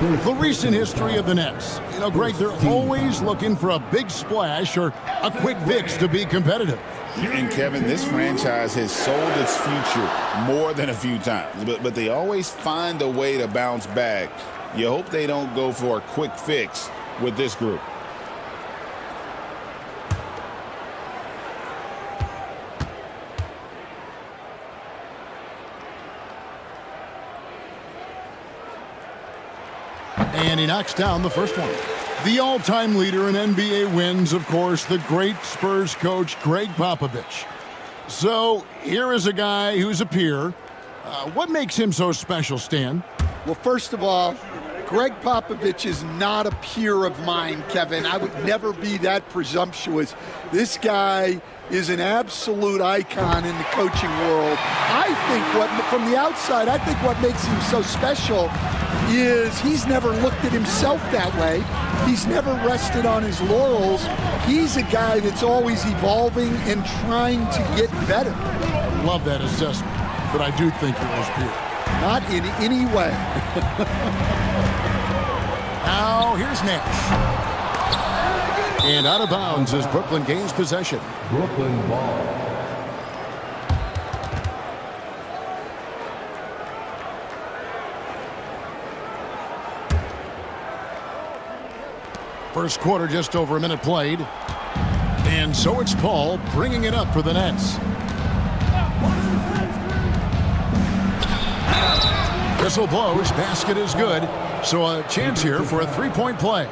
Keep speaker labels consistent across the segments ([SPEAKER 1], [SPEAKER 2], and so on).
[SPEAKER 1] The recent history of the Nets. You know, Greg, they're always looking for a big splash or a quick fix to be competitive.
[SPEAKER 2] And, Kevin, this franchise has sold its future more than a few times. But they always find a way to bounce back. You hope they don't go for a quick fix with this group.
[SPEAKER 1] And he knocks down the first one. The all-time leader in NBA wins, of course, the great Spurs coach, Greg Popovich. So here is a guy who's a peer. What makes him so special, Stan?
[SPEAKER 3] Well, first of all, Greg Popovich is not a peer of mine, Kevin. I would never be that presumptuous. This guy is an absolute icon in the coaching world. I think from the outside, I think what makes him so special is he's never looked at himself that way. He's never rested on his laurels. He's a guy that's always evolving and trying to get better.
[SPEAKER 1] I love that assessment, but I do think you're his peer.
[SPEAKER 3] Not in any way.
[SPEAKER 1] Now, here's Nash. And out of bounds as Brooklyn gains possession.
[SPEAKER 4] Brooklyn ball.
[SPEAKER 1] First quarter, just over a minute played. And so it's Paul bringing it up for the Nets. Whistle blows, basket is good. So a chance here for a three-point play.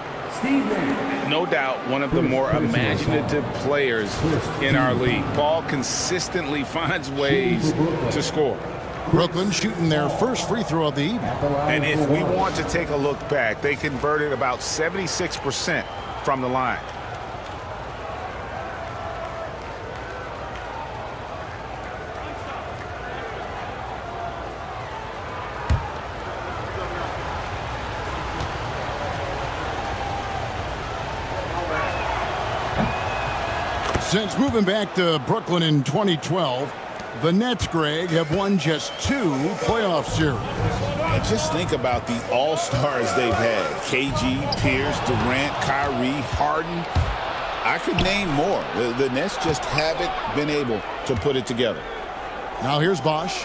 [SPEAKER 2] No doubt one of the more imaginative players in our league. Paul consistently finds ways to score.
[SPEAKER 1] Brooklyn shooting their first free throw of the evening.
[SPEAKER 2] And if we want to take a look back, they converted about 76% from the line.
[SPEAKER 1] Since moving back to Brooklyn in 2012, the Nets, Greg, have won just 2 playoff series.
[SPEAKER 2] And just think about the all-stars they've had. KG, Pierce, Durant, Kyrie, Harden. I could name more. The Nets just haven't been able to put it together.
[SPEAKER 1] Now here's Bosh.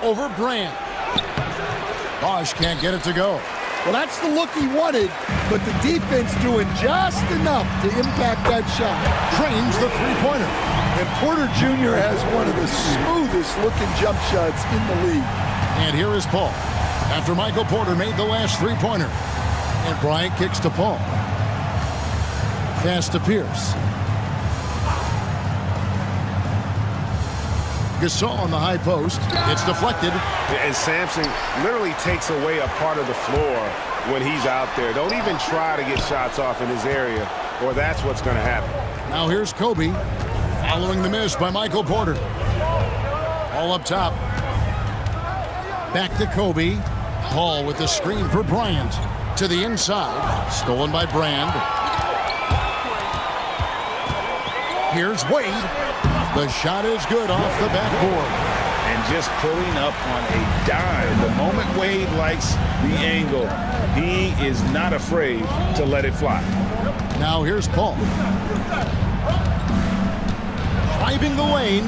[SPEAKER 1] Over Bryant. Bosh can't get it to go.
[SPEAKER 3] Well, that's the look he wanted, but the defense doing just enough to impact that shot.
[SPEAKER 1] Trains the three-pointer.
[SPEAKER 3] And Porter Jr. has one of the smoothest looking jump shots in the league.
[SPEAKER 1] And here is Paul. After Michael Porter made the last three-pointer. And Bryant kicks to Paul. Pass to Pierce. Gasol on the high post. It's deflected.
[SPEAKER 5] And Sampson literally takes away a part of the floor when he's out there. Don't even try to get shots off in his area, or that's what's going to happen.
[SPEAKER 1] Now here's Kobe, following the miss by Michael Porter. All up top. Back to Kobe. Paul with the screen for Bryant. To the inside. Stolen by Brand. Here's Wade. The shot is good off the backboard.
[SPEAKER 2] And just pulling up on a dime. The moment Wade likes the angle, he is not afraid to let it fly.
[SPEAKER 1] Now here's Paul. Driving the lane.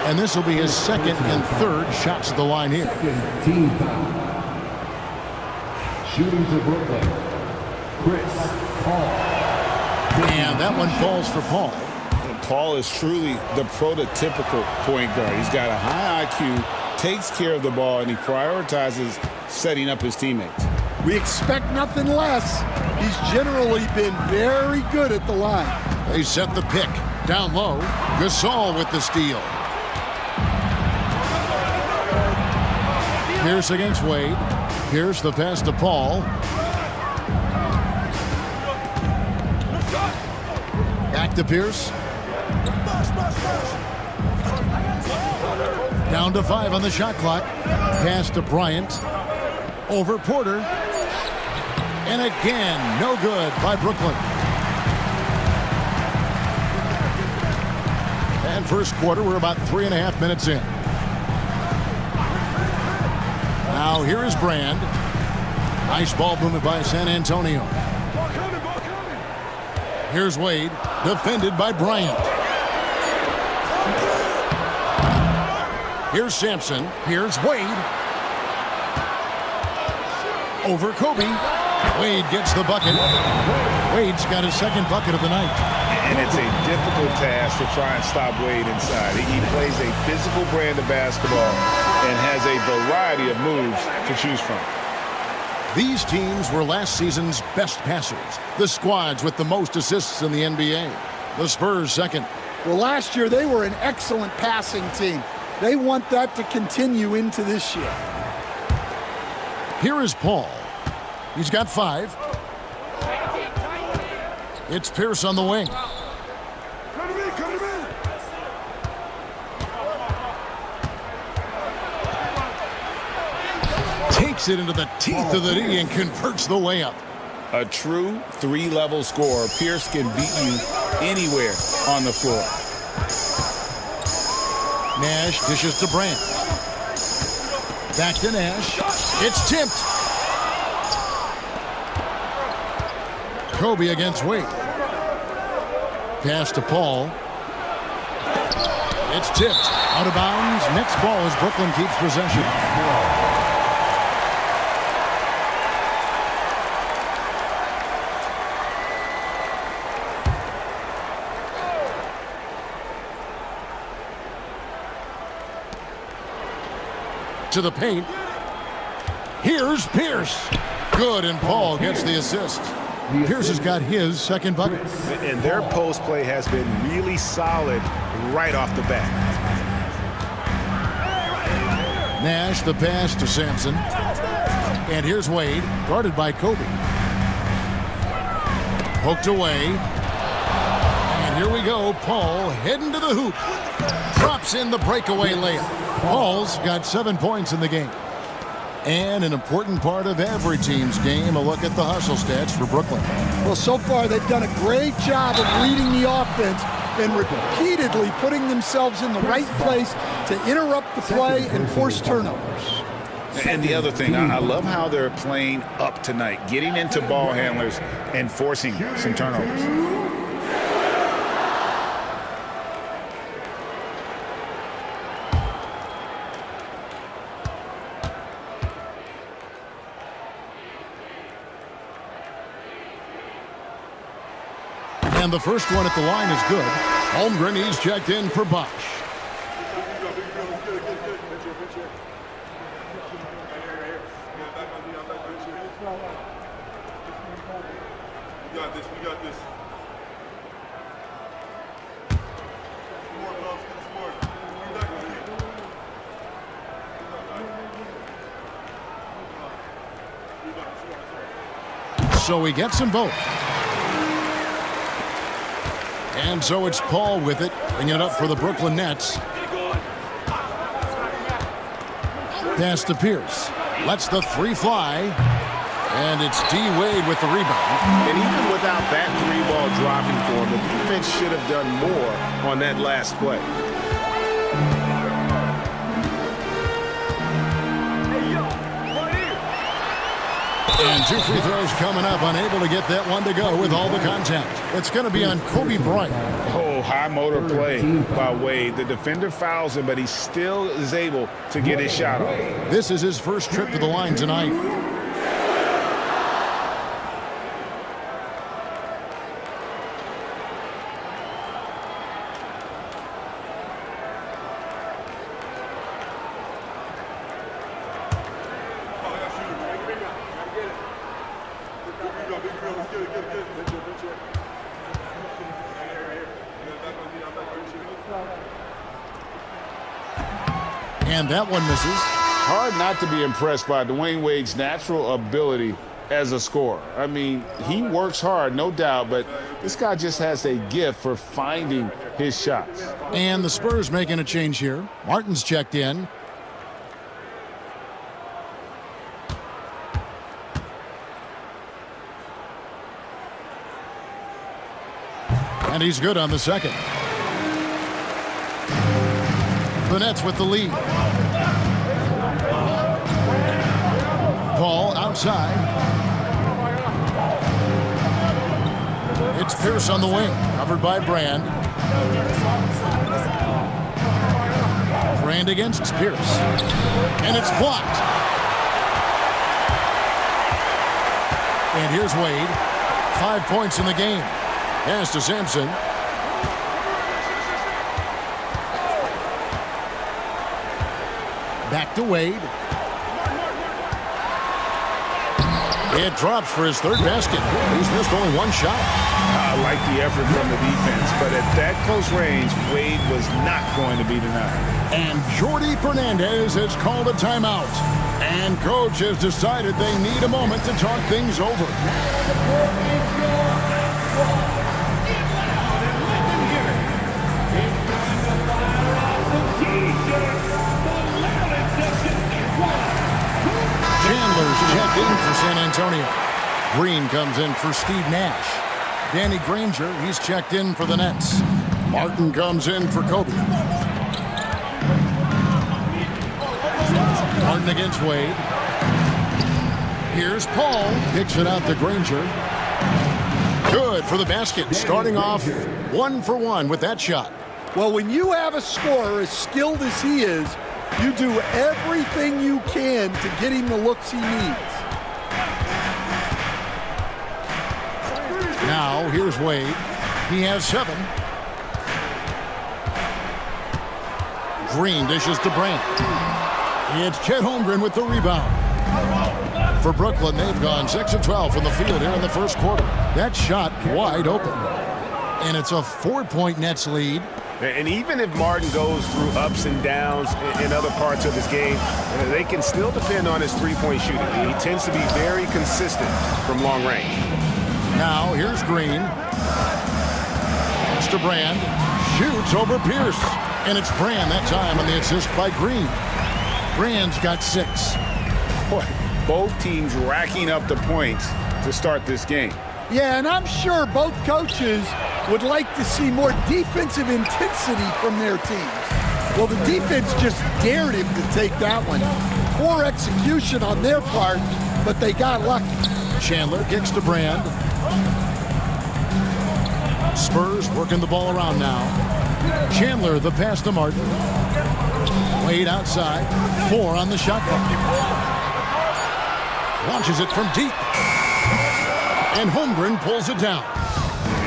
[SPEAKER 1] And this will be his second and third shots at the line here.
[SPEAKER 4] Team foul. Shooting to Brooklyn. Chris Paul.
[SPEAKER 1] And that one falls for Paul.
[SPEAKER 2] Paul is truly the prototypical point guard. He's got a high IQ, takes care of the ball, and he prioritizes setting up his teammates.
[SPEAKER 3] We expect nothing less. He's generally been very good at the line.
[SPEAKER 1] They set the pick. Down low. Gasol with the steal. Pierce against Wade. Pierce the pass to Paul. Back to Pierce. Down to 5 on the shot clock. Pass to Bryant. Over Porter. And again, no good by Brooklyn. And first quarter. We're about 3.5 minutes in. Now here is Brand. Nice ball movement by San Antonio. Here's Wade, defended by Bryant. Here's Sampson. Here's Wade. Over Kobe. Wade gets the bucket. Wade's got his second bucket of the night.
[SPEAKER 2] And it's a difficult task to try and stop Wade inside. He plays a physical brand of basketball and has a variety of moves to choose from.
[SPEAKER 1] These teams were last season's best passers. The squads with the most assists in the NBA. The Spurs second.
[SPEAKER 3] Well, last year they were an excellent passing team. They want that to continue into this year.
[SPEAKER 1] Here is Paul. He's got 5. It's Pierce on the wing. Takes it into the teeth of the D and converts the layup.
[SPEAKER 2] A true 3-level scorer. Pierce can beat you anywhere on the floor.
[SPEAKER 1] Nash dishes to Brand. Back to Nash. It's tipped. Kobe against Wade. Pass to Paul. It's tipped. Out of bounds. Next ball as Brooklyn keeps possession. To the paint. Here's Pierce. Good, and Paul gets the assist. Pierce has got his second bucket.
[SPEAKER 5] And their post play has been really solid right off the bat.
[SPEAKER 1] Nash the pass to Sampson. And here's Wade, guarded by Kobe. Poked away. And here we go. Paul heading to the hoop. Drops in the breakaway layup. Paul's got 7 points in the game. And an important part of every team's game, a look at the hustle stats for Brooklyn.
[SPEAKER 3] Well, so far they've done a great job of leading the offense and repeatedly putting themselves in the right place to interrupt the play and force turnovers.
[SPEAKER 2] And the other thing, I love how they're playing up tonight, getting into ball handlers and forcing some turnovers.
[SPEAKER 1] And the first one at the line is good. Holmgren, he's checked in for Bosch.
[SPEAKER 6] We got this.
[SPEAKER 1] So he gets them both. And so it's Paul with it, bringing it up for the Brooklyn Nets. Pass to Pierce. Lets the 3 fly. And it's D. Wade with the rebound.
[SPEAKER 5] And even without that 3-ball dropping for him, the defense should have done more on that last play.
[SPEAKER 1] And 2 free throws coming up, unable to get that one to go with all the contact. It's going to be on Kobe Bryant.
[SPEAKER 2] Oh, high motor play by Wade. The defender fouls him, but he still is able to get his shot off.
[SPEAKER 1] This is his first trip to the line tonight. And that one misses.
[SPEAKER 5] Hard not to be impressed by Dwayne Wade's natural ability as a scorer. I mean, he works hard, no doubt, but this guy just has a gift for finding his shots.
[SPEAKER 1] And the Spurs making a change here. Martin's checked in. And he's good on the second. The Nets with the lead. Paul outside. It's Pierce on the wing, covered by Brand. Brand against Pierce. And it's blocked. And here's Wade. 5 points in the game. Pass to Sampson. Back to Wade. It drops for his third basket. He's missed only one shot.
[SPEAKER 2] I like the effort from the defense, but at that close range, Wade was not going to be denied.
[SPEAKER 1] And Jordi Fernandez has called a timeout. And coach has decided they need a moment to talk things over. Chandler's checked in for San Antonio. Green comes in for Steve Nash. Danny Granger, he's checked in for the Nets. Martin comes in for Kobe. Martin against Wade. Here's Paul. Kicks it out to Granger. Good for the basket. Starting off 1 for 1 with that shot.
[SPEAKER 3] Well, when you have a scorer as skilled as he is, you do everything you can to get him the looks he needs.
[SPEAKER 1] Now, here's Wade. He has 7. Green dishes to Brand. It's Chet Holmgren with the rebound. For Brooklyn, they've gone 6 of 12 from the field here in the first quarter. That shot wide open. And it's a 4-point Nets lead.
[SPEAKER 7] And even if Martin goes through ups and downs in other parts of his game, they can still depend on his three-point shooting. He tends to be very consistent from long range.
[SPEAKER 1] Now, here's Green. Mr. Brand shoots over Pierce. And it's Brand that time on the assist by Green. Brand's got 6.
[SPEAKER 2] Boy, both teams racking up the points to start this game.
[SPEAKER 3] Yeah, and I'm sure both coaches would like to see more defensive intensity from their teams. Well, the defense just dared him to take that one. Poor execution on their part, but they got lucky.
[SPEAKER 1] Chandler kicks to Brand. Spurs working the ball around now. Chandler, the pass to Martin. Wade outside. 4 on the shot clock. Launches it from deep. And Holmgren pulls it down.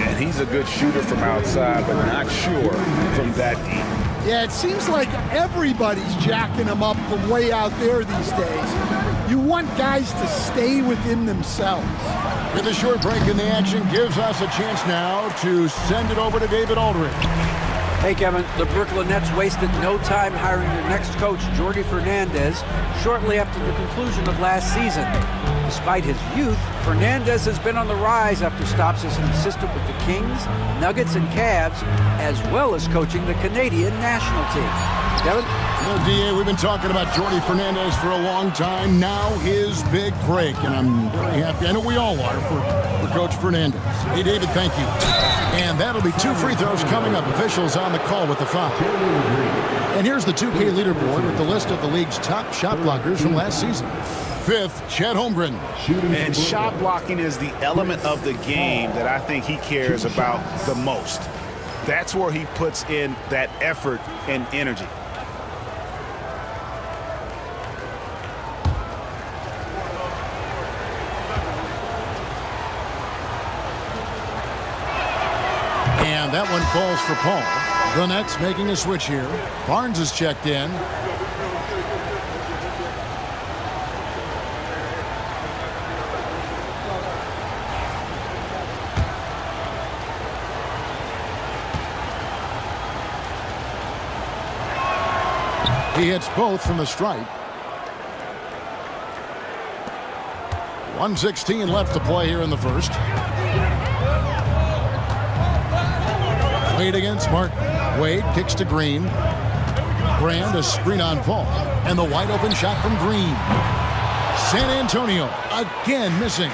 [SPEAKER 2] And he's a good shooter from outside, but not sure from that deep.
[SPEAKER 3] Yeah, it seems like everybody's jacking them up from way out there these days. You want guys to stay within themselves.
[SPEAKER 1] With a short break in the action gives us a chance now to send it over to David Aldridge.
[SPEAKER 8] Hey, Kevin, the Brooklyn Nets wasted no time hiring their next coach, Jordi Fernandez, shortly after the conclusion of last season. Despite his youth, Fernandez has been on the rise after stops as an assistant with the Kings, Nuggets, and Cavs, as well as coaching the Canadian national team. Kevin?
[SPEAKER 1] DA, we've been talking about Jordi Fernandez for a long time. Now his big break, and I'm very happy. I know we all are for Coach Fernandez. Hey, David, thank you. And that'll be 2 free throws coming up. Officials on the call with the foul. And here's the 2K leaderboard with the list of the league's top shot blockers from last season. 5th, Chet Holmgren.
[SPEAKER 2] And shot blocking is the element of the game that I think he cares about the most. That's where he puts in that effort and energy.
[SPEAKER 1] And that one falls for Paul. The Nets making a switch here. Barnes is checked in. He hits both from the stripe. 1:16 left to play here in the first. Wade against Martin. Wade kicks to Green. Brand a screen on Paul. And the wide open shot from Green. San Antonio again missing.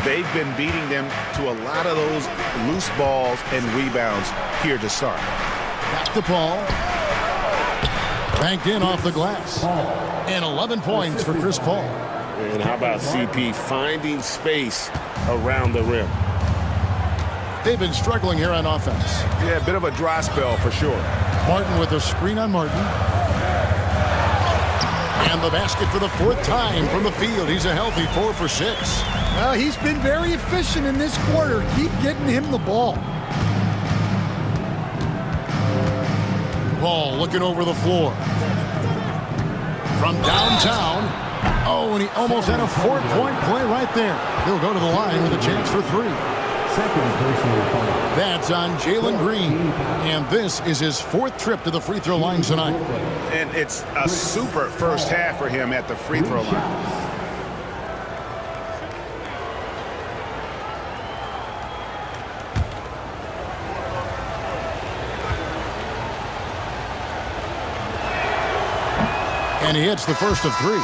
[SPEAKER 2] They've been beating them to a lot of those loose balls and rebounds here to start.
[SPEAKER 1] Back to Paul. Banked in off the glass. And 11 points for Chris Paul.
[SPEAKER 7] And how about CP finding space around the rim?
[SPEAKER 1] They've been struggling here on offense.
[SPEAKER 7] Yeah, a bit of a dry spell for sure.
[SPEAKER 1] Martin with a screen on Martin. And the basket for the 4th time from the field. He's a healthy 4 for 6.
[SPEAKER 3] Well, he's been very efficient in this quarter. Keep getting him the ball.
[SPEAKER 1] Paul looking over the floor. From downtown. Oh, and he almost had a 4-point play right there. He'll go to the line with a chance for 3.
[SPEAKER 4] Second personal foul.
[SPEAKER 1] That's on Jalen Green. And this is his 4th trip to the free throw line tonight.
[SPEAKER 7] And it's a super first half for him at the free throw line.
[SPEAKER 1] And he hits the first of 3.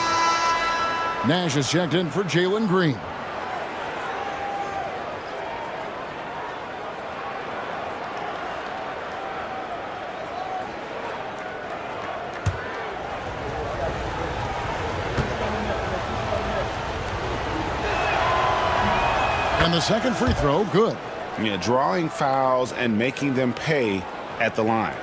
[SPEAKER 1] Nash is checked in for Jalen Green. And the second free throw, good.
[SPEAKER 7] Yeah, drawing fouls and making them pay at the line.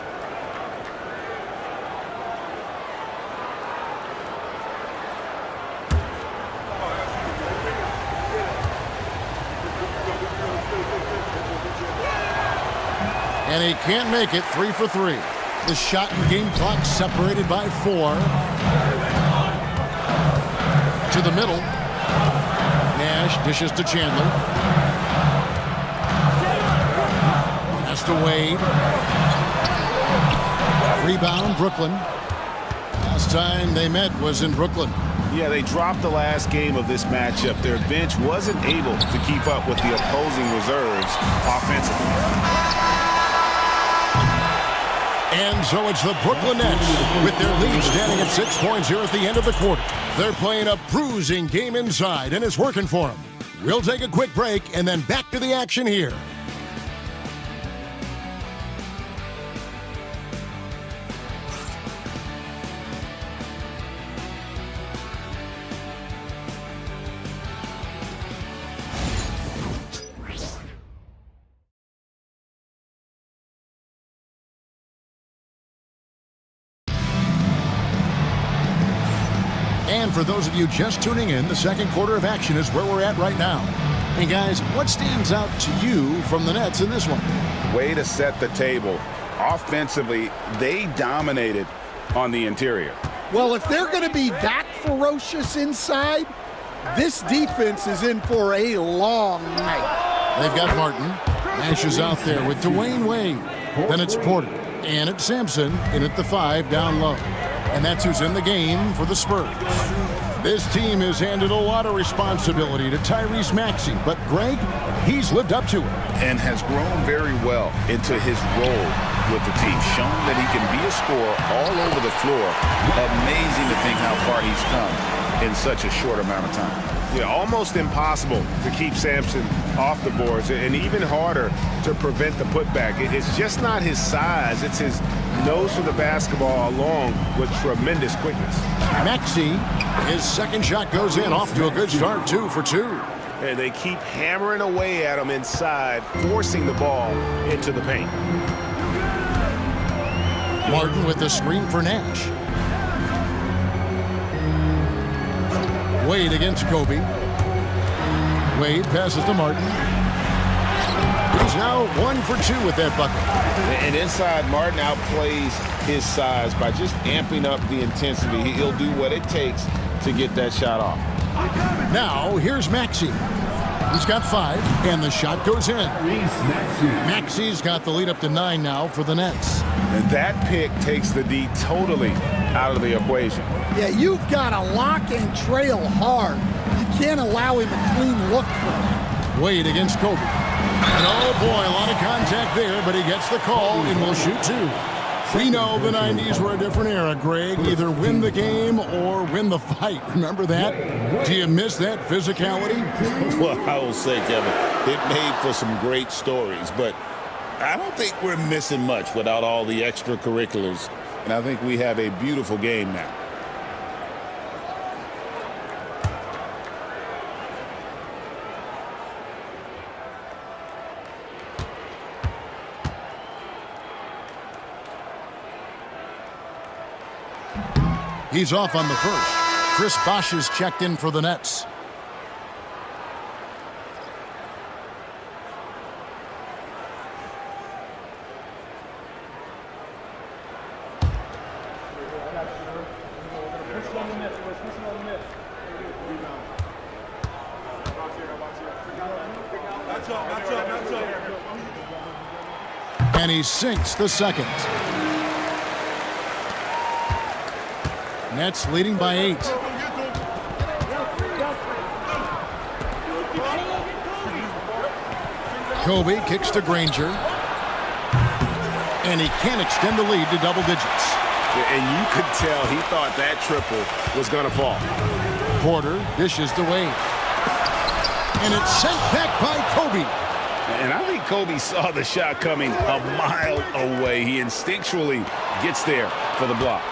[SPEAKER 1] And he can't make it. 3 for 3. The shot and game clock separated by 4. To the middle. Nash dishes to Chandler. Pass to Wade. Rebound, Brooklyn. Last time they met was in Brooklyn.
[SPEAKER 7] Yeah, they dropped the last game of this matchup. Their bench wasn't able to keep up with the opposing reserves offensively.
[SPEAKER 1] And so it's the Brooklyn Nets with their lead standing at 6 points here at the end of the quarter. They're playing a bruising game inside, and it's working for them. We'll take a quick break and then back to the action here. And for those of you just tuning in, the second quarter of action is where we're at right now. And guys, what stands out to you from the Nets in this one?
[SPEAKER 7] Way to set the table. Offensively, they dominated on the interior.
[SPEAKER 3] Well, if they're going to be that ferocious inside, this defense is in for a long night.
[SPEAKER 1] They've got Martin. Nash is out there with Dwayne Wade. Then it's Porter. And it's Sampson in at the 5 down low. And that's who's in the game for the Spurs. This team has handed a lot of responsibility to Tyrese Maxey, but Greg, he's lived up to it.
[SPEAKER 2] And has grown very well into his role with the team, shown that he can be a scorer all over the floor. Amazing to think how far he's come in such a short amount of time.
[SPEAKER 7] Yeah, almost impossible to keep Sampson off the boards, and even harder to prevent the putback. It's just not his size. It's his nose for the basketball along with tremendous quickness.
[SPEAKER 1] Maxey, his second shot goes in, off to a good start, 2 for 2.
[SPEAKER 7] And they keep hammering away at him inside, forcing the ball into the paint.
[SPEAKER 1] Martin with the screen for Nash. Wade against Kobe. Wade passes to Martin. He's now 1 for 2 with that bucket.
[SPEAKER 2] And inside, Martin outplays his size by just amping up the intensity. He'll do what it takes to get that shot off.
[SPEAKER 1] Now, here's Maxey. He's got 5, and the shot goes in. Maxey's got the lead up to 9 now for the Nets.
[SPEAKER 7] And that pick takes the D totally out of the equation.
[SPEAKER 3] Yeah, you've got to lock and trail hard. You can't allow him a clean look from that.
[SPEAKER 1] Wade against Kobe. And oh boy, a lot of contact there, but he gets the call and will shoot 2. We know the 90s were a different era, Greg. Either win the game or win the fight. Remember that? Do you miss that physicality?
[SPEAKER 2] Well, I will say, Kevin, it made for some great stories, but I don't think we're missing much without all the extracurriculars And I think we have a beautiful game now.
[SPEAKER 1] He's off on the first. Chris Bosh is checked in for the Nets. And he sinks the second. Nets leading by 8. Kobe kicks to Granger. And he can't extend the lead to double digits.
[SPEAKER 7] And you could tell he thought that triple was going to fall.
[SPEAKER 1] Porter dishes to Wade. And it's sent back by Kobe.
[SPEAKER 2] And I think Kobe saw the shot coming a mile away. He instinctually gets there for the block.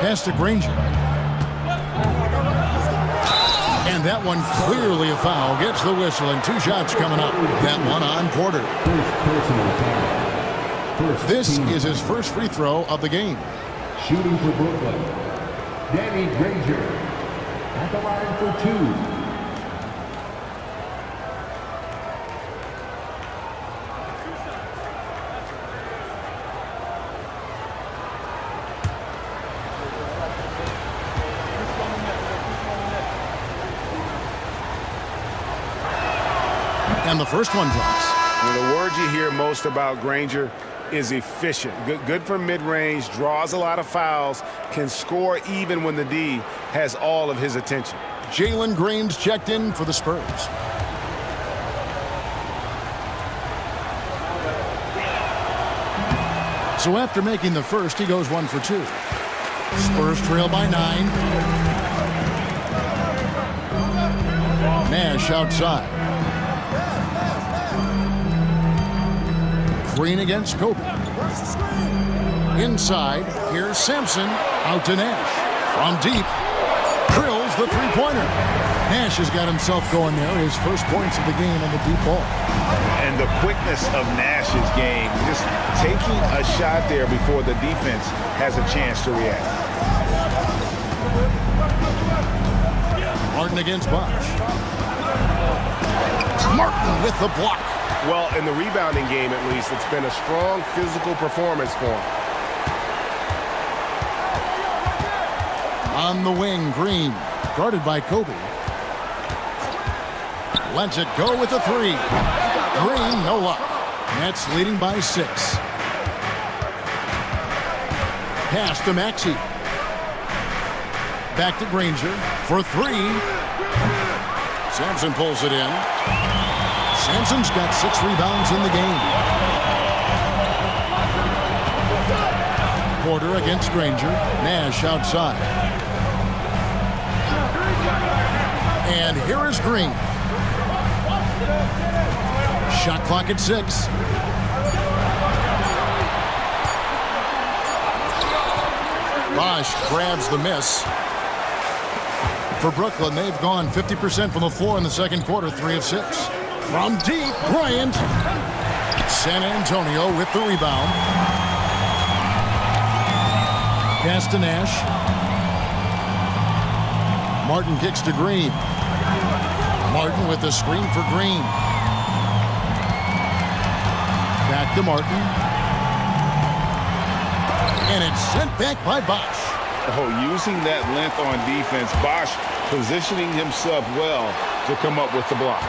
[SPEAKER 1] Pass to Granger. And that one clearly a foul. Gets the whistle and 2 shots coming up. That one on Porter. This is his first free throw of the game.
[SPEAKER 4] Shooting for Brooklyn, Danny Granger at the line for 2.
[SPEAKER 1] And the first one drops.
[SPEAKER 7] And the word you hear most about Granger is efficient. Good from mid-range, draws a lot of fouls, can score even when the D has all of his attention.
[SPEAKER 1] Jalen Green's checked in for the Spurs. So after making the first, he goes 1 for 2. Spurs trail by 9. Nash outside. Green against Kobe. Inside, here's Sampson. Out to Nash. From deep. Drills the three-pointer. Nash has got himself going there. His first points of the game on the deep ball.
[SPEAKER 2] And the quickness of Nash's game, just taking a shot there before the defense has a chance to react.
[SPEAKER 1] Martin against Bosh. Martin with the block.
[SPEAKER 7] Well, in the rebounding game, at least, it's been a strong physical performance for him.
[SPEAKER 1] On the wing, Green, guarded by Kobe. Lets it go with the 3. Green, no luck. Nets leading by 6. Pass to Maxey. Back to Granger for 3. Sampson pulls it in. Sampson's got 6 rebounds in the game. Porter against Granger. Nash outside. And here is Green. Shot clock at 6. Bosh grabs the miss. For Brooklyn, they've gone 50% from the floor in the second quarter, 3 of 6. From deep, Bryant. San Antonio with the rebound. Pass to Nash. Martin kicks to Green. Martin with the screen for Green. Back to Martin. And it's sent back by Bosh.
[SPEAKER 2] Oh, using that length on defense, Bosh positioning himself well to come up with the block.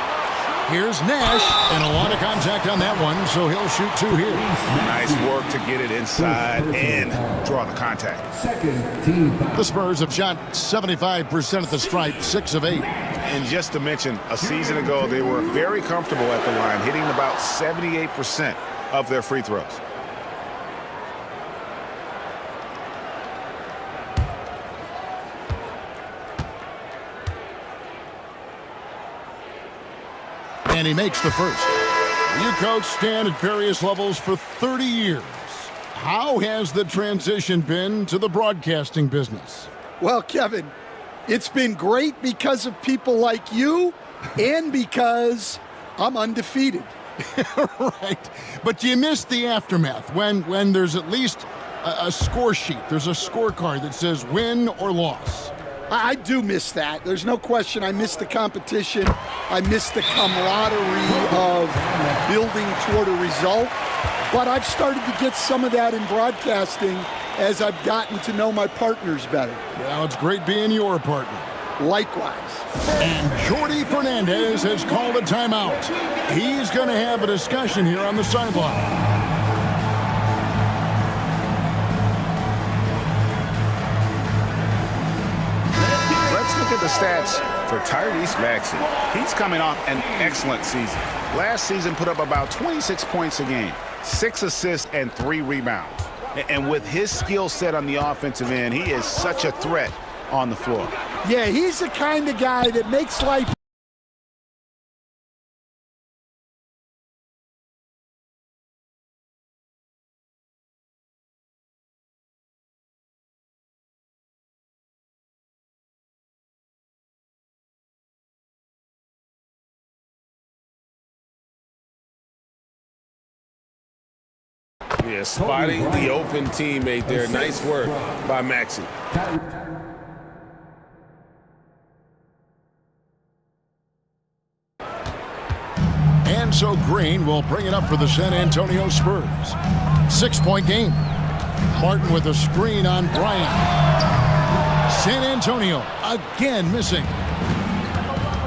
[SPEAKER 1] Here's Nash, and a lot of contact on that one, so he'll shoot 2 here.
[SPEAKER 2] Nice work to get it inside and draw the contact.
[SPEAKER 4] Second team foul.
[SPEAKER 1] The Spurs have shot 75% at the stripe, 6 of 8.
[SPEAKER 7] And just to mention, a season ago, they were very comfortable at the line, hitting about 78% of their free throws.
[SPEAKER 1] And he makes the first. You coached Stan at various levels for 30 years. How has the transition been to the broadcasting business?
[SPEAKER 3] Well, Kevin, it's been great because of people like you and because I'm undefeated.
[SPEAKER 1] Right. But you missed the aftermath when there's at least a score sheet. There's a scorecard that says win or loss.
[SPEAKER 3] I do miss that. There's no question. I miss the competition. I miss the camaraderie of building toward a result. But I've started to get some of that in broadcasting as I've gotten to know my partners better.
[SPEAKER 1] Well, it's great being your partner.
[SPEAKER 3] Likewise.
[SPEAKER 1] And Jordy Fernandez has called a timeout. He's going to have a discussion here on the sideline.
[SPEAKER 7] Look at the stats for Tyrese Maxey. He's coming off an excellent season. Last season put up about 26 points a game, 6 assists and 3 rebounds. And with his skill set on the offensive end, he is such a threat on the floor.
[SPEAKER 3] Yeah, he's the kind of guy that makes life
[SPEAKER 5] Yeah, spotting the open teammate there. Nice work by Maxey.
[SPEAKER 1] And so Green will bring it up for the San Antonio Spurs. 6-point game. Martin with a screen on Bryant. San Antonio again missing.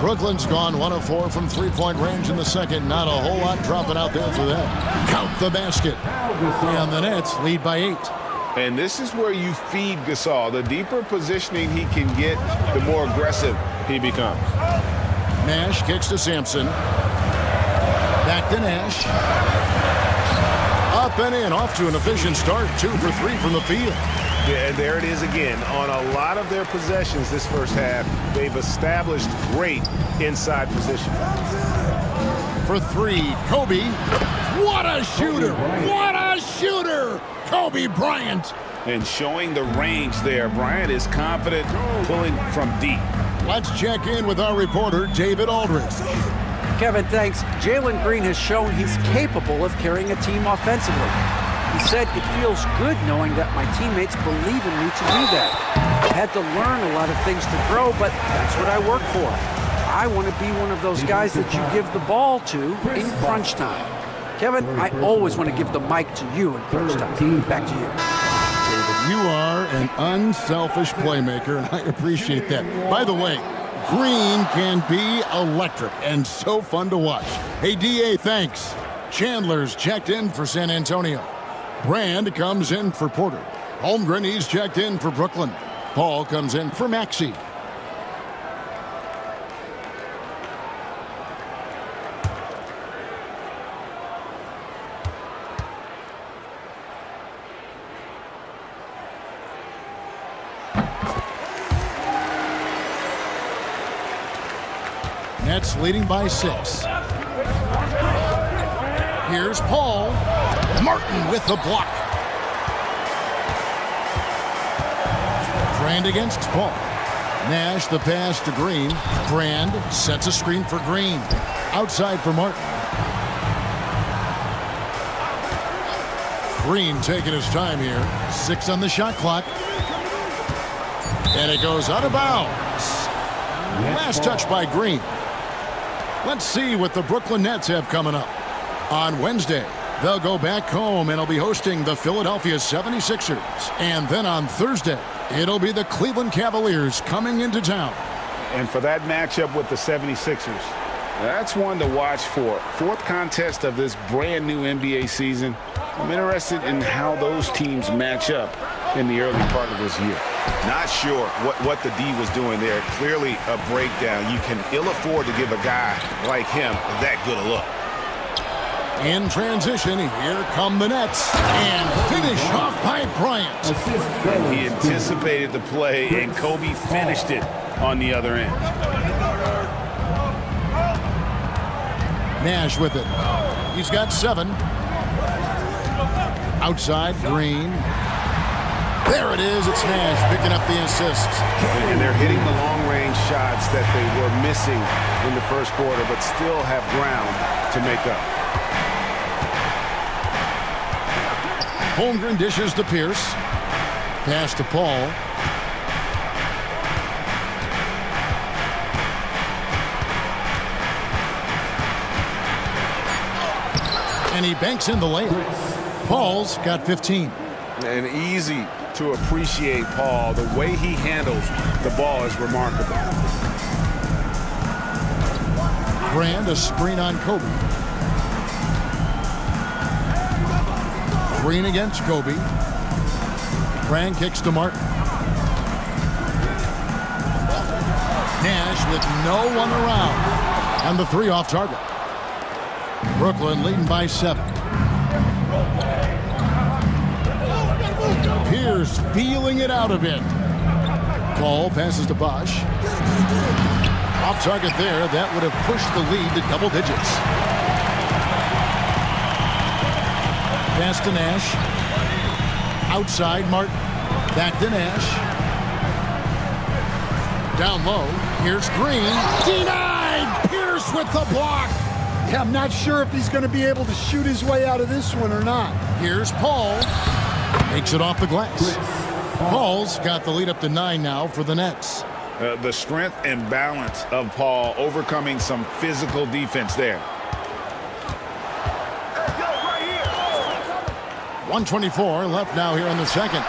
[SPEAKER 1] Brooklyn's gone 1 of 4 from three-point range in the second. Not a whole lot dropping out there for them. Count the basket. And the Nets lead by 8.
[SPEAKER 2] And this is where you feed Gasol. The deeper positioning he can get, the more aggressive he becomes.
[SPEAKER 1] Nash kicks to Sampson. Back to Nash. Up and in, off to an efficient start. 2 for 3 from the field.
[SPEAKER 7] Yeah, and there it is again. On a lot of their possessions this first half, they've established great inside position.
[SPEAKER 1] For 3, Kobe. What a shooter! What a shooter! Kobe Bryant.
[SPEAKER 2] And showing the range there, Bryant is confident pulling from deep.
[SPEAKER 1] Let's check in with our reporter, David Aldridge.
[SPEAKER 8] Kevin, thanks. Jalen Green has shown he's capable of carrying a team offensively. He said, "It feels good knowing that my teammates believe in me to do that. I've had to learn a lot of things to grow, but that's what I work for. I want to be one of those guys that you give the ball to in crunch time." Kevin, I always want to give the mic to you in crunch time. Back to you.
[SPEAKER 1] David, you are an unselfish playmaker, and I appreciate that. By the way, Green can be electric and so fun to watch. Hey, DA, thanks. Chandler's checked in for San Antonio. Brand comes in for Porter. Holmgren, he's checked in for Brooklyn. Paul comes in for Maxey. Nets leading by 6. Here's Paul. Martin with the block. Brand against Paul. Nash the pass to Green. Brand sets a screen for Green. Outside for Martin. Green taking his time here. 6 on the shot clock. And it goes out of bounds. Last touch by Green. Let's see what the Brooklyn Nets have coming up. On Wednesday, they'll go back home and will be hosting the Philadelphia 76ers. And then on Thursday, it'll be the Cleveland Cavaliers coming into town.
[SPEAKER 2] And for that matchup with the 76ers, that's one to watch for. 4th contest of this brand new NBA season. I'm interested in how those teams match up in the early part of this year.
[SPEAKER 7] Not sure what the D was doing there. Clearly a breakdown. You can ill afford to give a guy like him that good a look.
[SPEAKER 1] In transition, here come the Nets. And finish off by Bryant.
[SPEAKER 2] And he anticipated the play, and Kobe finished it on the other end.
[SPEAKER 1] Nash with it. He's got 7. Outside, Green. There it is. It's Nash picking up the assist.
[SPEAKER 7] And they're hitting the long-range shots that they were missing in the first quarter, but still have ground to make up.
[SPEAKER 1] Holmgren dishes to Pierce. Pass to Paul. And he banks in the layup. Paul's got 15.
[SPEAKER 7] And easy to appreciate Paul. The way he handles the ball is remarkable.
[SPEAKER 1] Brand a screen on Kobe. Green against Kobe. Brand kicks to Martin. Nash with no one around. And the 3 off target. Brooklyn leading by 7. Pierce feeling it out a bit. Paul passes to Bosch. Off target there. That would have pushed the lead to double digits. Pass to Nash. Outside, Martin. Back to Nash. Down low. Here's Green. Denied! Pierce with the block.
[SPEAKER 3] Yeah, I'm not sure if he's going to be able to shoot his way out of this one or not.
[SPEAKER 1] Here's Paul. Makes it off the glass. Paul's got the lead up to 9 now for the Nets.
[SPEAKER 2] The strength and balance of Paul overcoming some physical defense there.
[SPEAKER 1] 124 left now here in the second.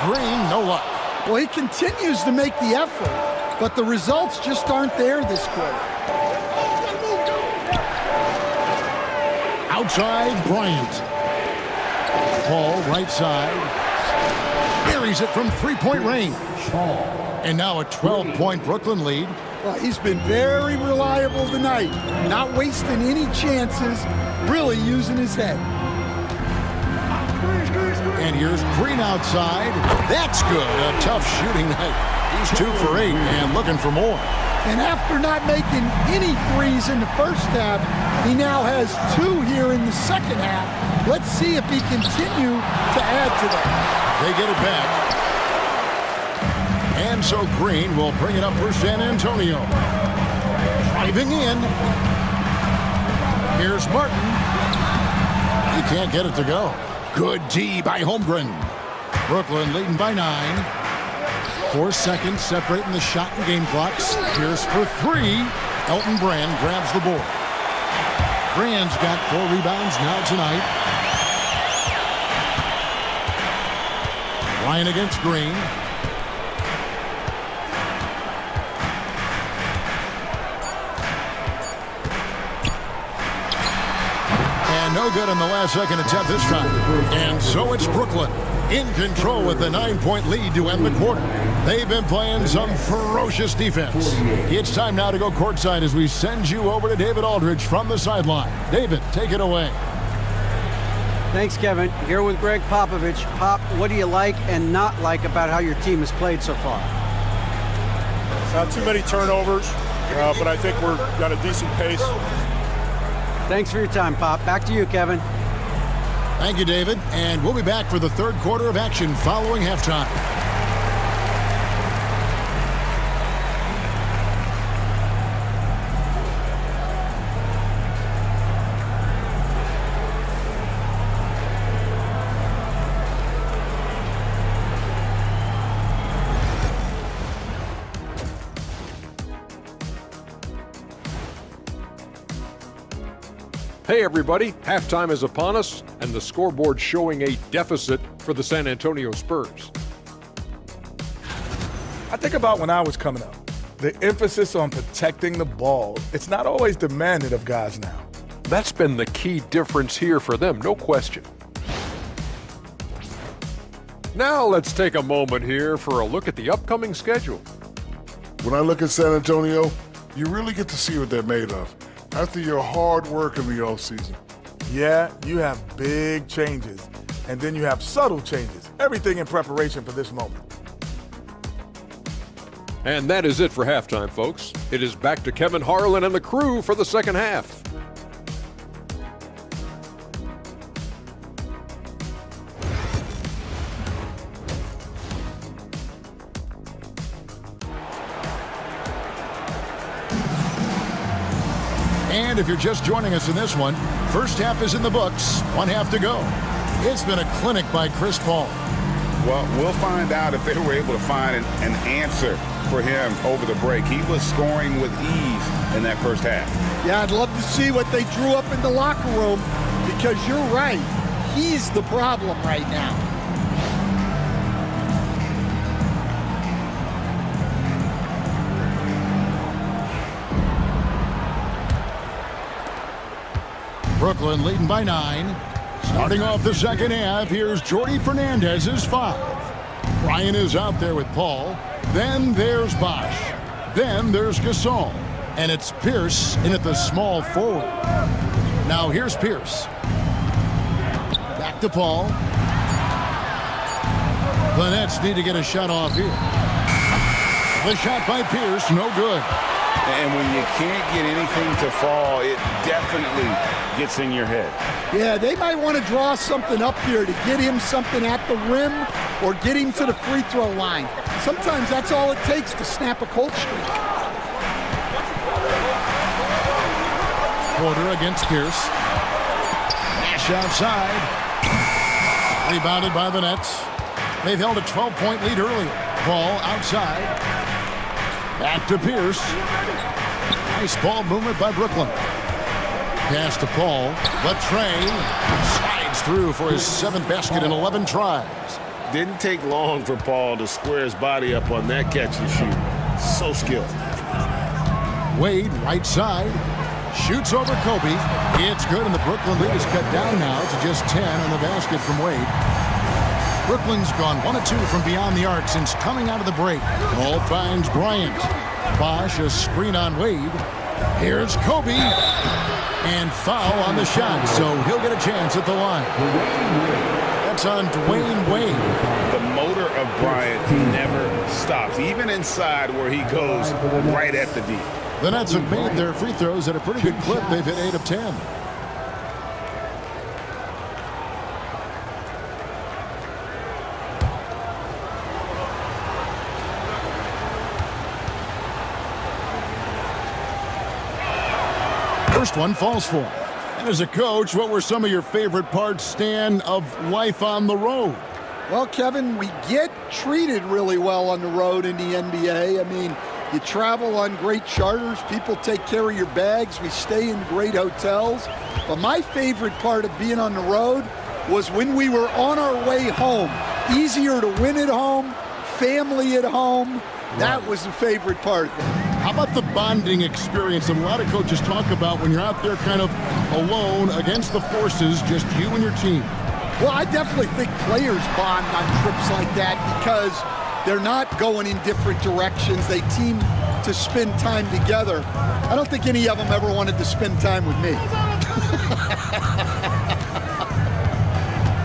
[SPEAKER 1] Green, no luck.
[SPEAKER 3] Well, he continues to make the effort, but the results just aren't there this quarter.
[SPEAKER 1] Outside, Bryant. Paul, right side. Buries it from 3-point range. And now a 12-point Brooklyn lead.
[SPEAKER 3] Well, he's been very reliable tonight, not wasting any chances, really using his head.
[SPEAKER 1] And here's Green outside. That's good. A tough shooting night. He's 2 for 8 and looking for more.
[SPEAKER 3] And after not making any threes in the first half, he now has 2 here in the second half. Let's see if he continue to add to that.
[SPEAKER 1] They get it back. And so Green will bring it up for San Antonio. Driving in. Here's Martin. He can't get it to go. Good D by Holmgren. Brooklyn leading by 9. 4 seconds separating the shot and game clocks. Pierce for 3. Elton Brand grabs the board. Brand's got 4 rebounds now tonight. Ryan against Green. And no good on the last second attempt this time. And so it's Brooklyn in control with a 9-point lead to end the quarter. They've been playing some ferocious defense. It's time now to go courtside as we send you over to David Aldridge from the sideline. David, take it away.
[SPEAKER 8] Thanks, Kevin. Here with Greg Popovich. Pop, what do you like and not like about how your team has played so far?
[SPEAKER 6] Not too many turnovers, but I think we're got a decent pace.
[SPEAKER 8] Thanks for your time, Pop. Back to you, Kevin.
[SPEAKER 1] Thank you, David. And we'll be back for the third quarter of action following halftime.
[SPEAKER 9] Hey everybody, halftime is upon us and the scoreboard showing a deficit for the San Antonio Spurs.
[SPEAKER 10] I think about when I was coming up, the emphasis on protecting the ball. It's not always demanded of guys now.
[SPEAKER 9] That's been the key difference here for them, no question. Now let's take a moment here for a look at the upcoming schedule.
[SPEAKER 11] When I look at San Antonio, you really get to see what they're made of after your hard work in the offseason.
[SPEAKER 10] Yeah, you have big changes, and then you have subtle changes. Everything in preparation for this moment.
[SPEAKER 9] And that is it for halftime, folks. It is back to Kevin Harlan and the crew for the second half.
[SPEAKER 1] And if you're just joining us in this one, first half is in the books, one half to go. It's been a clinic by Chris Paul.
[SPEAKER 2] Well, we'll find out if they were able to find an answer for him over the break. He was scoring with ease in that first half.
[SPEAKER 3] Yeah, I'd love to see what they drew up in the locker room, because you're right. He's the problem right now.
[SPEAKER 1] Brooklyn leading by 9. Starting off the second half, here's Jordi Fernandez's 5. Bryant is out there with Paul. Then there's Bosch. Then there's Gasol. And it's Pierce in at the small forward. Now here's Pierce. Back to Paul. The Nets need to get a shot off here. The shot by Pierce, no good.
[SPEAKER 2] And when you can't get anything to fall, it definitely gets in your head.
[SPEAKER 3] Yeah, they might want to draw something up here to get him something at the rim or get him to the free throw line. Sometimes that's all it takes to snap a cold streak.
[SPEAKER 1] Porter against Pierce. Nash outside. Rebounded by the Nets. They've held a 12-point lead earlier. Ball outside. Back to Pierce. Nice ball movement by Brooklyn. Pass to Paul. Latrey slides through for his 7th basket in 11 tries.
[SPEAKER 7] Didn't take long for Paul to square his body up on that catch and shoot. So skilled.
[SPEAKER 1] Wade, right side. Shoots over Kobe. It's good, and the Brooklyn lead is cut down now to just 10 on the basket from Wade. Brooklyn's gone 1 of 2 from beyond the arc since coming out of the break. Ball finds Bryant. Bosch, a screen on Wade. Here's Kobe. And foul on the shot, so he'll get a chance at the line. That's on Dwayne Wade.
[SPEAKER 2] The motor of Bryant never stops, even inside where he goes right at the D.
[SPEAKER 1] The Nets have made their free throws at a pretty good clip. They've hit 8 of 10. First one falls for him. And as a coach, what were some of your favorite parts, Stan, of life on the road?
[SPEAKER 3] Well, Kevin, we get treated really well on the road in the NBA. I mean, you travel on great charters. People take care of your bags. We stay in great hotels. But my favorite part of being on the road was when we were on our way home. Easier to win at home, family at home. That was the favorite part of it.
[SPEAKER 1] How about the bonding experience that a lot of coaches talk about when you're out there kind of alone against the forces, just you and your team?
[SPEAKER 3] Well, I definitely think players bond on trips like that because they're not going in different directions. They team to spend time together. I don't think any of them ever wanted to spend time with me.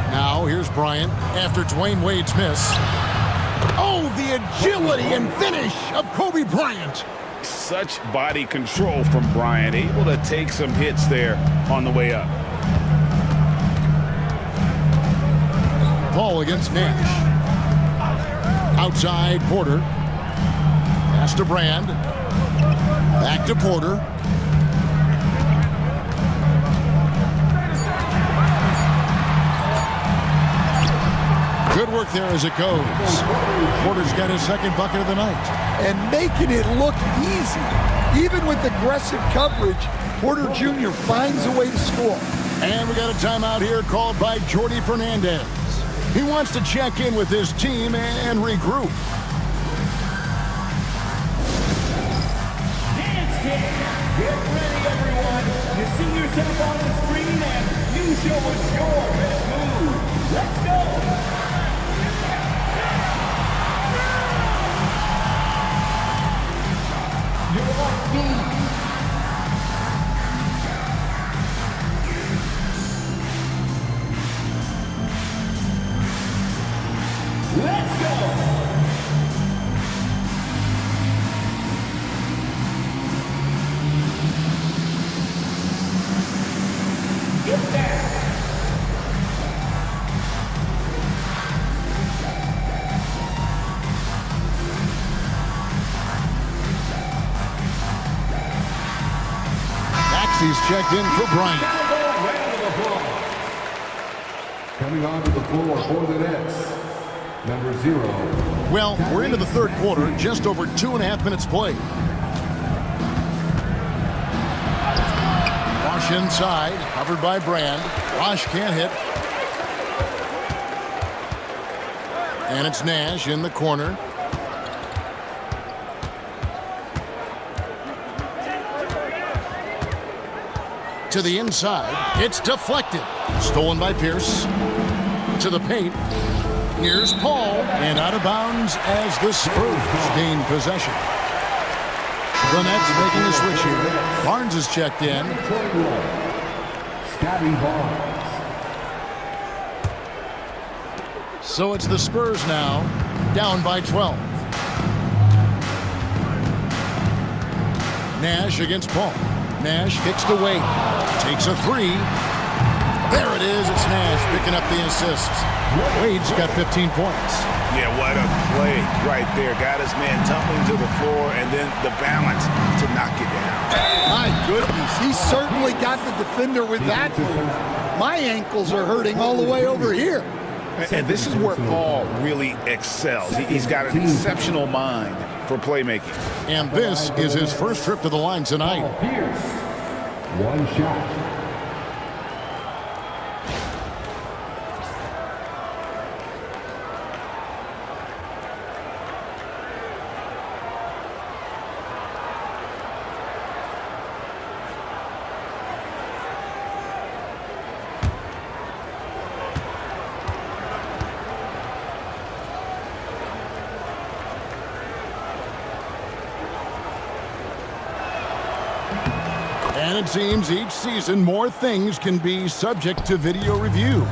[SPEAKER 1] Now, here's Bryant after Dwayne Wade's miss. Oh, the agility and finish of Kobe Bryant.
[SPEAKER 2] Such body control from Bryant, able to take some hits there on the way up.
[SPEAKER 1] Paul against Nash. Outside, Porter. Pass to Brand. Back to Porter. Good work there as it goes. Porter's got his 2nd bucket of the night.
[SPEAKER 3] And making it look easy. Even with aggressive coverage, Porter Jr. finds a way to score.
[SPEAKER 1] And we got a timeout here called by Jordi Fernandez. He wants to check in with his team and regroup.
[SPEAKER 4] Dance Kid, get ready everyone. You see yourself on the screen and you show us your best move. Let's go. You're on beat. Let's go! Get down!
[SPEAKER 1] Maxey's checked in for Bryant.
[SPEAKER 4] Round of applause. Coming onto the floor for the Nets, number 0.
[SPEAKER 1] Well, we're into the third quarter, just over 2.5 minutes played. Bosch inside, covered by Brand. Bosch can't hit. And it's Nash in the corner. To the inside, it's deflected. Stolen by Pierce. To the paint. Here's Paul, and out of bounds as the Spurs gain possession. The Nets making a switch here. Barnes is checked in.
[SPEAKER 4] Scotty Barnes.
[SPEAKER 1] So it's the Spurs now, down by 12. Nash against Paul. Nash kicks to Wade. Takes a three. There it is. It's Nash picking up the assists. Wade's got 15 points.
[SPEAKER 2] Yeah, what a play right there. Got his man tumbling to the floor and then the balance to knock it down.
[SPEAKER 3] My goodness, he certainly got the defender with that move. My ankles are hurting all the way over here.
[SPEAKER 2] And this is where Paul really excels. He's got an exceptional mind for playmaking.
[SPEAKER 1] And this is his first trip to the line tonight.
[SPEAKER 4] Paul Pierce. One shot.
[SPEAKER 1] And it seems each season more things can be subject to video review.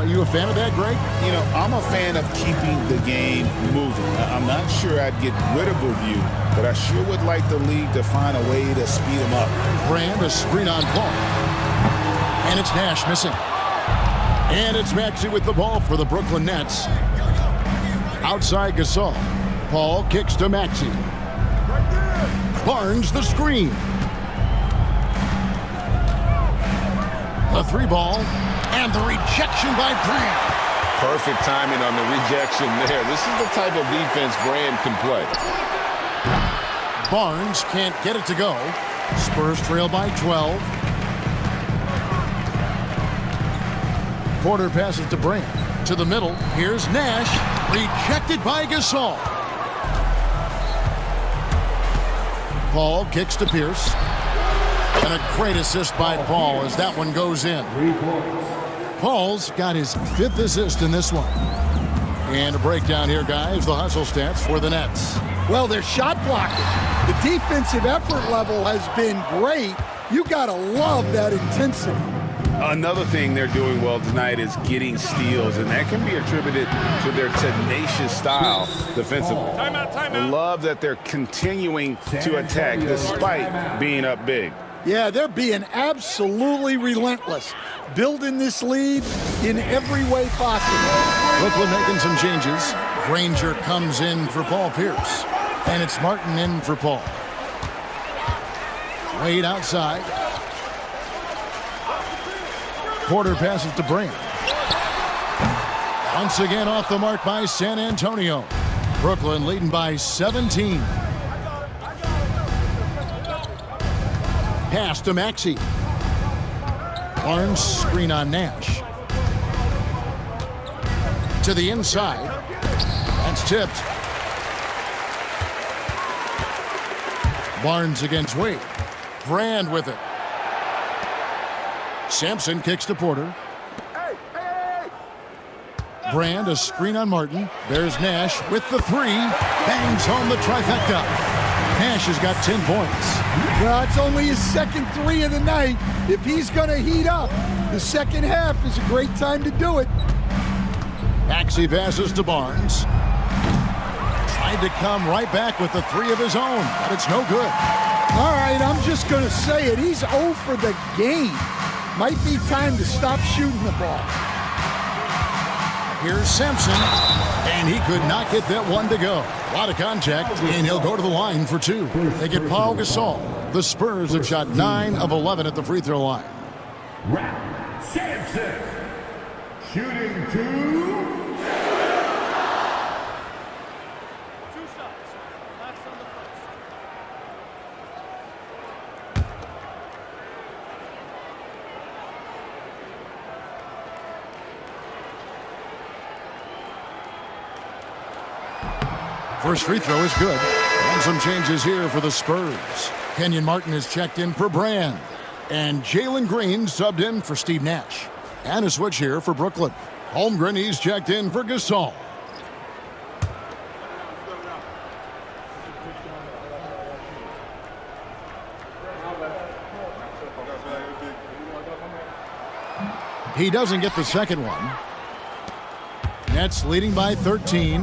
[SPEAKER 1] You a fan of that, Greg?
[SPEAKER 2] You know, I'm a fan of keeping the game moving. I'm not sure I'd get rid of review, but I sure would like the league to find a way to speed them up.
[SPEAKER 1] Brand, a screen on Paul. And it's Nash missing. And it's Maxey with the ball for the Brooklyn Nets. Outside Gasol. Paul kicks to Maxey. Barnes the screen. The three ball, and the rejection by Brand.
[SPEAKER 5] Perfect timing on the rejection there. This is the type of defense Brand can play.
[SPEAKER 1] Barnes can't get it to go. Spurs trail by 12. Porter passes to Brand. To the middle, here's Nash. Rejected by Gasol. Paul kicks to Pierce. And a great assist by Paul as that one goes in. Paul's got his 5th assist in this one. And a breakdown here, guys. The hustle stats for the Nets.
[SPEAKER 3] Well, they're shot blocking. The defensive effort level has been great. You got to love that intensity.
[SPEAKER 2] Another thing they're doing well tonight is getting steals, and that can be attributed to their tenacious style defensively. I love that they're continuing to attack despite being up big.
[SPEAKER 3] Yeah, they're being absolutely relentless, building this lead in every way possible.
[SPEAKER 1] Brooklyn making some changes. Granger comes in for Paul Pierce. And it's Martin in for Paul. Wade outside. Porter passes to Brand. Once again off the mark by San Antonio. Brooklyn leading by 17. Pass to Maxey. Barnes screen on Nash. To the inside. That's tipped. Barnes against Wade. Brand with it. Sampson kicks to Porter. Brand, a screen on Martin. There's Nash with the three. Bangs home the trifecta. Nash has got 10 points.
[SPEAKER 3] Well, it's only his second three of the night. If he's going to heat up, the second half is a great time to do it.
[SPEAKER 1] Maxey passes to Barnes. Tried to come right back with the three of his own, but it's no good.
[SPEAKER 3] All right, I'm just going to say it. He's 0 for the game. Might be time to stop shooting the ball.
[SPEAKER 1] Here's Sampson. And he could not get that one to go. A lot of contact, and he'll go to the line for 2. They get Pau Gasol. The Spurs have shot 9 of 11 at the free throw line.
[SPEAKER 4] Ralph Sampson. Shooting 2.
[SPEAKER 1] First free throw is good. And some changes here for the Spurs. Kenyon Martin is checked in for Brand. And Jalen Green subbed in for Steve Nash. And a switch here for Brooklyn. Holmgren, he's checked in for Gasol. He doesn't get the second one. Nets leading by 13.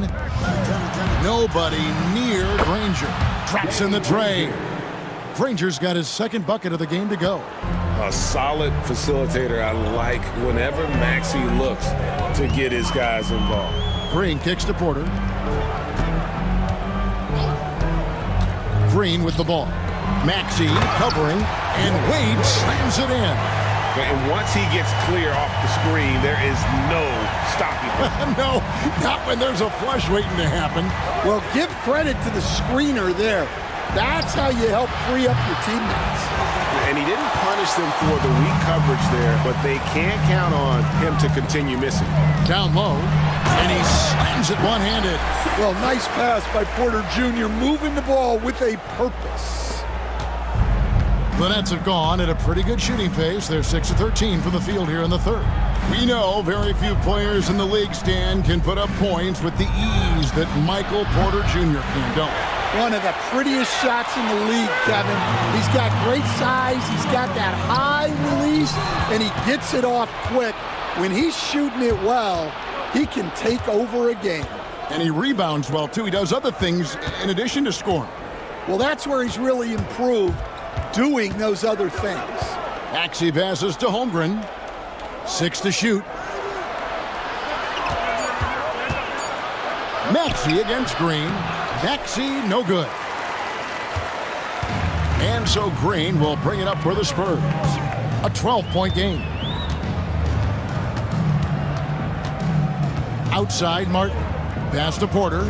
[SPEAKER 1] Nobody near Granger. Traps in the tray. Granger's got his second bucket of the game to go.
[SPEAKER 7] A solid facilitator. I like whenever Maxey looks to get his guys involved.
[SPEAKER 1] Green kicks to Porter. Green with the ball. Maxey covering, and Wade slams it in.
[SPEAKER 7] And once he gets clear off the screen, there is no stopping him.
[SPEAKER 1] No, not when there's a flush waiting to happen.
[SPEAKER 3] Well, give credit to the screener there. That's how you help free up your teammates.
[SPEAKER 7] And he didn't punish them for the weak coverage there, but they can't count on him to continue missing.
[SPEAKER 1] Down low, and he slams it one-handed.
[SPEAKER 3] Well, nice pass by Porter Jr., moving the ball with a purpose.
[SPEAKER 1] The Nets have gone at a pretty good shooting pace. They're 6 of 13 from the field here in the third. We know very few players in the league, Stan, can put up points with the ease that Michael Porter Jr. can, don't we?
[SPEAKER 3] One of the prettiest shots in the league, Kevin. He's got great size. He's got that high release, and he gets it off quick. When he's shooting it well, he can take over a game.
[SPEAKER 1] And he rebounds well, too. He does other things in addition to scoring.
[SPEAKER 3] Well, that's where he's really improved, doing those other things.
[SPEAKER 1] Maxey passes to Holmgren. 6 to shoot. Maxey against Green. Maxey, no good. And so Green will bring it up for the Spurs. A 12-point game. Outside, Martin. Pass to Porter.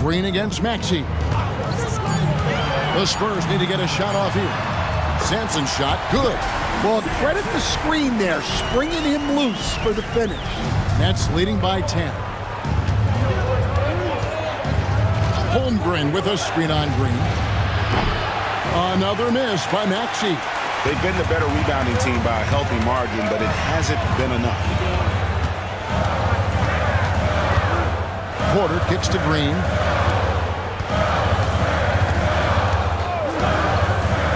[SPEAKER 1] Green against Maxey. The Spurs need to get a shot off here. Sampson's shot, good.
[SPEAKER 3] Well, credit the screen there, springing him loose for the finish.
[SPEAKER 1] Nets leading by 10. Holmgren with a screen on Green. Another miss by Maxey.
[SPEAKER 7] They've been the better rebounding team by a healthy margin, but it hasn't been enough.
[SPEAKER 1] Porter kicks to Green.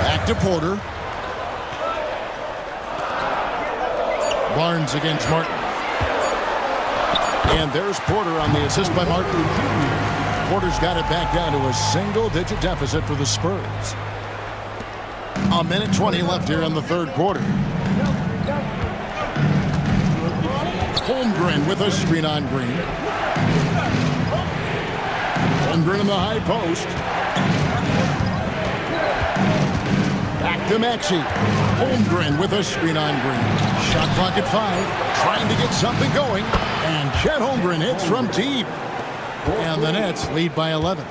[SPEAKER 1] Back to Porter. Barnes against Martin. And there's Porter on the assist by Martin. Porter's got it back down to a single-digit deficit for the Spurs. A minute 20 left here in the third quarter. Holmgren with a screen on Green. Holmgren in the high post. Back to Maxey. Holmgren with a screen on Green. Shot clock at 5. Trying to get something going. And Chet Holmgren hits from deep. And the Nets lead by 11.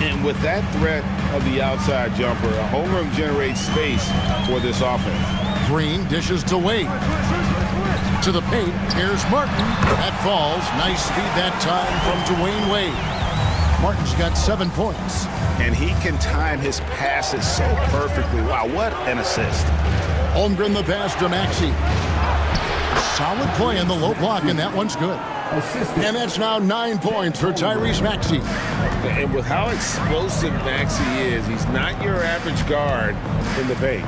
[SPEAKER 7] And with that threat of the outside jumper, Holmgren generates space for this offense.
[SPEAKER 1] Green dishes to Wade. To the paint, here's Martin. That falls. Nice speed that time from Dwayne Wade. Martin's got 7 points.
[SPEAKER 7] And he can time his passes so perfectly. Wow, what an assist.
[SPEAKER 1] Holmgren the pass to Maxey. Solid play in the low block, and that one's good. And that's now 9 points for Tyrese Maxey.
[SPEAKER 7] And with how explosive Maxey is, he's not your average guard in the paint.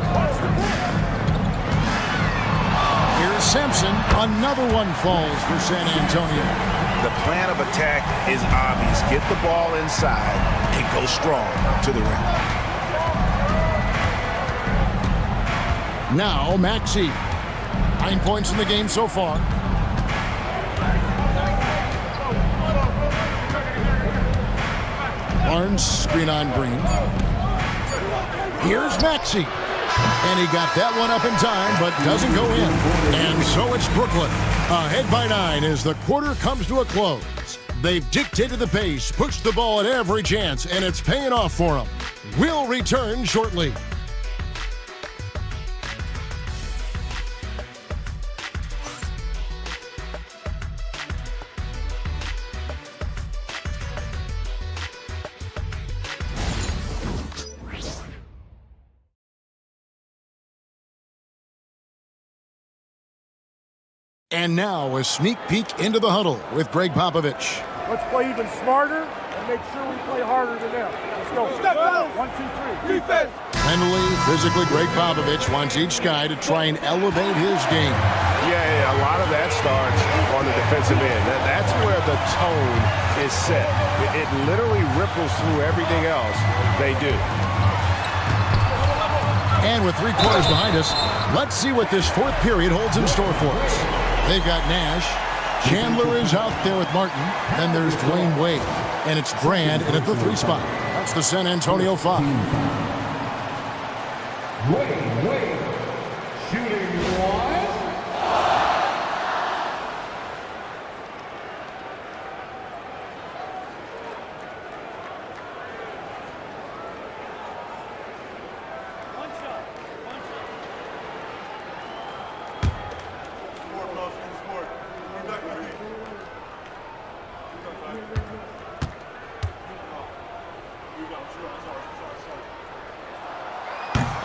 [SPEAKER 1] Here's Sampson. Another one falls for San Antonio.
[SPEAKER 7] The plan of attack is obvious. Get the ball inside and go strong to the rim.
[SPEAKER 1] Now Maxey. 9 points in the game so far. Barnes, screen on Green. Here's Maxey. And he got that one up in time, but doesn't go in. And so it's Brooklyn, ahead by 9 as the quarter comes to a close. They've dictated the pace, pushed the ball at every chance, and it's paying off for them. We'll return shortly. And now a sneak peek into the huddle with Greg Popovich.
[SPEAKER 6] Let's play even smarter and make sure we play harder than them. Let's go. Step out. 1, 2, 3. Defense.
[SPEAKER 1] Mentally, physically, Greg Popovich wants each guy to try and elevate his game.
[SPEAKER 7] Yeah, a lot of that starts on the defensive end. That's where the tone is set. It literally ripples through everything else they do.
[SPEAKER 1] And with 3 quarters behind us, let's see what this 4th period holds in store for us. They've got Nash. Chandler is out there with Martin. Then there's Dwayne Wade. And it's Brand in at the 3 spot. That's the San Antonio 5.
[SPEAKER 4] Wade, shooting 1.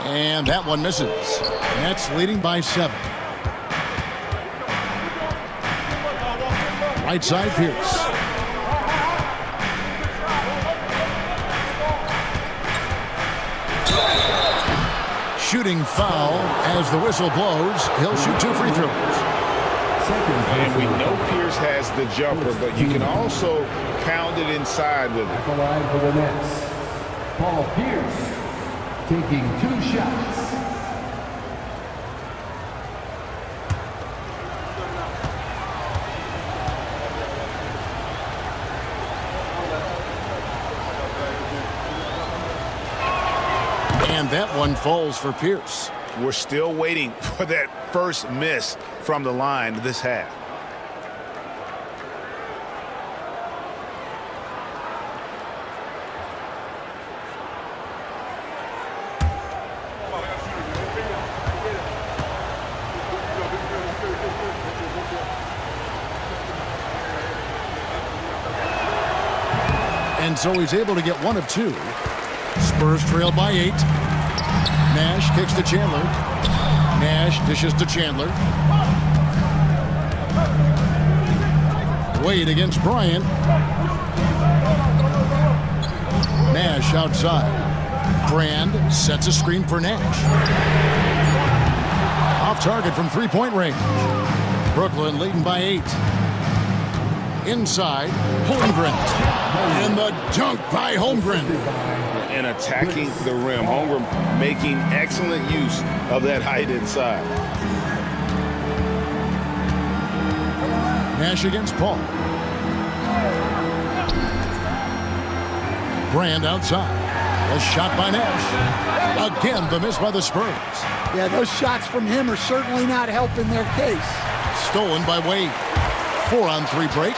[SPEAKER 1] And that one misses. Nets leading by 7. Right side, Pierce. Shooting foul as the whistle blows. He'll shoot 2 free throws.
[SPEAKER 2] And we know Pierce has the jumper, but you can also pound it inside with it.
[SPEAKER 4] At the line for the Nets, Paul Pierce taking 2 shots.
[SPEAKER 1] And that one falls for Pierce.
[SPEAKER 2] We're still waiting for that first miss from the line this half.
[SPEAKER 1] And so he's able to get 1 of 2. Spurs trail by 8. Nash kicks to Chandler. Nash dishes to Chandler. Wade against Bryant. Nash outside. Brand sets a screen for Nash. Off target from 3-point range. Brooklyn leading by 8. Inside, Holmgren. And the dunk by Holmgren.
[SPEAKER 2] And attacking the rim. Holmgren making excellent use of that height inside.
[SPEAKER 1] Nash against Paul. Brand outside. A shot by Nash. Again, the miss by the Spurs.
[SPEAKER 3] Yeah, those shots from him are certainly not helping their case.
[SPEAKER 1] Stolen by Wade. 4-on-3 break.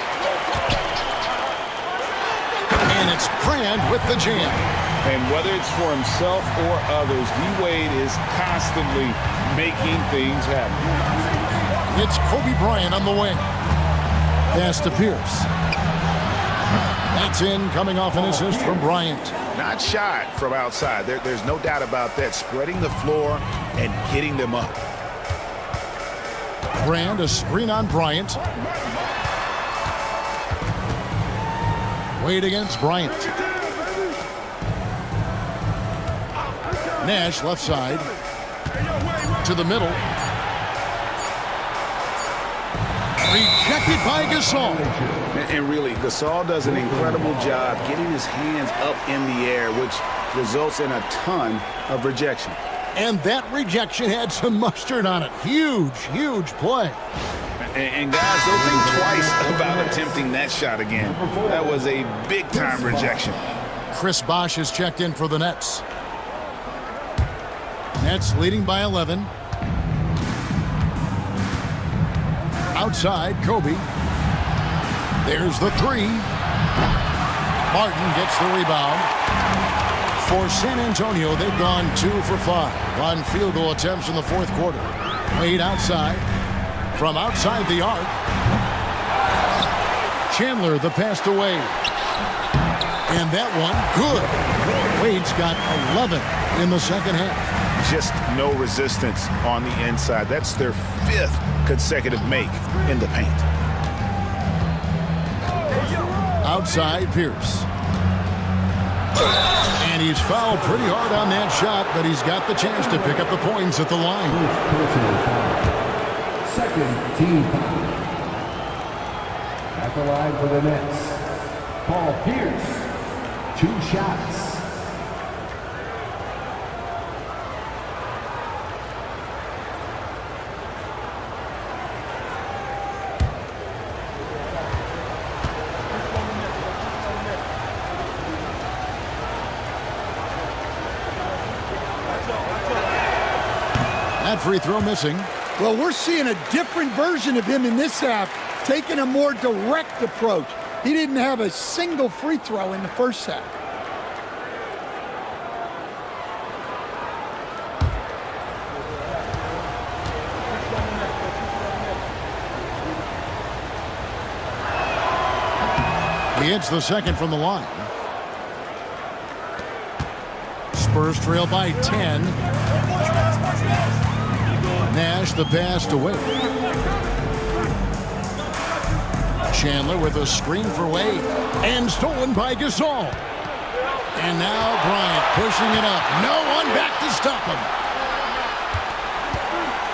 [SPEAKER 1] And it's Brand with the jam.
[SPEAKER 2] And whether it's for himself or others, D-Wade is constantly making things happen.
[SPEAKER 1] It's Kobe Bryant on the wing. Pass to Pierce. That's in, coming off an assist from Bryant.
[SPEAKER 2] Not shot from outside. There's no doubt about that. Spreading the floor and getting them up.
[SPEAKER 1] Brand, a screen on Bryant. Wade against Bryant. Nash left side. To the middle. Rejected by Gasol.
[SPEAKER 2] And really, Gasol does an incredible job getting his hands up in the air, which results in a ton of rejection.
[SPEAKER 1] And that rejection had some mustard on it. Huge, huge play.
[SPEAKER 2] And guys, don't think twice about attempting that shot again. That was a big-time rejection.
[SPEAKER 1] Chris Bosh is checked in for the Nets. Nets leading by 11. Outside, Kobe. There's the three. Martin gets the rebound. For San Antonio, they've gone 2 for 5 on field goal attempts in the fourth quarter. Wade outside. From outside the arc. Chandler, the pass to Wade. And that one, good. Wade's got 11 in the second half.
[SPEAKER 2] Just no resistance on the inside. That's their 5th consecutive make in the paint.
[SPEAKER 1] Outside, Pierce. And he's fouled pretty hard on that shot, but he's got the chance to pick up the points at the line.
[SPEAKER 4] Second team foul. At the line for the Nets, Paul Pierce. 2 shots.
[SPEAKER 1] That free throw missing.
[SPEAKER 3] Well, we're seeing a different version of him in this half, taking a more direct approach. He didn't have a single free throw in the first half.
[SPEAKER 1] He hits the second from the line. Spurs trail by 10. Nash the pass to Wade. Chandler with a screen for Wade. And stolen by Gasol. And now Bryant pushing it up. No one back to stop him.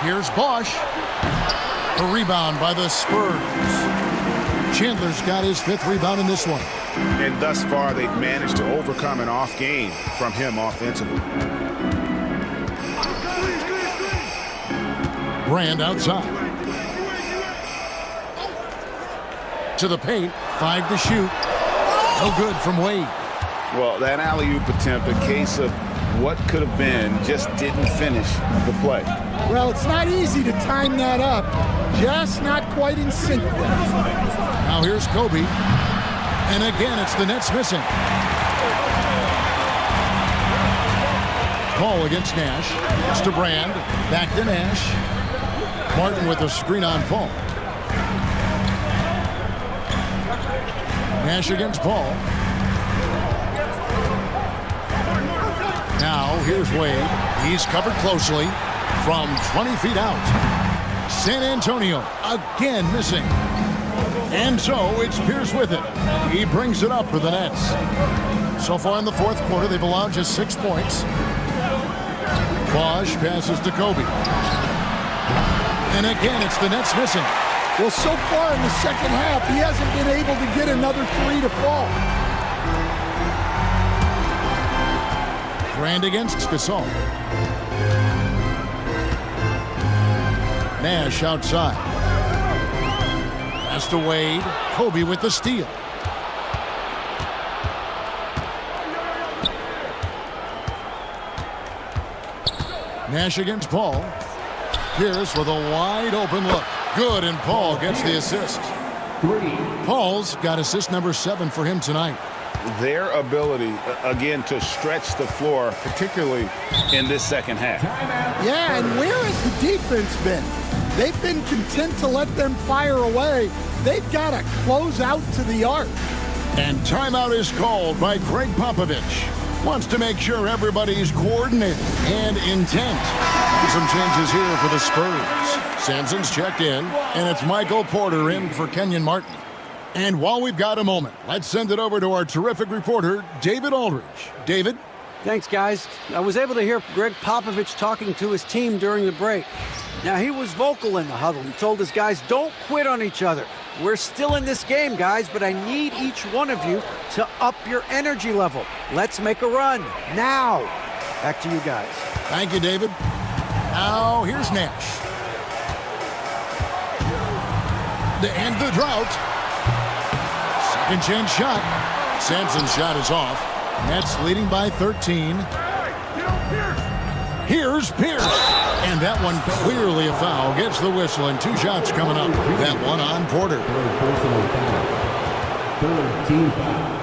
[SPEAKER 1] Here's Bosh. A rebound by the Spurs. Chandler's got his 5th rebound in this one.
[SPEAKER 2] And thus far, they've managed to overcome an off game from him offensively.
[SPEAKER 1] Brand outside. To the paint, 5 to shoot. No good from Wade.
[SPEAKER 2] Well, that alley-oop attempt, a case of what could have been, just didn't finish the play.
[SPEAKER 3] Well, it's not easy to time that up. Just not quite in sync there.
[SPEAKER 1] Now here's Kobe. And again, it's the Nets missing. Paul against Nash. It's to Brand. Back to Nash. Martin with a screen on Paul. Nash against Paul. Now here's Wade. He's covered closely from 20 feet out. San Antonio again missing. And so it's Pierce with it. He brings it up for the Nets. So far in the fourth quarter, they've allowed just 6 points. Bosh passes to Kobe. And again, it's the Nets missing.
[SPEAKER 3] Well, so far in the second half, he hasn't been able to get another 3 to fall.
[SPEAKER 1] Brand against Gasol. Nash outside. Pass to Wade. Kobe with the steal. Nash against Paul. Pierce with a wide open look. Good, and Paul gets the assist. Paul's got assist number 7 for him tonight.
[SPEAKER 2] Their ability, again, to stretch the floor, particularly in this second half.
[SPEAKER 3] Yeah, and where has the defense been? They've been content to let them fire away. They've got to close out to the arc.
[SPEAKER 1] And timeout is called by Greg Popovich. Wants to make sure everybody's coordinated and intent. Some changes here for the Spurs. Sampson's checked in, and it's Michael Porter in for Kenyon Martin. And while we've got a moment, let's send it over to our terrific reporter, David Aldridge. David?
[SPEAKER 8] Thanks, guys. I was able to hear Greg Popovich talking to his team during the break. Now, he was vocal in the huddle. He told his guys, don't quit on each other. We're still in this game, guys, but I need each one of you to up your energy level. Let's make a run now. Back to you guys.
[SPEAKER 1] Thank you, David. Now, here's Nash. To end the drought. Second chance shot. Sampson's shot is off. Nets leading by 13. Here's Pierce. And that one clearly a foul. Gets the whistle and 2 shots coming up. That one on Porter.
[SPEAKER 4] Third team foul.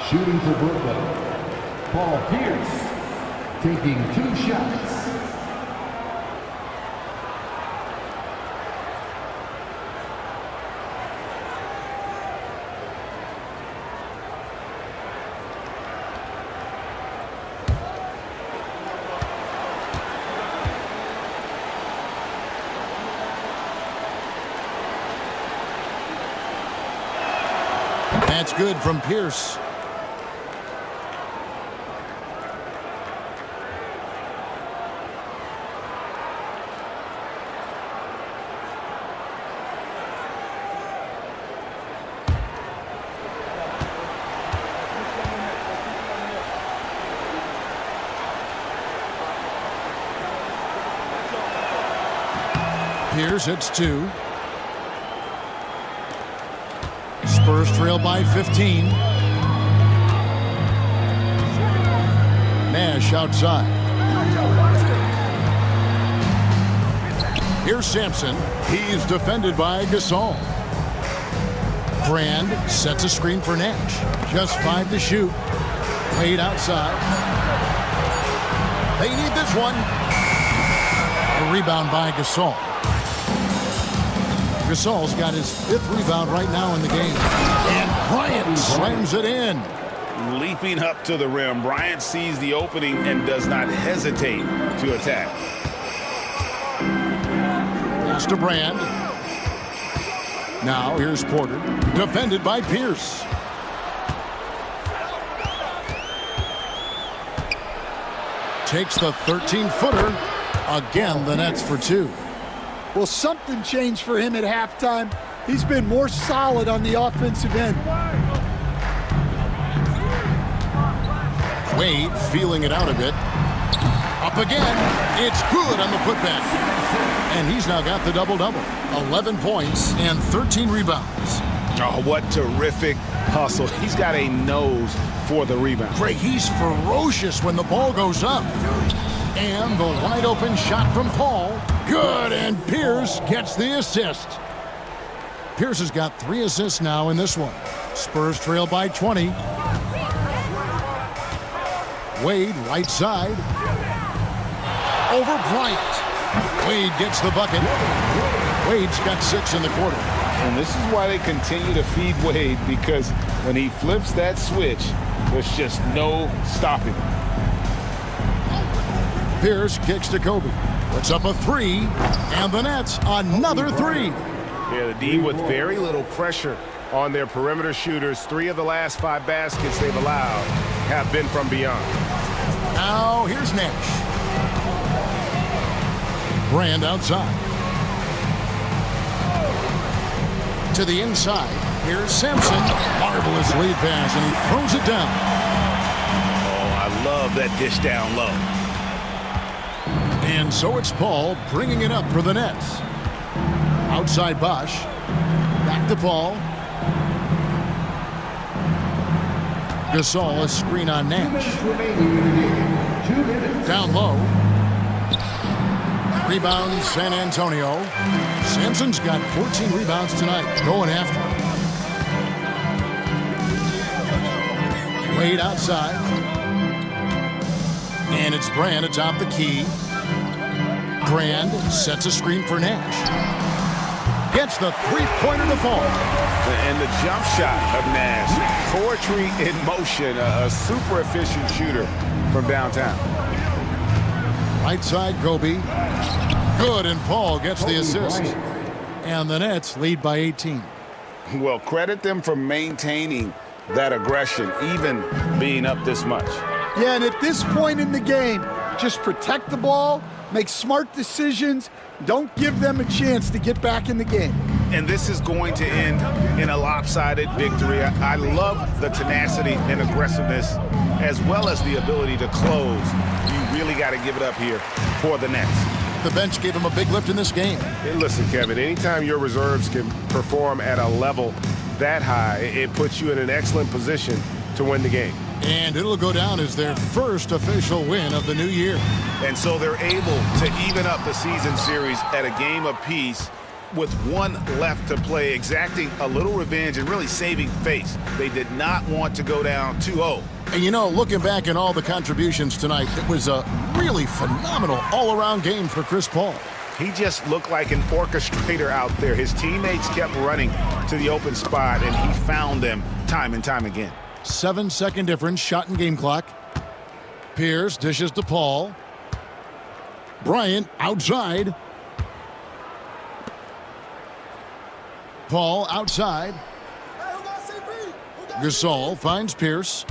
[SPEAKER 4] Shooting for Brooklyn, Paul Pierce taking 2 shots.
[SPEAKER 1] That's good from Pierce. Pierce hits 2. Spurs trail by 15. Nash outside. Here's Sampson. He's defended by Gasol. Brand sets a screen for Nash. Just 5 to shoot. Played outside. They need this one. A rebound by Gasol. Gasol's got his 5th rebound right now in the game. And Bryant slams it in.
[SPEAKER 2] Leaping up to the rim, Bryant sees the opening and does not hesitate to attack.
[SPEAKER 1] Pass to Brand. Now here's Porter, defended by Pierce. Takes the 13-footer. Again, the Nets for 2.
[SPEAKER 3] Well, something changed for him at halftime. He's been more solid on the offensive end.
[SPEAKER 1] Wade feeling it out a bit. Up again. It's good on the putback. And he's now got the double-double. 11 points and 13 rebounds.
[SPEAKER 7] Oh, what terrific hustle. He's got a nose for the rebound.
[SPEAKER 1] Greg, he's ferocious when the ball goes up. And the wide-open shot from Paul. Good, and Pierce gets the assist. Pierce has got 3 assists now in this one. Spurs trail by 20. Wade, right side. Over Bryant. Wade gets the bucket. Wade's got 6 in the quarter.
[SPEAKER 7] And this is why they continue to feed Wade, because when he flips that switch, there's just no stopping.
[SPEAKER 1] Pierce kicks to Kobe. Puts up a 3, and the Nets another 3.
[SPEAKER 7] Yeah, the D with very little pressure on their perimeter shooters. 3 of the last 5 baskets they've allowed have been from beyond.
[SPEAKER 1] Now here's Nash. Brand outside. To the inside. Here's Sampson. Marvelous lead pass, and he throws it down.
[SPEAKER 2] Oh, I love that dish down low.
[SPEAKER 1] And so it's Paul bringing it up for the Nets. Outside Bosch. Back to Paul. Gasol, a screen on Nash. Down low. Rebound San Antonio. Sampson's got 14 rebounds tonight. Going after him. Wade outside. And it's Brand atop the key. Brand sets a screen for Nash. Gets the 3-pointer to fall.
[SPEAKER 7] And the jump shot of Nash. Poetry in motion. A super efficient shooter from downtown.
[SPEAKER 1] Right side, Kobe. Good, and Paul gets the assist. And the Nets lead by 18.
[SPEAKER 2] Well, credit them for maintaining that aggression, even being up this much.
[SPEAKER 3] Yeah, and at this point in the game, just protect the ball, make smart decisions, don't give them a chance to get back in the game.
[SPEAKER 2] And this is going to end in a lopsided victory. I love the tenacity and aggressiveness, as well as the ability to close. You really got to give it up here for the Nets.
[SPEAKER 1] The bench gave him a big lift in this game.
[SPEAKER 7] And listen, Kevin, anytime your reserves can perform at a level that high, it puts you in an excellent position to win the game.
[SPEAKER 1] And it'll go down as their first official win of the new year.
[SPEAKER 2] And so they're able to even up the season series at a game apiece with one left to play, exacting a little revenge and really saving face. They did not want to go down 2-0.
[SPEAKER 1] And you know, looking back at all the contributions tonight, it was a really phenomenal all-around game for Chris Paul.
[SPEAKER 2] He just looked like an orchestrator out there. His teammates kept running to the open spot, and he found them time and time again.
[SPEAKER 1] 7-second difference, shot and game clock. Pierce dishes to Paul. Bryant outside. Paul outside. Gasol finds Pierce.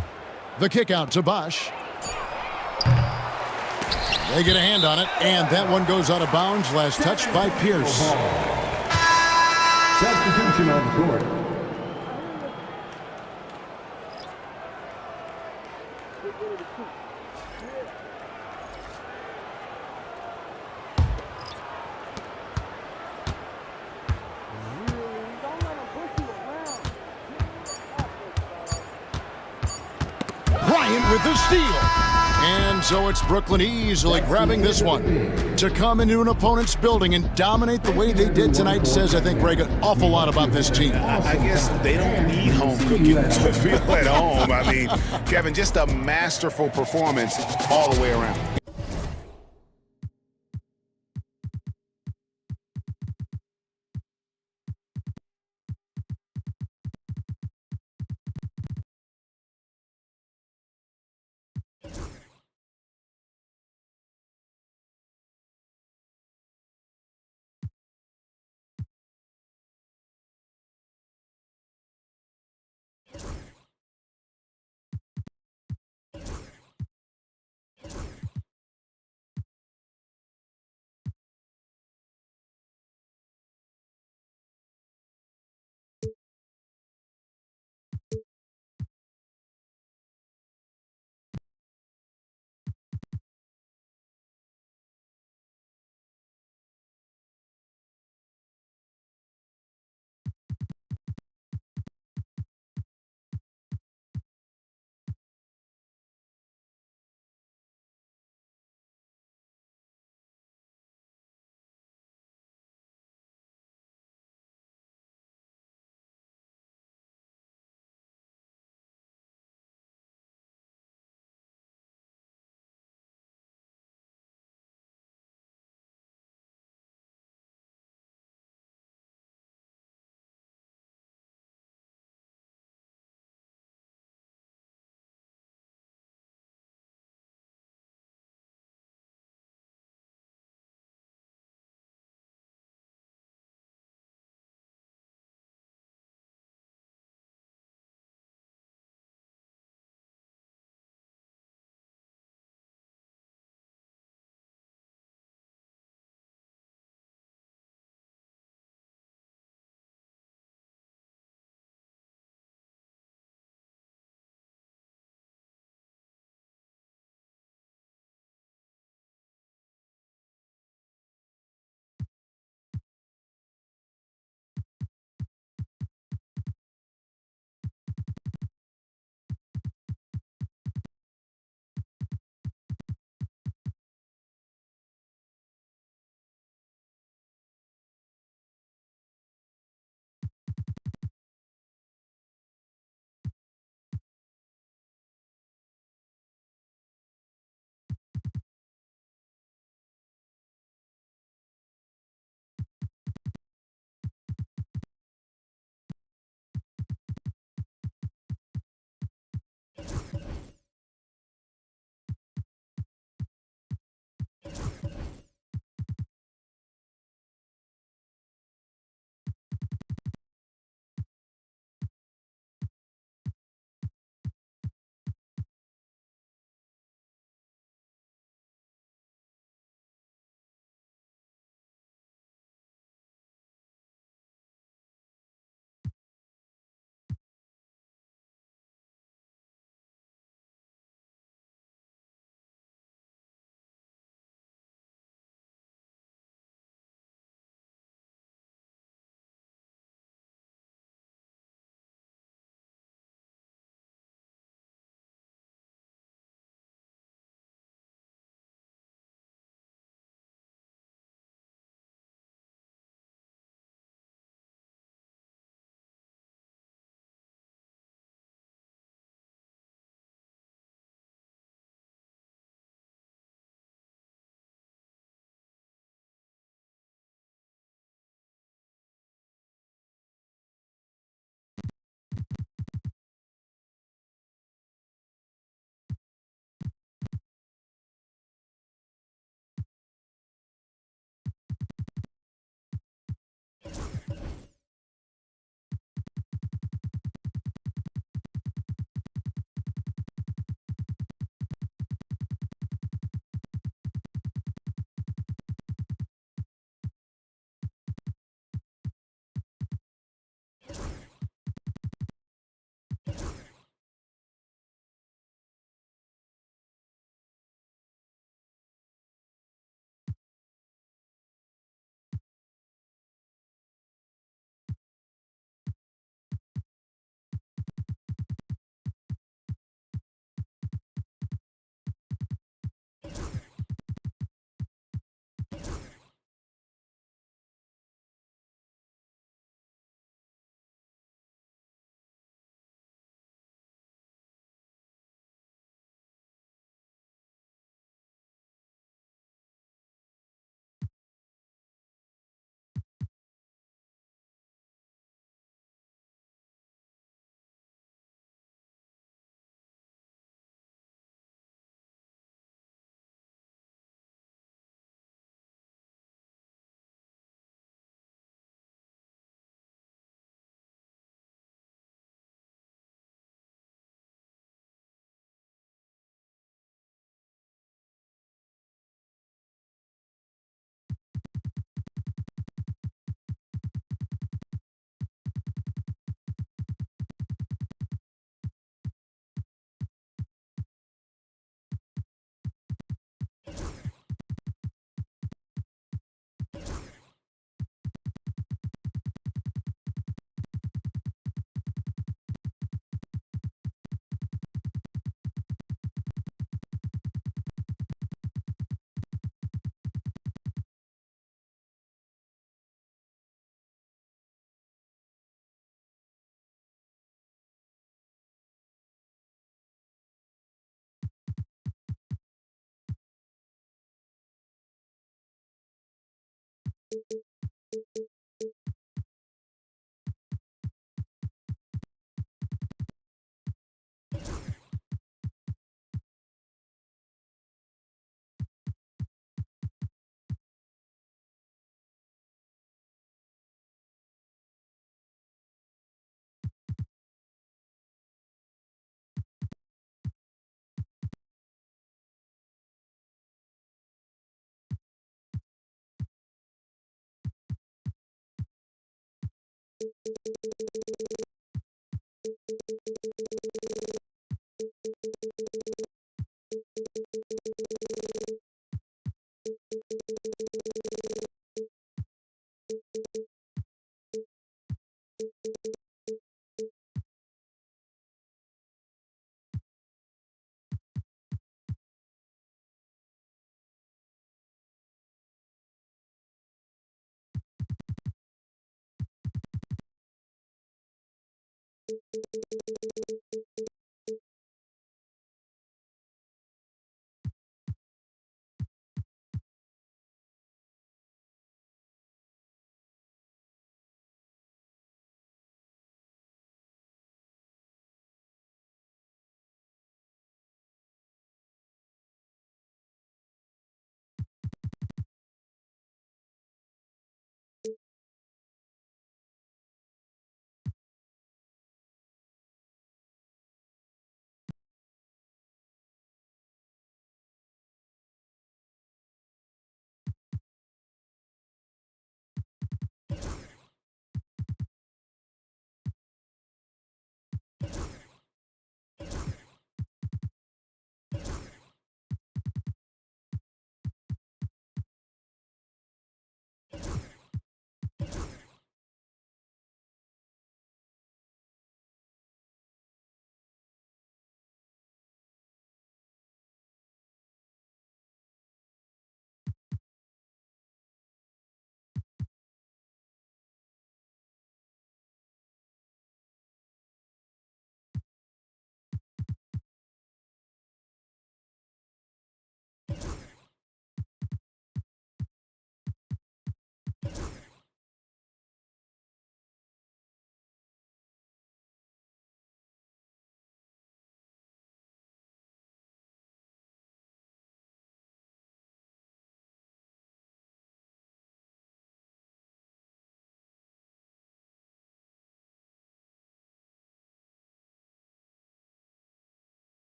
[SPEAKER 1] The kick out to Bosh. They get a hand on it, and that one goes out of bounds. Last touch by Pierce.
[SPEAKER 4] Substitution on the court.
[SPEAKER 1] Bryant with the steal. And so it's Brooklyn easily grabbing this one. To come into an opponent's building and dominate the way they did tonight says, I think, Greg, an awful lot about this team.
[SPEAKER 2] I guess they don't need home cooking to feel at home. I mean, Kevin, just a masterful performance all the way around.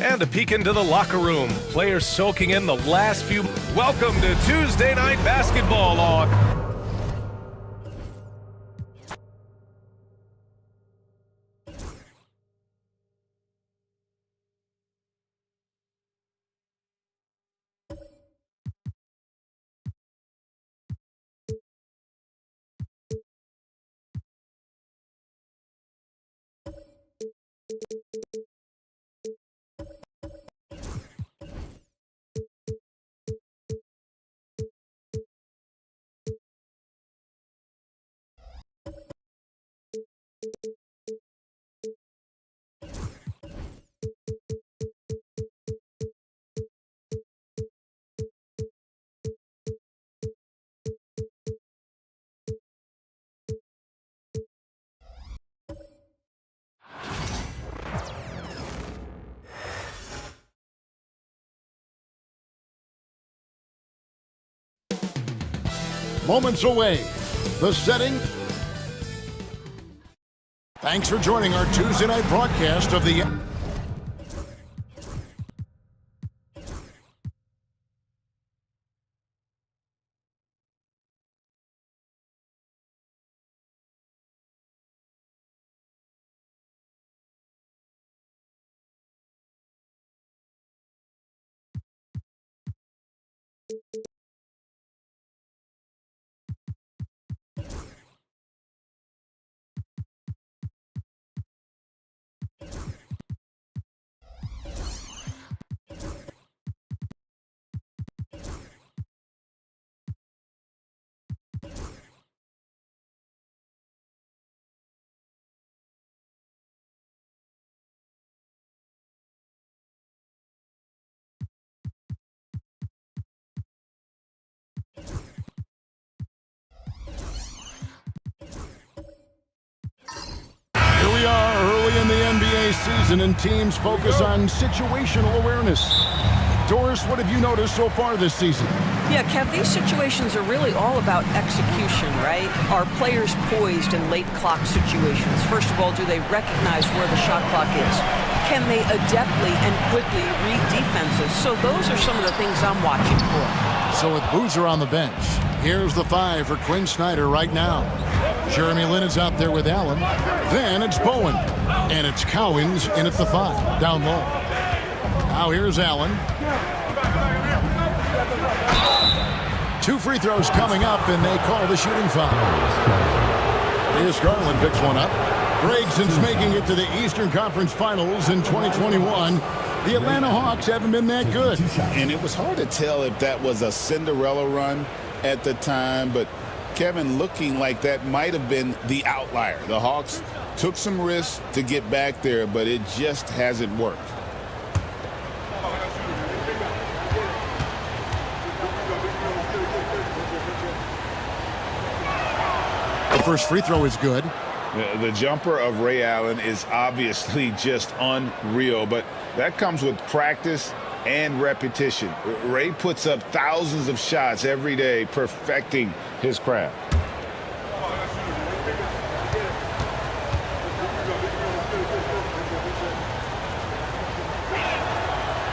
[SPEAKER 12] And a peek into the locker room. Players soaking in the last few. Welcome to Tuesday Night Basketball on
[SPEAKER 1] Moments away. The setting. Thanks for joining our Tuesday night broadcast of the... Here we are early in the NBA season, and teams focus on situational awareness. Doris, what have you noticed so far this season?
[SPEAKER 13] Yeah, Kev, these situations are really all about execution, right? Are players poised in late clock situations? First of all, do they recognize where the shot clock is? Can they adeptly and quickly read defenses? So those are some of the things I'm watching for.
[SPEAKER 1] So with Boozer on the bench, here's the 5 for Quinn Snyder right now. Jeremy Lin is out there with Allen. Then it's Bowen. And it's Cowens in at the 5, down low. Now here's Allen. 2 free throws coming up, and they call the shooting foul. Here's Garland, picks one up. Gregson's making it to the Eastern Conference Finals in 2021. The Atlanta Hawks haven't been that good.
[SPEAKER 2] And it was hard to tell if that was a Cinderella run at the time, but Kevin, looking like that might have been the outlier. The Hawks took some risks to get back there, but it just hasn't worked.
[SPEAKER 1] The first free throw is good.
[SPEAKER 2] The jumper of Ray Allen is obviously just unreal, but that comes with practice and repetition. Ray puts up thousands of shots every day, perfecting his craft.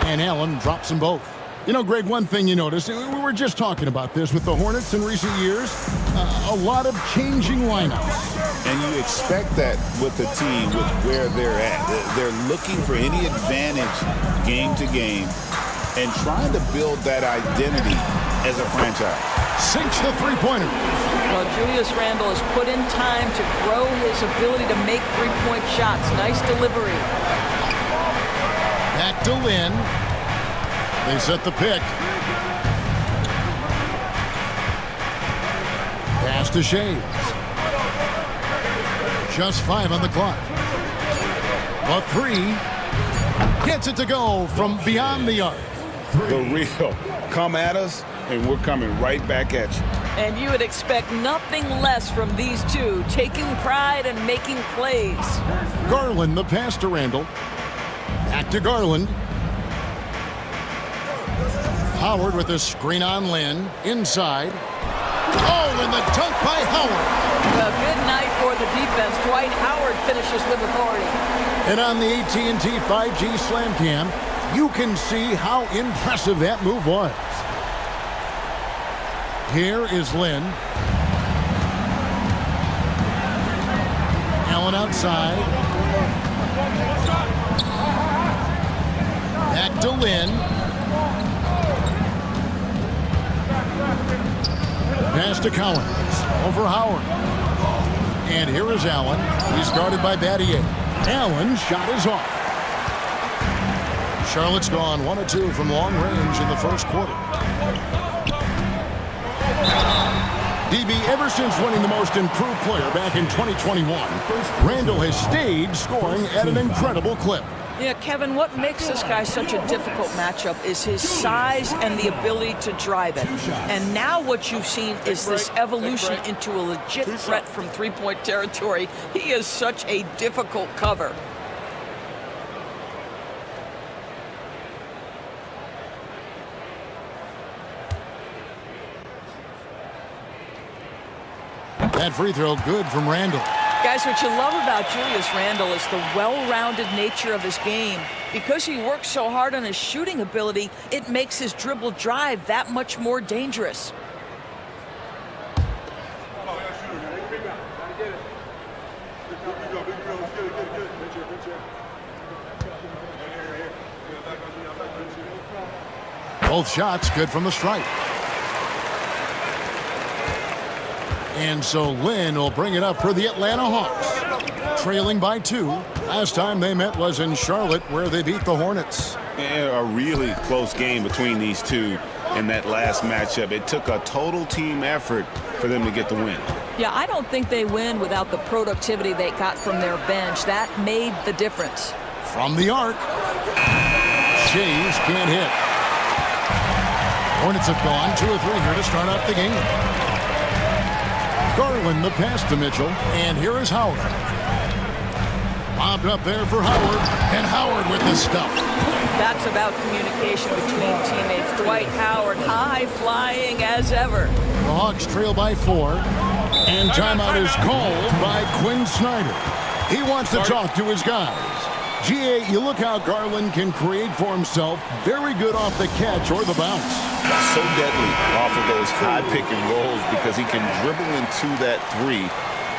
[SPEAKER 1] And Allen drops them both. You know, Greg, one thing you notice, we were just talking about this with the Hornets in recent years, a lot of changing lineups.
[SPEAKER 2] And you expect that with the team, with where they're at. They're looking for any advantage game to game and trying to build that identity as a franchise.
[SPEAKER 1] Sinks the three-pointer.
[SPEAKER 13] Well, Julius Randle has put in time to grow his ability to make three-point shots. Nice delivery.
[SPEAKER 1] Back to Lin. They set the pick. Pass to Shades. Just 5 on the clock. A 3. Gets it to go from beyond the arc.
[SPEAKER 2] The real come at us, and we're coming right back at you.
[SPEAKER 13] And you would expect nothing less from these two, taking pride and making plays.
[SPEAKER 1] Garland, the pass to Randle. Back to Garland. Howard with a screen on Lin. Inside. Oh, and the dunk by Howard.
[SPEAKER 13] Well, good night for the defense. Dwight Howard finishes with authority.
[SPEAKER 1] And on the AT&T 5G Slam Cam, You can see how impressive that move was. Here is Lynn. Allen outside. Back to Lynn. Pass to Collins. Over Howard. And here is Allen. He's guarded by Battier. Allen's shot is off. Charlotte's gone 1 of 2 from long range in the first quarter. DB, ever since winning the most improved player back in 2021, Randall has stayed scoring at an incredible clip.
[SPEAKER 13] Yeah, Kevin, what makes this guy such a difficult matchup is his size and the ability to drive it. And now what you've seen is this evolution into a legit threat from three-point territory. He is such a difficult cover.
[SPEAKER 1] That free throw good from Randall.
[SPEAKER 13] Guys, what you love about Julius Randle is the well-rounded nature of his game. Because he works so hard on his shooting ability, it makes his dribble drive that much more dangerous.
[SPEAKER 1] Both shots good from the stripe. And so Lynn will bring it up for the Atlanta Hawks. Trailing by 2. Last time they met was in Charlotte, where they beat the Hornets.
[SPEAKER 7] A really close game between these two in that last matchup. It took a total team effort for them to get the win.
[SPEAKER 13] Yeah, I don't think they win without the productivity they got from their bench. That made the difference.
[SPEAKER 1] From the arc. Shays can't hit. Hornets have gone 2 of 3 here to start out the game. Garland the pass to Mitchell, and here is Howard. Bobbed up there for Howard, and Howard with the stuff.
[SPEAKER 13] That's about communication between teammates. Dwight Howard, high flying as ever.
[SPEAKER 1] The Hawks trail by 4, and timeout is called by Quinn Snyder. He wants to talk to his guys. GA, you look how Garland can create for himself. Very good off the catch or the bounce.
[SPEAKER 2] So deadly off of those high pick and rolls because he can dribble into that 3.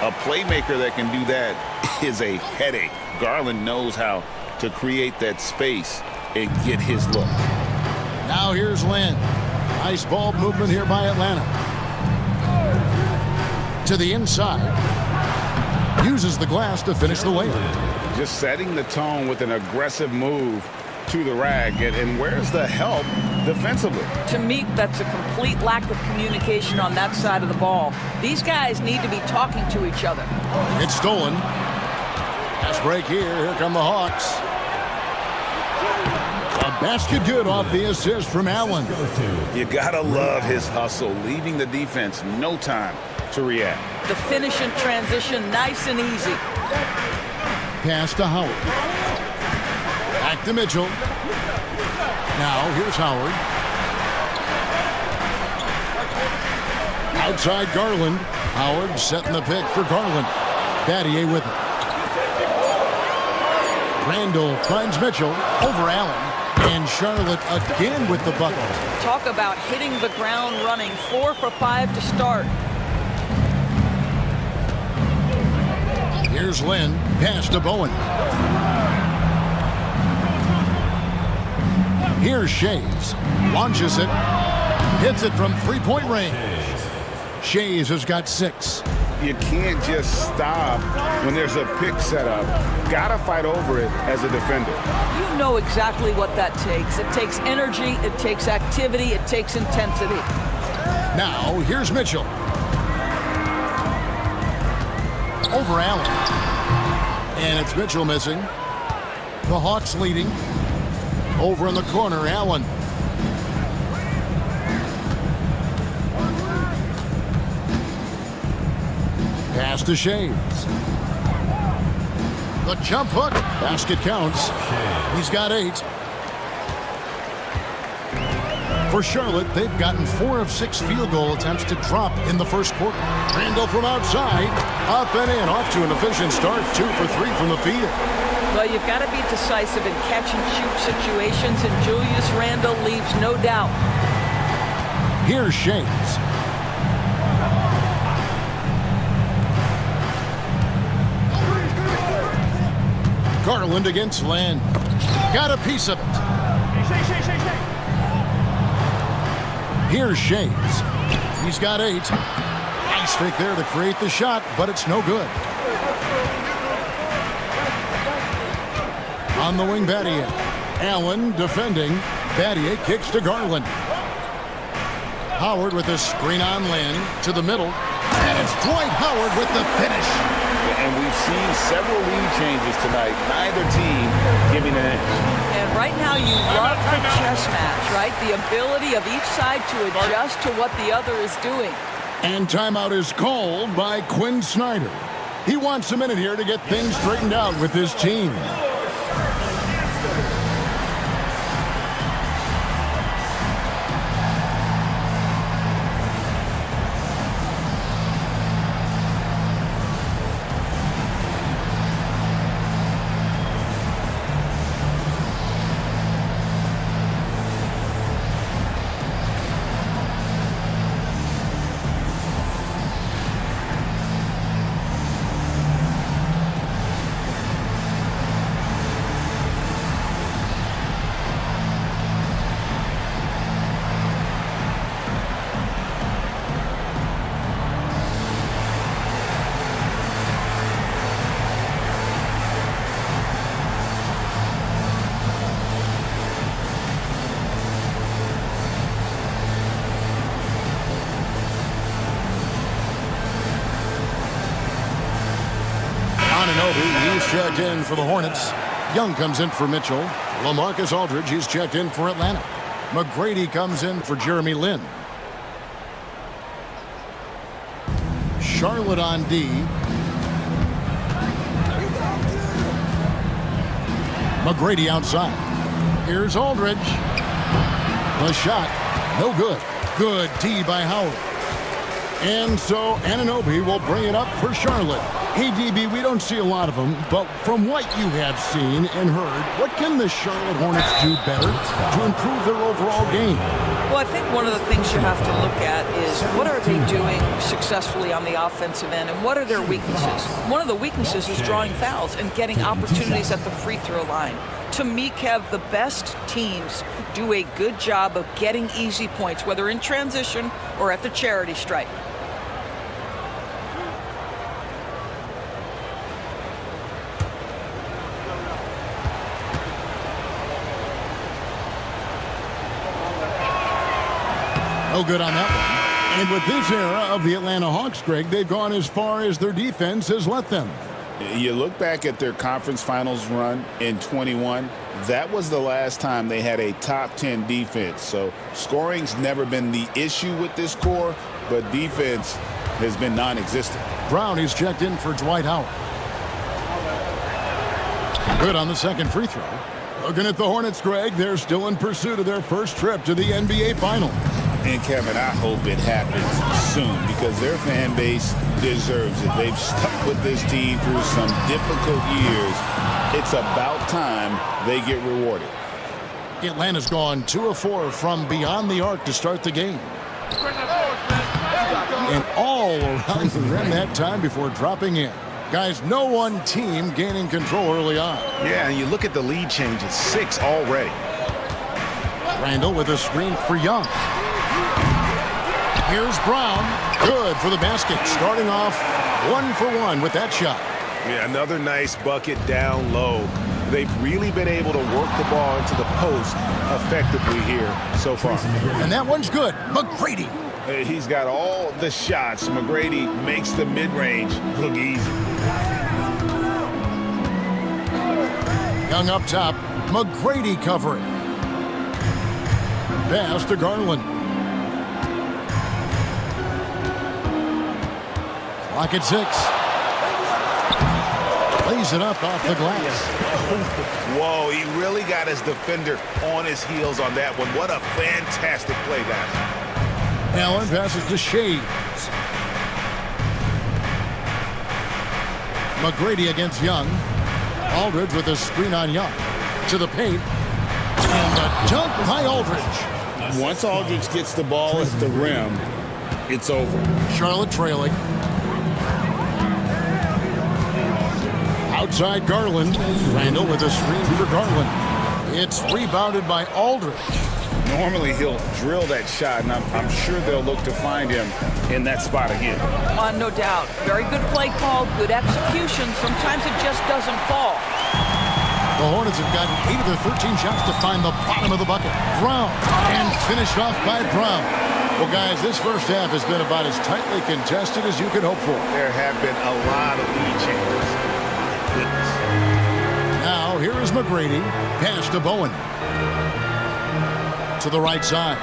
[SPEAKER 2] A playmaker that can do that is a headache. Garland knows how to create that space and get his look.
[SPEAKER 1] Now here's Lynn. Nice ball movement here by Atlanta. To the inside. Uses the glass to finish the layup.
[SPEAKER 2] Just setting the tone with an aggressive move to the rack. And where's the help defensively?
[SPEAKER 13] To me, that's a complete lack of communication on that side of the ball. These guys need to be talking to each other.
[SPEAKER 1] It's stolen. Pass break here. Here come the Hawks. A basket good off the assist from Allen.
[SPEAKER 2] You gotta love his hustle, leaving the defense no time to react.
[SPEAKER 13] The finish in transition, nice and easy.
[SPEAKER 1] Pass to Howard. Back to Mitchell. Now here's Howard. Outside Garland. Howard setting the pick for Garland. Battier with it. Randall finds Mitchell over Allen. And Charlotte again with the bucket.
[SPEAKER 13] Talk about hitting the ground running. 4 for 5 to start.
[SPEAKER 1] Here's Lynn. Pass to Bowen. Here's Shays. Launches it. Hits it from three-point range. Shays has got 6.
[SPEAKER 2] You can't just stop when there's a pick set up. Gotta fight over it as a defender.
[SPEAKER 13] You know exactly what that takes. It takes energy, it takes activity, it takes intensity.
[SPEAKER 1] Now, here's Mitchell. Over Allen. And it's Mitchell missing. The Hawks leading. Over in the corner, Allen. Pass to Shays. The jump hook. Basket counts. He's got 8. For Charlotte, they've gotten 4 of 6 field goal attempts to drop in the first quarter. Randall from outside. Up and in. Off to an efficient start. 2 for 3 from the field.
[SPEAKER 13] Well, you've got to be decisive in catch-and-shoot situations, and Julius Randle leaves no doubt.
[SPEAKER 1] Here's Shades. Garland against Land. Got a piece of it. Here's Shades. He's got 8. Nice fake there to create the shot, but it's no good. On the wing, Battier. Allen defending. Battier kicks to Garland. Howard with a screen on Lynn to the middle. And it's Dwight Howard with the finish.
[SPEAKER 2] And we've seen several lead changes tonight. Neither team giving an inch.
[SPEAKER 13] And right now you love the chess match, right? The ability of each side to adjust to what the other is doing.
[SPEAKER 1] And timeout is called by Quinn Snyder. He wants a minute here to get things straightened out with his team. He's checked in for the Hornets. Young comes in for Mitchell. LaMarcus Aldridge, he's checked in for Atlanta. McGrady comes in for Jeremy Lin. Charlotte on D. McGrady outside. Here's Aldridge. The shot, no good. Good D by Howard. And so Anunoby will bring it up for Charlotte. Hey, DB, we don't see a lot of them, but from what you have seen and heard, what can the Charlotte Hornets do better to improve their overall game?
[SPEAKER 13] Well, I think one of the things you have to look at is what are they doing successfully on the offensive end and what are their weaknesses? One of the weaknesses is drawing fouls and getting opportunities at the free throw line. To me, Kev, the best teams do a good job of getting easy points, whether in transition or at the charity stripe.
[SPEAKER 1] No good on that one. And with this era of the Atlanta Hawks, Greg, they've gone as far as their defense has let them.
[SPEAKER 2] You look back at their conference finals run in 21, that was the last time they had a top 10 defense. So scoring's never been the issue with this core, but defense has been non-existent.
[SPEAKER 1] Brown, he's checked in for Dwight Howard. Good on the second free throw. Looking at the Hornets, Greg, they're still in pursuit of their first trip to the NBA Finals.
[SPEAKER 2] And Kevin, I hope it happens soon because their fan base deserves it. They've stuck with this team through some difficult years. It's about time they get rewarded.
[SPEAKER 1] Atlanta's gone 2 of 4 from beyond the arc to start the game. And all around the rim that time before dropping in. Guys, no one team gaining control early on.
[SPEAKER 7] Yeah, and you look at the lead changes, 6 already.
[SPEAKER 1] Randall with a screen for Young. Here's Brown. Good for the basket. Starting off 1 for 1 with that shot.
[SPEAKER 7] Yeah, another nice bucket down low. They've really been able to work the ball into the post effectively here so far.
[SPEAKER 1] And that one's good. McGrady.
[SPEAKER 7] He's got all the shots. McGrady makes the mid-range look easy.
[SPEAKER 1] Young up top. McGrady covering. Pass to Garland. Clock at 6. Plays it up off the glass.
[SPEAKER 7] Whoa, he really got his defender on his heels on that one. What a fantastic play, guys.
[SPEAKER 1] Allen passes to Shades. McGrady against Young. Aldridge with a screen on Young. To the paint. And the dunk by Aldridge.
[SPEAKER 2] Once Aldridge gets the ball at the rim, it's over.
[SPEAKER 1] Charlotte trailing. Outside Garland. Randall with a screen for Garland. It's rebounded by Aldridge.
[SPEAKER 2] Normally he'll drill that shot, and I'm sure they'll look to find him in that spot again.
[SPEAKER 13] No doubt. Very good play call, good execution. Sometimes it just doesn't fall.
[SPEAKER 1] The Hornets have gotten 8 of their 13 shots to find the bottom of the bucket. Brown, and finished off by Brown. Well, guys, this first half has been about as tightly contested as you could hope for.
[SPEAKER 2] There have been a lot of lead changes. My goodness.
[SPEAKER 1] Now, here is McGrady. Pass to Bowen. To the right side.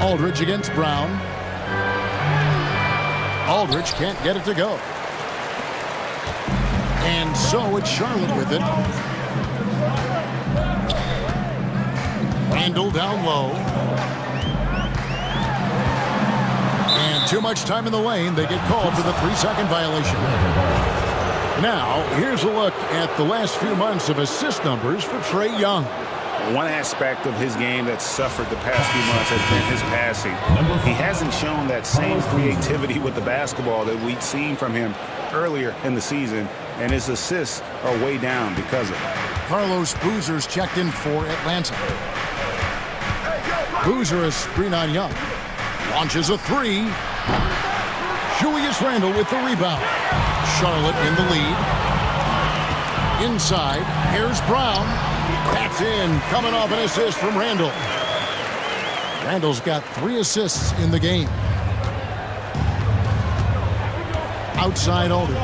[SPEAKER 1] Aldridge against Brown. Aldridge can't get it to go. And so it's Charlotte with it. Randall down low. And too much time in the lane. They get called for the 3-second violation. Now, here's a look at the last few months of assist numbers for Trae Young.
[SPEAKER 2] One aspect of his game that's suffered the past few months has been his passing. He hasn't shown that same creativity with the basketball that we'd seen from him earlier in the season, and his assists are way down because of it.
[SPEAKER 1] Carlos Boozer's checked in for Atlanta. Boozer a screen on Young. Launches a three. Julius Randle with the rebound. Charlotte in the lead. Inside, here's Brown. That's in, coming off an assist from Randle. Randle's got 3 assists in the game. Outside Aldridge.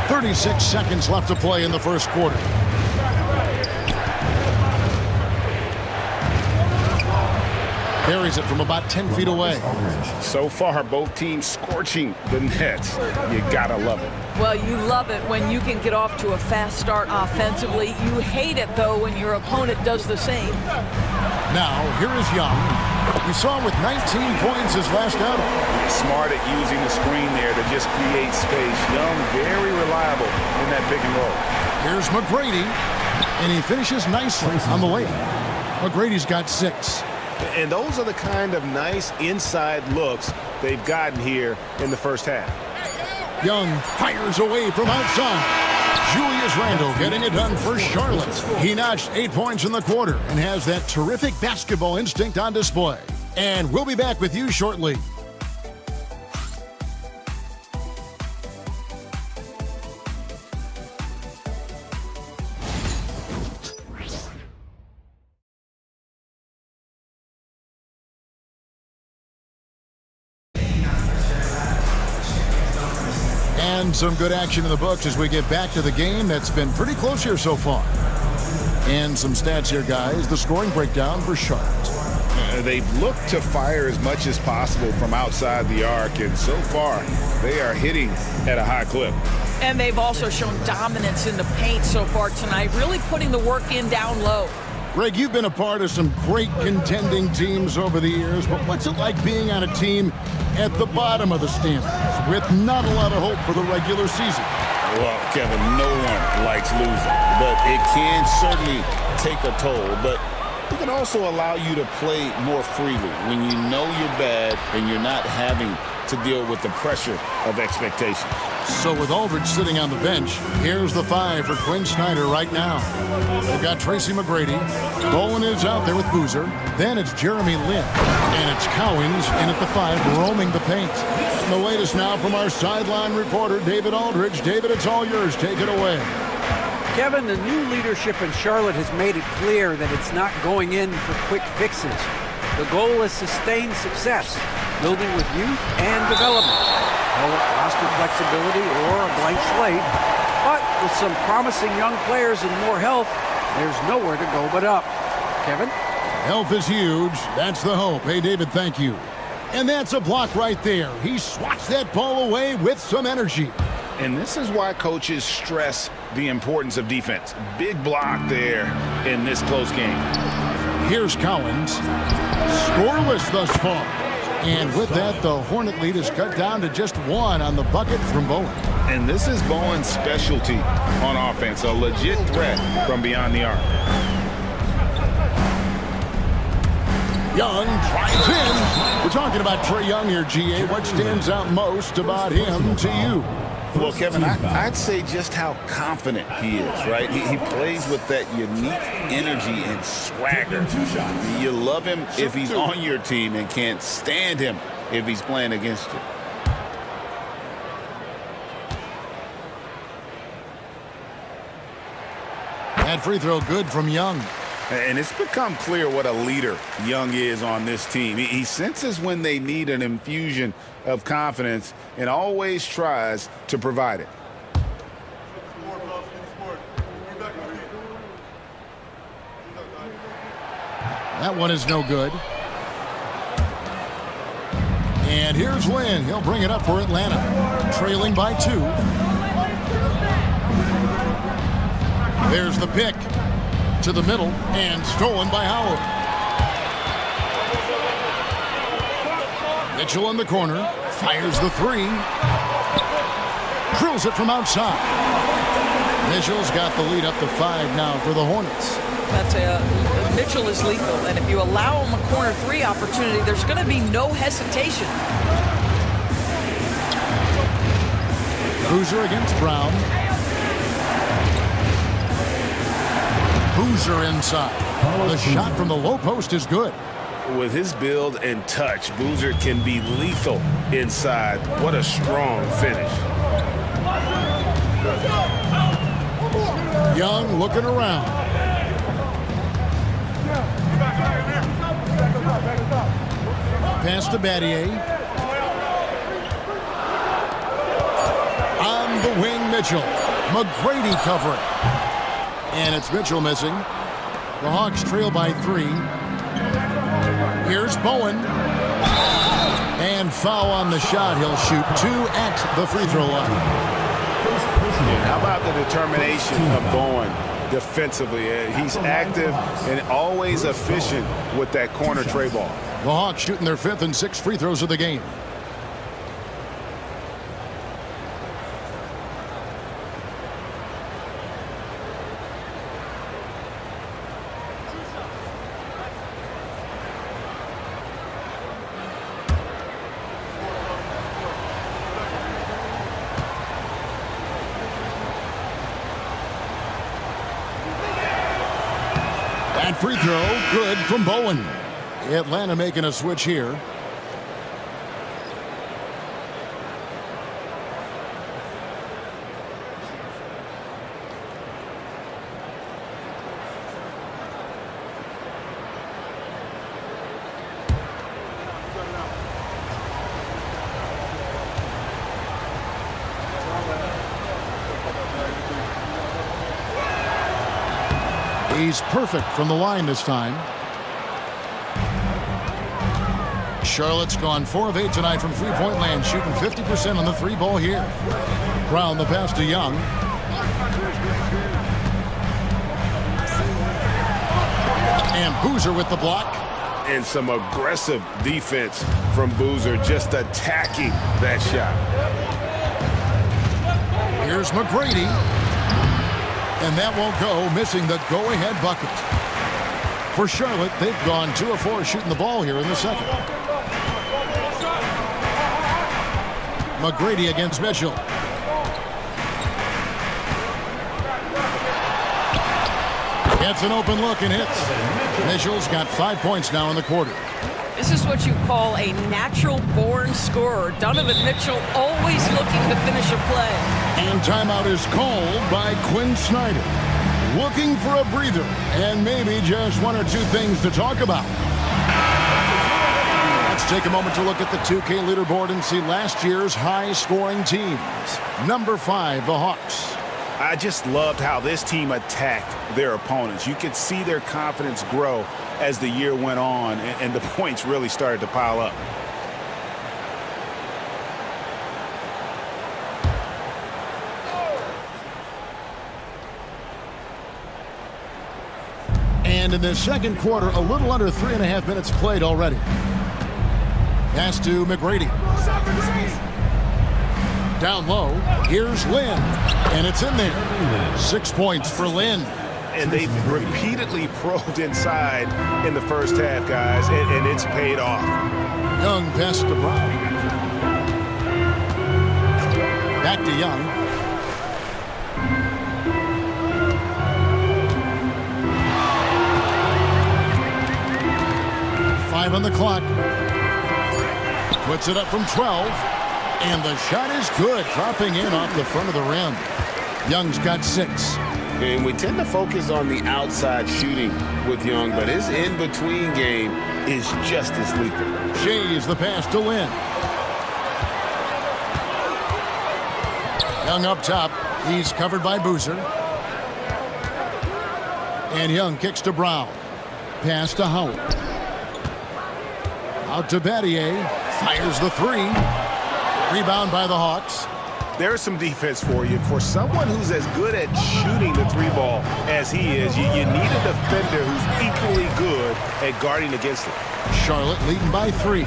[SPEAKER 1] 36 seconds left to play in the first quarter. Buries it from about 10 feet away.
[SPEAKER 2] So far, both teams scorching the Nets. You gotta love it.
[SPEAKER 13] Well, you love it when you can get off to a fast start offensively. You hate it, though, when your opponent does the same.
[SPEAKER 1] Now, here is Young. We saw him with 19 points his last outing.
[SPEAKER 2] Smart at using the screen there to just create space. Young, very reliable in that pick and roll.
[SPEAKER 1] Here's McGrady, and he finishes nicely on the layup. McGrady's got 6.
[SPEAKER 7] And those are the kind of nice inside looks they've gotten here in the first half.
[SPEAKER 1] Young fires away from outside. Julius Randle getting it done for Charlotte. He notched 8 points in the quarter and has that terrific basketball instinct on display. And we'll be back with you shortly. And some good action in the books as we get back to the game that's been pretty close here so far. And some stats here, guys. The scoring breakdown for Charlotte.
[SPEAKER 2] They've looked to fire as much as possible from outside the arc, and so far they are hitting at a high clip.
[SPEAKER 13] And they've also shown dominance in the paint so far tonight, really putting the work in down low.
[SPEAKER 1] Greg, you've been a part of some great contending teams over the years, but what's it like being on a team at the bottom of the standings with not a lot of hope for the regular season?
[SPEAKER 2] Well, Kevin, no one likes losing, but it can certainly take a toll. But it can also allow you to play more freely when you know you're bad and you're not having to deal with the pressure of expectation.
[SPEAKER 1] So with Aldridge sitting on the bench, here's the 5 for Quinn Snyder right now. They've got Tracy McGrady. Bowen is out there with Boozer. Then it's Jeremy Lin. And it's Cowens in at the 5, roaming the paint. And the latest now from our sideline reporter, David Aldridge. David, it's all yours. Take it away.
[SPEAKER 8] Kevin, the new leadership in Charlotte has made it clear that it's not going in for quick fixes. The goal is sustained success, building with youth and development. Call it roster flexibility or a blank slate. But with some promising young players and more health, there's nowhere to go but up. Kevin?
[SPEAKER 1] Health is huge. That's the hope. Hey, David, thank you. And that's a block right there. He swats that ball away with some energy.
[SPEAKER 2] And this is why coaches stress the importance of defense. Big block there in this close game.
[SPEAKER 1] Here's Cowens. Scoreless thus far. And with that, the Hornet lead is cut down to just 1 on the bucket from Bowen.
[SPEAKER 2] And this is Bowen's specialty on offense, a legit threat from beyond the arc.
[SPEAKER 1] Young drives in. We're talking about Trae Young here, GA. What stands out most about him to you?
[SPEAKER 2] Well, Kevin, I'd say just how confident he is, right? He plays with that unique energy and swagger. You love him if he's on your team and can't stand him if he's playing against you.
[SPEAKER 1] That free throw good from Young.
[SPEAKER 2] And it's become clear what a leader Young is on this team. He senses when they need an infusion of confidence and always tries to provide it.
[SPEAKER 1] That one is no good. And here's Lynn. He'll bring it up for Atlanta. Trailing by 2. There's the pick. To the middle and stolen by Howard. Mitchell in the corner, fires the 3. Drills it from outside. Mitchell's got the lead up to 5 now for the Hornets.
[SPEAKER 13] Mitchell is lethal, and if you allow him a corner 3 opportunity, there's going to be no hesitation.
[SPEAKER 1] Boozer against Brown. Boozer inside. The shot from the low post is good.
[SPEAKER 7] With his build and touch, Boozer can be lethal inside. What a strong finish.
[SPEAKER 1] Young looking around. Pass to Battier. On the wing, Mitchell. McGrady covering. And it's Mitchell missing. The Hawks trail by 3. Here's Bowen. And foul on the shot. He'll shoot 2 at the free throw line.
[SPEAKER 7] How about the determination of Bowen defensively? He's active and always efficient with that corner tray ball.
[SPEAKER 1] The Hawks shooting their 5th and 6th free throws of the game. That free throw, good from Bowen. Atlanta making a switch here. He's perfect from the line this time. Charlotte's gone 4 of 8 tonight from three-point land, shooting 50% on the 3-ball here. Brown the pass to Young. And Boozer with the block.
[SPEAKER 7] And some aggressive defense from Boozer, just attacking that shot.
[SPEAKER 1] Here's McGrady. And that won't go, missing the go-ahead bucket. For Charlotte, they've gone 2 of 4 shooting the ball here in the second. McGrady against Mitchell. Gets an open look and hits. Mitchell's got 5 points now in the quarter.
[SPEAKER 13] This is what you call a natural-born scorer. Donovan Mitchell always looking to finish a play.
[SPEAKER 1] And timeout is called by Quinn Snyder. Looking for a breather and maybe just 1 or 2 things to talk about. Let's take a moment to look at the 2K leaderboard and see last year's high-scoring teams. Number 5, the Hawks.
[SPEAKER 7] I just loved how this team attacked their opponents. You could see their confidence grow as the year went on, and the points really started to pile up.
[SPEAKER 1] And in the second quarter, a little under 3.5 minutes played already. Pass to McGrady. Down low, here's Lynn, and it's in there. 6 points for Lynn.
[SPEAKER 7] And they've repeatedly probed inside in the first half, guys, and it's paid off.
[SPEAKER 1] Young pass to Brown. Back to Young. Five on the clock. Puts it up from 12. And the shot is good, dropping in off the front of the rim. Young's got 6.
[SPEAKER 2] And we tend to focus on the outside shooting with Young, but his in-between game is just as lethal.
[SPEAKER 1] Shea's the pass to Lynn. Young up top. He's covered by Boozer. And Young kicks to Brown. Pass to Howard. Out to Battier. Fires the 3. Rebound by the Hawks.
[SPEAKER 7] There's some defense for you. For someone who's as good at shooting the 3-ball as he is, you need a defender who's equally good at guarding against it.
[SPEAKER 1] Charlotte leading by 3.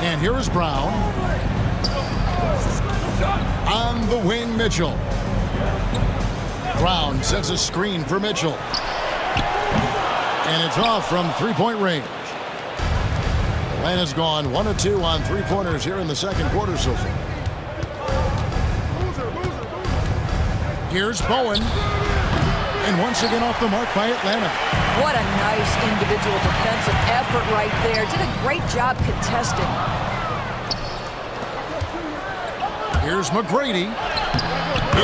[SPEAKER 1] And here is Brown. On the wing, Mitchell. Brown sets a screen for Mitchell. And it's off from 3-point range. Atlanta's gone 1 of 2 on 3-pointers here in the second quarter so far. Here's Bowen. And once again off the mark by Atlanta.
[SPEAKER 13] What a nice individual defensive effort right there. Did a great job contesting.
[SPEAKER 1] Here's McGrady.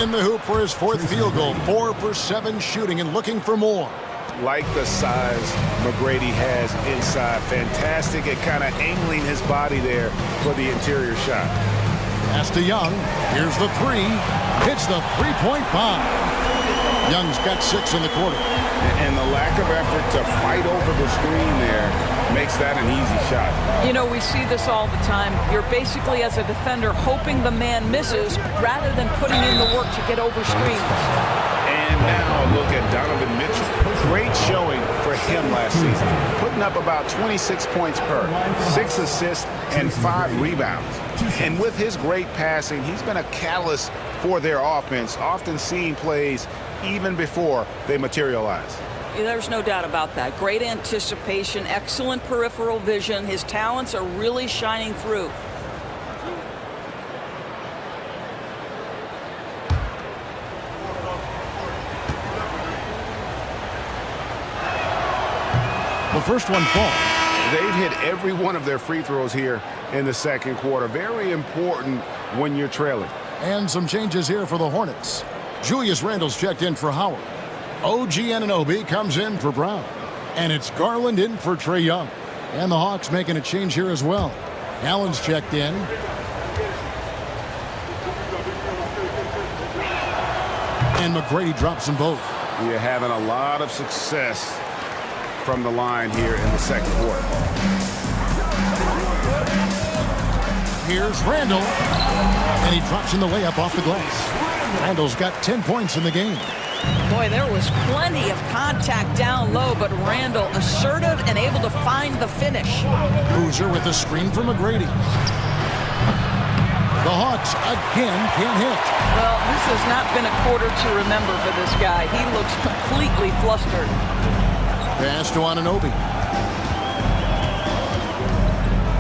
[SPEAKER 1] In the hoop for his 4th field goal. 4 for 7 shooting and looking for more.
[SPEAKER 7] Like the size McGrady has inside. Fantastic at kind of angling his body there for the interior shot.
[SPEAKER 1] Pass to Young. Here's the 3. Hits the 3-point bomb. Young's got 6 in the quarter.
[SPEAKER 2] And the lack of effort to fight over the screen there makes that an easy shot.
[SPEAKER 13] You know, we see this all the time. You're basically, as a defender, hoping the man misses rather than putting in the work to get over screens.
[SPEAKER 2] And now look at Donovan Mitchell.
[SPEAKER 7] Great showing for him last season. Putting up about 26 points per, 6 assists, and 5 rebounds. And with his great passing, he's been a catalyst for their offense, often seeing plays even before they materialize.
[SPEAKER 13] There's no doubt about that. Great anticipation, excellent peripheral vision. His talents are really shining through.
[SPEAKER 1] The first one falls.
[SPEAKER 7] They've hit every one of their free throws here in the second quarter. Very important when you're trailing.
[SPEAKER 1] And some changes here for the Hornets. Julius Randle's checked in for Howard. OG Anunoby comes in for Brown. And it's Garland in for Trae Young. And the Hawks making a change here as well. Allen's checked in. And McGrady drops them both.
[SPEAKER 7] You're having a lot of success from the line here in the second quarter.
[SPEAKER 1] Here's Randle. And he drops in the layup off the glass. Randle's got 10 points in the game.
[SPEAKER 13] Boy, there was plenty of contact down low, but Randle assertive and able to find the finish.
[SPEAKER 1] Boozer with the screen for McGrady. The Hawks again can't hit.
[SPEAKER 13] Well, this has not been a quarter to remember for this guy. He looks completely flustered.
[SPEAKER 1] Pass to Anunoby.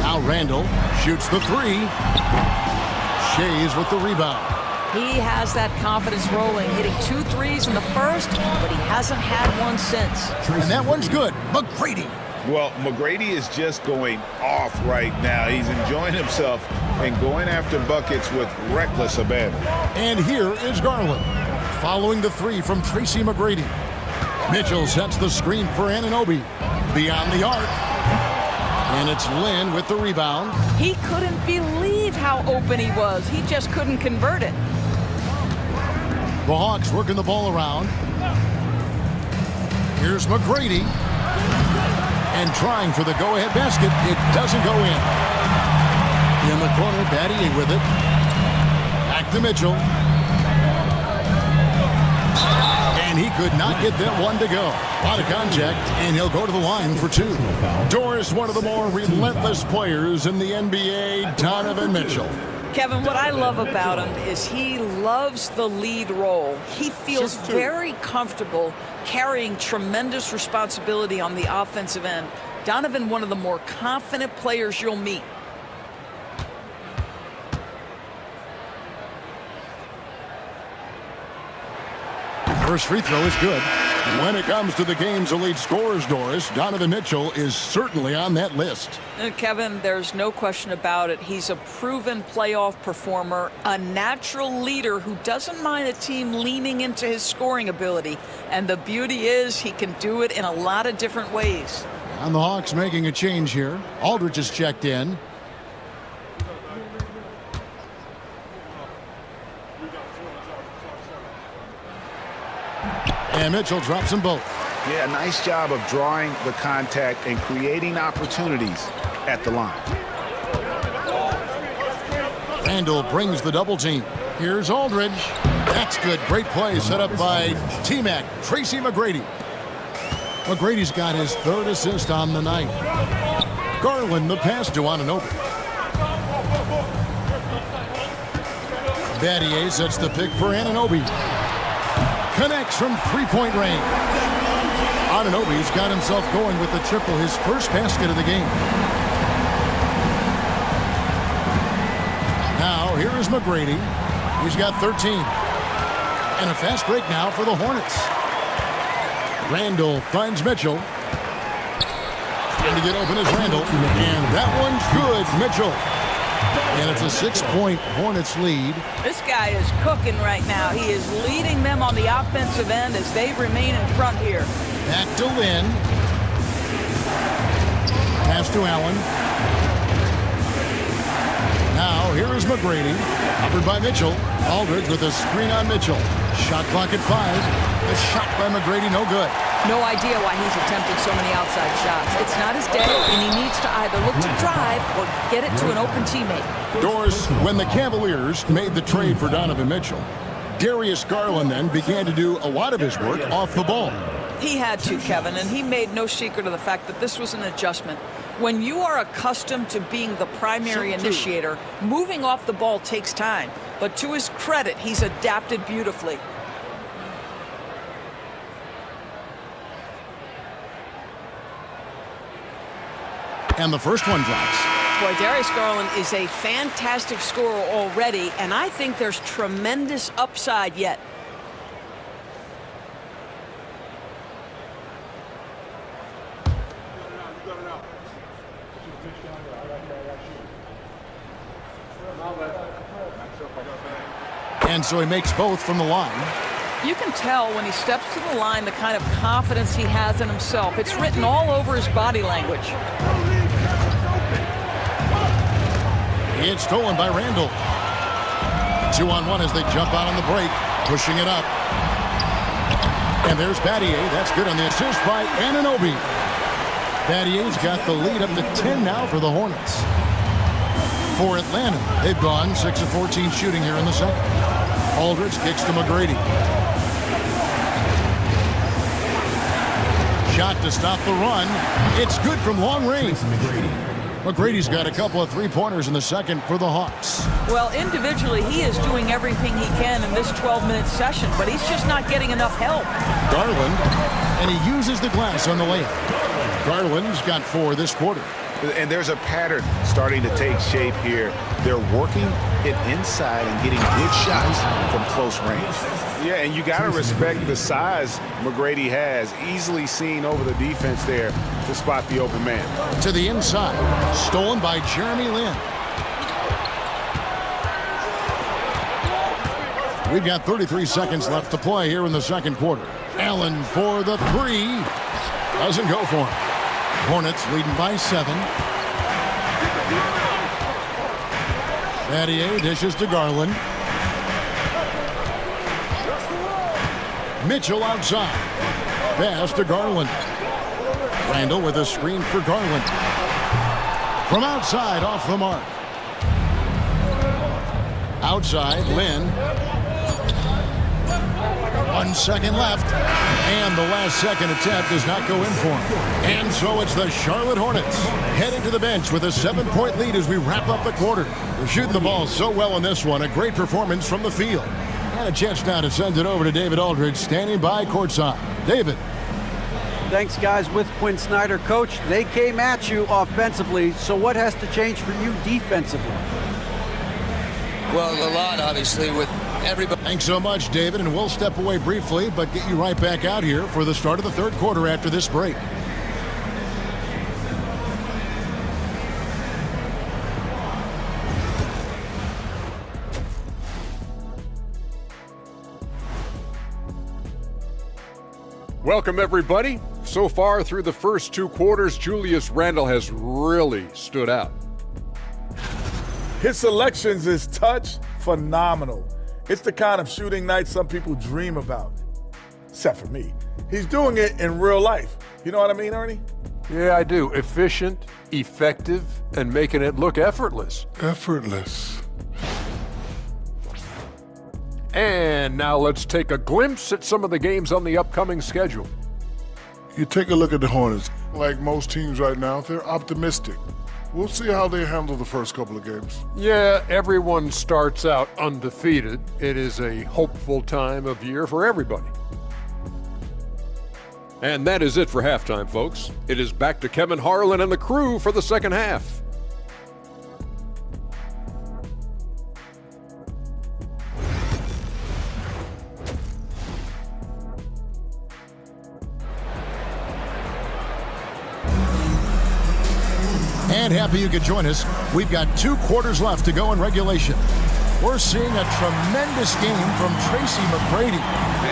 [SPEAKER 1] Now Randle shoots the 3. Shea's with the rebound.
[SPEAKER 13] He has that confidence rolling, hitting 2 threes in the first, but he hasn't had one since.
[SPEAKER 1] And that one's good. McGrady.
[SPEAKER 2] Well, McGrady is just going off right now. He's enjoying himself and going after buckets with reckless abandon.
[SPEAKER 1] And here is Garland, following the 3 from Tracy McGrady. Mitchell sets the screen for Anunoby. Beyond the arc. And it's Lynn with the rebound.
[SPEAKER 13] He couldn't believe how open he was. He just couldn't convert it.
[SPEAKER 1] The Hawks working the ball around. Here's McGrady. And trying for the go-ahead basket. It doesn't go in. In the corner, Battier with it. Back to Mitchell. And he could not get that one to go. A lot of contact, and he'll go to the line for 2. Doris, one of the more relentless players in the NBA, Donovan Mitchell.
[SPEAKER 13] Kevin, what I love about him is he loves the lead role. He feels very comfortable carrying tremendous responsibility on the offensive end. Donovan, one of the more confident players you'll meet.
[SPEAKER 1] First free throw is good. When it comes to the game's elite scorers, Doris, Donovan Mitchell is certainly on that list.
[SPEAKER 13] Kevin, there's no question about it. He's a proven playoff performer, a natural leader who doesn't mind a team leaning into his scoring ability. And the beauty is he can do it in a lot of different ways.
[SPEAKER 1] And the Hawks making a change here. Aldridge is checked in. And Mitchell drops them both.
[SPEAKER 2] Yeah, nice job of drawing the contact and creating opportunities at the line.
[SPEAKER 1] Randall brings the double team. Here's Aldridge. That's good. Great play set up by T-Mac, Tracy McGrady. McGrady's got his 3rd assist on the night. Garland the pass to Anunoby. Battier sets the pick for Anunoby. Connects from 3-point range. Anunoby's got himself going with the triple, his first basket of the game. Now, here is McGrady. He's got 13. And a fast break now for the Hornets. Randall finds Mitchell. Trying to get open is Randall. And that one's good, Mitchell. And it's a 6-point Hornets lead.
[SPEAKER 13] This guy is cooking right now. He is leading them on the offensive end as they remain in front here.
[SPEAKER 1] Back to Lynn. Pass to Allen. Now here is McGrady. Covered by Mitchell. Aldridge with a screen on Mitchell. Shot clock at 5. The shot by McGrady, no good.
[SPEAKER 13] No idea why he's attempting so many outside shots. It's not his day, and he needs to either look to drive or get it to an open teammate.
[SPEAKER 1] Doris, when the Cavaliers made the trade for Donovan Mitchell, Darius Garland then began to do a lot of his work off the ball.
[SPEAKER 13] He had to, Kevin, and he made no secret of the fact that this was an adjustment. When you are accustomed to being the primary initiator, moving off the ball takes time. But to his credit, he's adapted beautifully.
[SPEAKER 1] And the first one drops.
[SPEAKER 13] Boy, Darius Garland is a fantastic scorer already, and I think there's tremendous upside yet.
[SPEAKER 1] And so he makes both from the line.
[SPEAKER 13] You can tell when he steps to the line the kind of confidence he has in himself. It's written all over his body language.
[SPEAKER 1] It's stolen by Randall. 2-on-1 as they jump out on the break, pushing it up. And there's Battier. That's good on the assist by Anunoby. Battier's got the lead up to 10 now for the Hornets. For Atlanta, they've gone 6 of 14 shooting here in the second. Aldridge kicks to McGrady. Shot to stop the run. It's good from long range. McGrady's got a couple of three-pointers in the second for the Hawks.
[SPEAKER 13] Well, individually, he is doing everything he can in this 12-minute session, but he's just not getting enough help.
[SPEAKER 1] Garland, and he uses the glass on the layup. Garland's got 4 this quarter.
[SPEAKER 2] And there's a pattern starting to take shape here. They're working it inside and getting good shots from close range.
[SPEAKER 7] Yeah, and you got to respect the size McGrady has. Easily seen over the defense there to spot the open man.
[SPEAKER 1] To the inside. Stolen by Jeremy Lin. We've got 33 seconds left to play here in the second quarter. Allen for the 3. Doesn't go for him. Hornets leading by 7. Battier dishes to Garland. Mitchell outside. Pass to Garland. Randall with a screen for Garland. From outside, off the mark. Outside, Lynn. 1 second left. And the last second attempt does not go in for him. And so it's the Charlotte Hornets heading to the bench with a 7-point lead as we wrap up the quarter. They're shooting the ball so well in this one. A great performance from the field. And a chance now to send it over to David Aldridge, standing by courtside. David.
[SPEAKER 8] Thanks, guys. With Quinn Snyder, Coach, they came at you offensively, so what has to change for you defensively?
[SPEAKER 14] Well, a lot, obviously, with everybody.
[SPEAKER 1] Thanks so much, David, and we'll step away briefly, but get you right back out here for the start of the third quarter after this break.
[SPEAKER 9] Welcome, everybody. So far through the first 2 quarters, Julius Randle has really stood out.
[SPEAKER 10] His selections is touch phenomenal. It's the kind of shooting night some people dream about, except for me. He's doing it in real life. You know what I mean, Ernie?
[SPEAKER 9] Yeah, I do. Efficient, effective, and making it look effortless.
[SPEAKER 11] Effortless.
[SPEAKER 9] And now let's take a glimpse at some of the games on the upcoming schedule.
[SPEAKER 11] You take a look at the Hornets. Like most teams right now, they're optimistic. We'll see how they handle the first couple of games.
[SPEAKER 9] Yeah, everyone starts out undefeated. It is a hopeful time of year for everybody. And that is it for halftime, folks. It is back to Kevin Harlan and the crew for the second half.
[SPEAKER 1] And happy you could join us. We've got 2 quarters left to go in regulation. We're seeing a tremendous game from Tracy McGrady.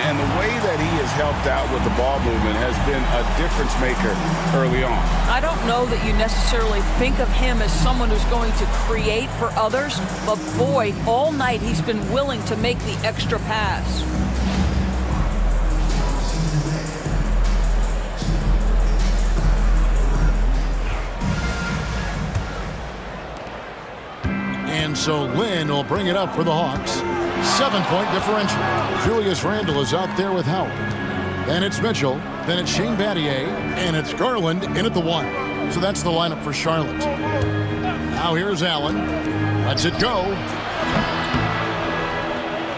[SPEAKER 2] And the way that he has helped out with the ball movement has been a difference maker early on.
[SPEAKER 13] I don't know that you necessarily think of him as someone who's going to create for others, but boy, all night he's been willing to make the extra pass.
[SPEAKER 1] And so Lynn will bring it up for the Hawks. 7-point differential. Julius Randle is out there with Howard. Then it's Mitchell. Then it's Shane Battier. And it's Garland in at the 1. So that's the lineup for Charlotte. Now here's Allen. Lets it go.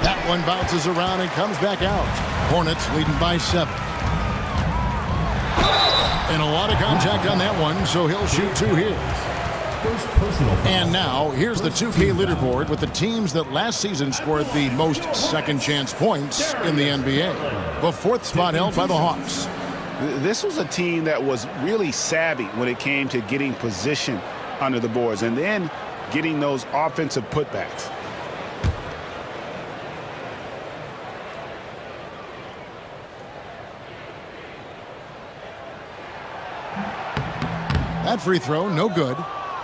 [SPEAKER 1] That one bounces around and comes back out. Hornets leading by 7. And a lot of contact on that one, so he'll shoot 2 here. And now, here's the 2K leaderboard with the teams that last season scored the most second-chance points in the NBA. The 4th spot held by the Hawks.
[SPEAKER 2] This was a team that was really savvy when it came to getting position under the boards and then getting those offensive putbacks.
[SPEAKER 1] That free throw, no good.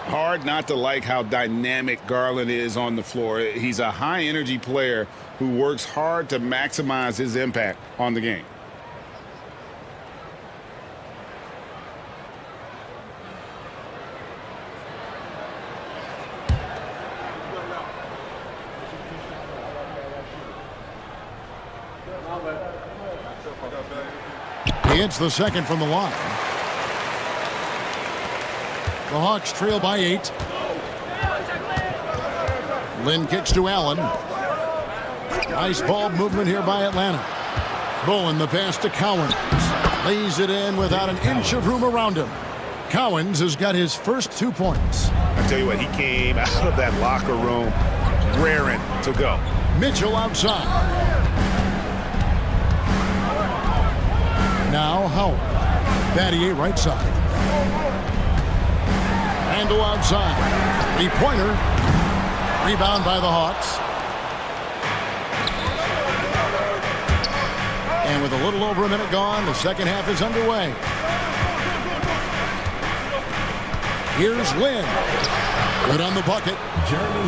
[SPEAKER 2] Hard not to like how dynamic Garland is on the floor. He's a high-energy player who works hard to maximize his impact on the game.
[SPEAKER 1] He hits the second from the line. The Hawks trail by 8. Lynn kicks to Allen. Nice ball movement here by Atlanta. Bowen the pass to Cowens. Lays it in without an inch of room around him. Cowens has got his first 2 points.
[SPEAKER 7] I tell you what, he came out of that locker room raring to go.
[SPEAKER 1] Mitchell outside. Now Howard. Battier right side. Randle outside. 3-pointer. Rebound by the Hawks. And with a little over a minute gone, the second half is underway. Here's Lynn. Good on the bucket.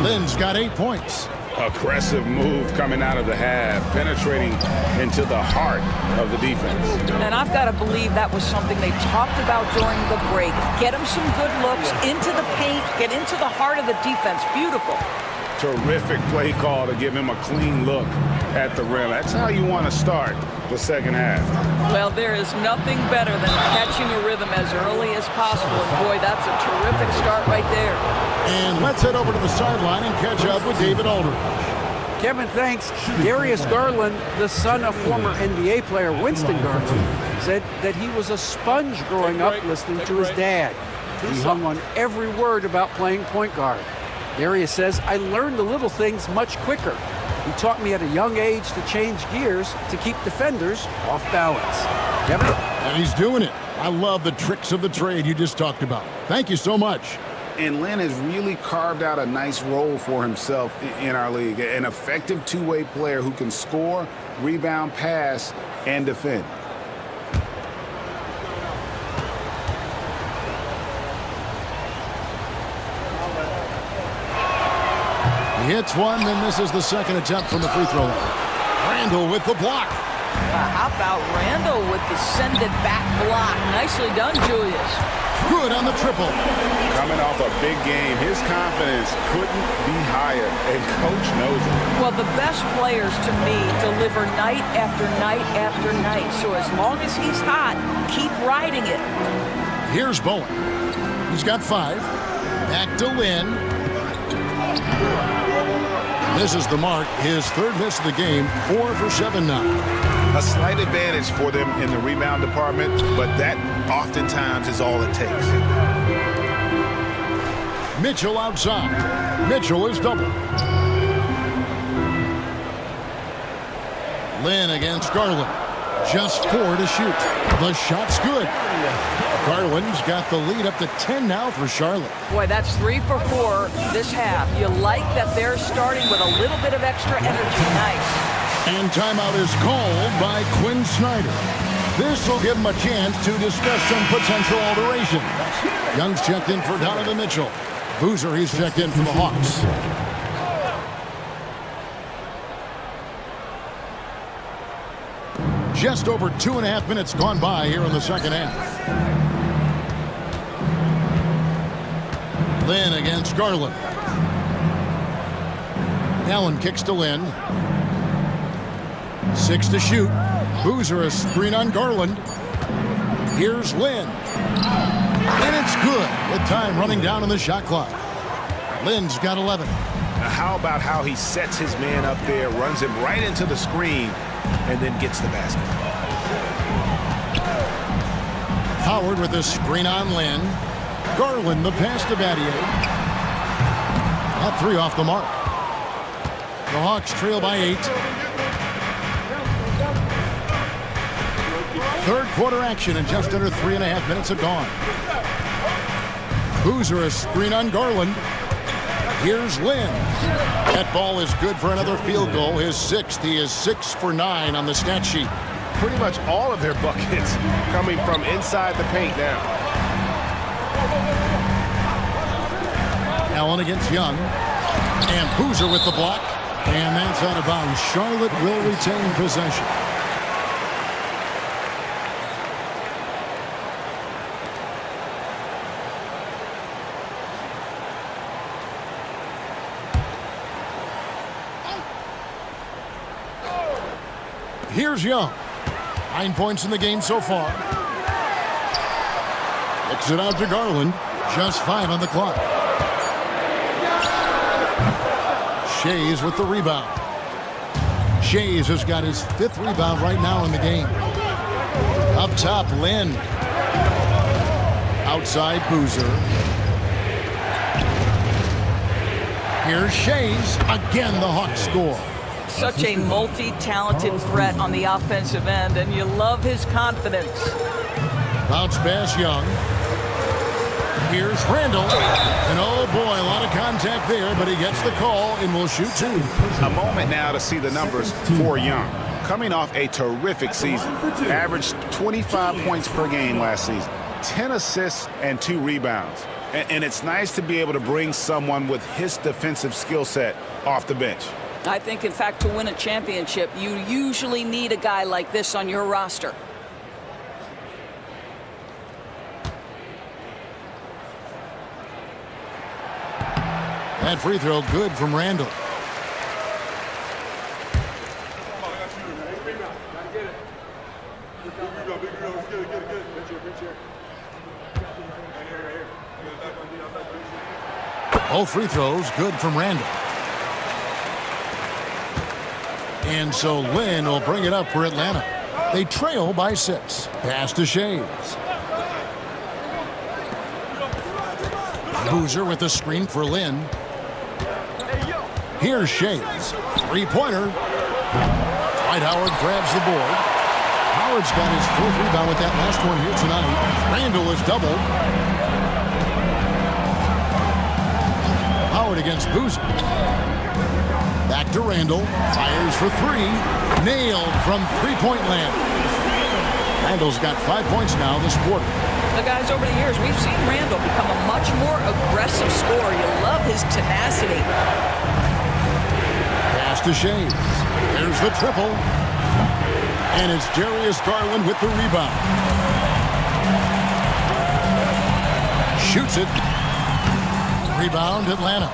[SPEAKER 1] Lynn's got 8 points.
[SPEAKER 2] Aggressive move coming out of the half, penetrating into the heart of the defense.
[SPEAKER 13] And I've got to believe that was something they talked about during the break. Get him some good looks into the paint, get into the heart of the defense. Beautiful.
[SPEAKER 2] Terrific play call to give him a clean look at the rim. That's how you want to start the second half.
[SPEAKER 13] Well, there is nothing better than catching a rhythm as early as possible. And boy, that's a terrific start right there.
[SPEAKER 1] And let's head over to the sideline and catch up with David Aldridge.
[SPEAKER 8] Kevin, thanks. Darius Garland, the son of former NBA player Winston Garland, said that he was a sponge growing up listening to his dad. He hung on every word about playing point guard. Darius says, I learned the little things much quicker. He taught me at a young age to change gears to keep defenders off balance. Kevin?
[SPEAKER 1] And he's doing it. I love the tricks of the trade you just talked about. Thank you so much.
[SPEAKER 2] And Len has really carved out a nice role for himself in our league. An effective two-way player who can score, rebound, pass, and defend.
[SPEAKER 1] He hits one, then misses the second attempt from the free throw line. Randall with the block.
[SPEAKER 13] How about Randall with the send-it-back block? Nicely done, Julius.
[SPEAKER 1] Good on the triple.
[SPEAKER 2] Coming off a big game, his confidence couldn't be higher, and Coach knows it.
[SPEAKER 13] Well, the best players, to me, deliver night after night after night. So as long as he's hot, keep riding it.
[SPEAKER 1] Here's Bowen. He's got 5. Back to Lynn. This is the mark. His third miss of the game. 4 for 7 now.
[SPEAKER 2] A slight advantage for them in the rebound department, but that oftentimes is all it takes.
[SPEAKER 1] Mitchell outside. Mitchell is doubled. Lynn against Garland. Just 4 to shoot. The shot's good. Garland's got the lead up to 10 now for Charlotte.
[SPEAKER 13] Boy, that's 3 for 4 this half. You like that they're starting with a little bit of extra energy. Nice.
[SPEAKER 1] And timeout is called by Quinn Snyder. This will give him a chance to discuss some potential alteration. Young's checked in for Donovan Mitchell. Boozer, he's checked in for the Hawks. Just over 2.5 minutes gone by here in the second half. Lynn against Garland. Allen kicks to Lynn. 6 to shoot. Boozer a screen on Garland. Here's Lynn. And it's good with time running down on the shot clock. Lynn's got 11.
[SPEAKER 2] Now how about how he sets his man up there, runs him right into the screen, and then gets the basket.
[SPEAKER 1] Howard with a screen on Lynn. Garland the pass to Battier. That 3 off the mark. The Hawks trail by 8. Third quarter action and just under 3.5 minutes have gone. Boozer a screen on Garland. Here's Lynn. That ball is good for another field goal. His 6th. He is 6 for 9 on the stat sheet.
[SPEAKER 7] Pretty much all of their buckets coming from inside the paint now.
[SPEAKER 1] Allen against Young. And Boozer with the block. And that's out of bounds. Charlotte will retain possession. Here's Young. 9 points in the game so far. Kicks it out to Garland. Just 5 on the clock. Shays with the rebound. Shays has got his 5th rebound right now in the game. Up top, Lynn. Outside, Boozer. Here's Shays. Again, the Hawks score.
[SPEAKER 13] Such a multi-talented threat on the offensive end, and you love his confidence.
[SPEAKER 1] Bounce pass, Young. Here's Randall. And oh boy, a lot of contact there, but he gets the call and will shoot 2.
[SPEAKER 2] A moment now to see the numbers for Young. Coming off a terrific season. Averaged 25 points per game last season. 10 assists and 2 rebounds. And it's nice to be able to bring someone with his defensive skill set off the bench.
[SPEAKER 13] I think, in fact, to win a championship, you usually need a guy like this on your roster.
[SPEAKER 1] That free throw good from Randall. Both free throws good from Randall. And so Lynn will bring it up for Atlanta. They trail by 6. Pass to Shays. Boozer with the screen for Lynn. Here's Shays. Three-pointer. Dwight Howard grabs the board. Howard's got his 4th rebound with that last one here tonight. Randall is doubled. Howard against Boozer. Back to Randall. Fires for 3. Nailed from three-point land. Randall's got 5 points now this quarter.
[SPEAKER 13] The guys, over the years, we've seen Randall become a much more aggressive scorer. You love his tenacity.
[SPEAKER 1] Pass to Shays. There's the triple. And it's Darius Garland with the rebound. Shoots it. Rebound, Atlanta.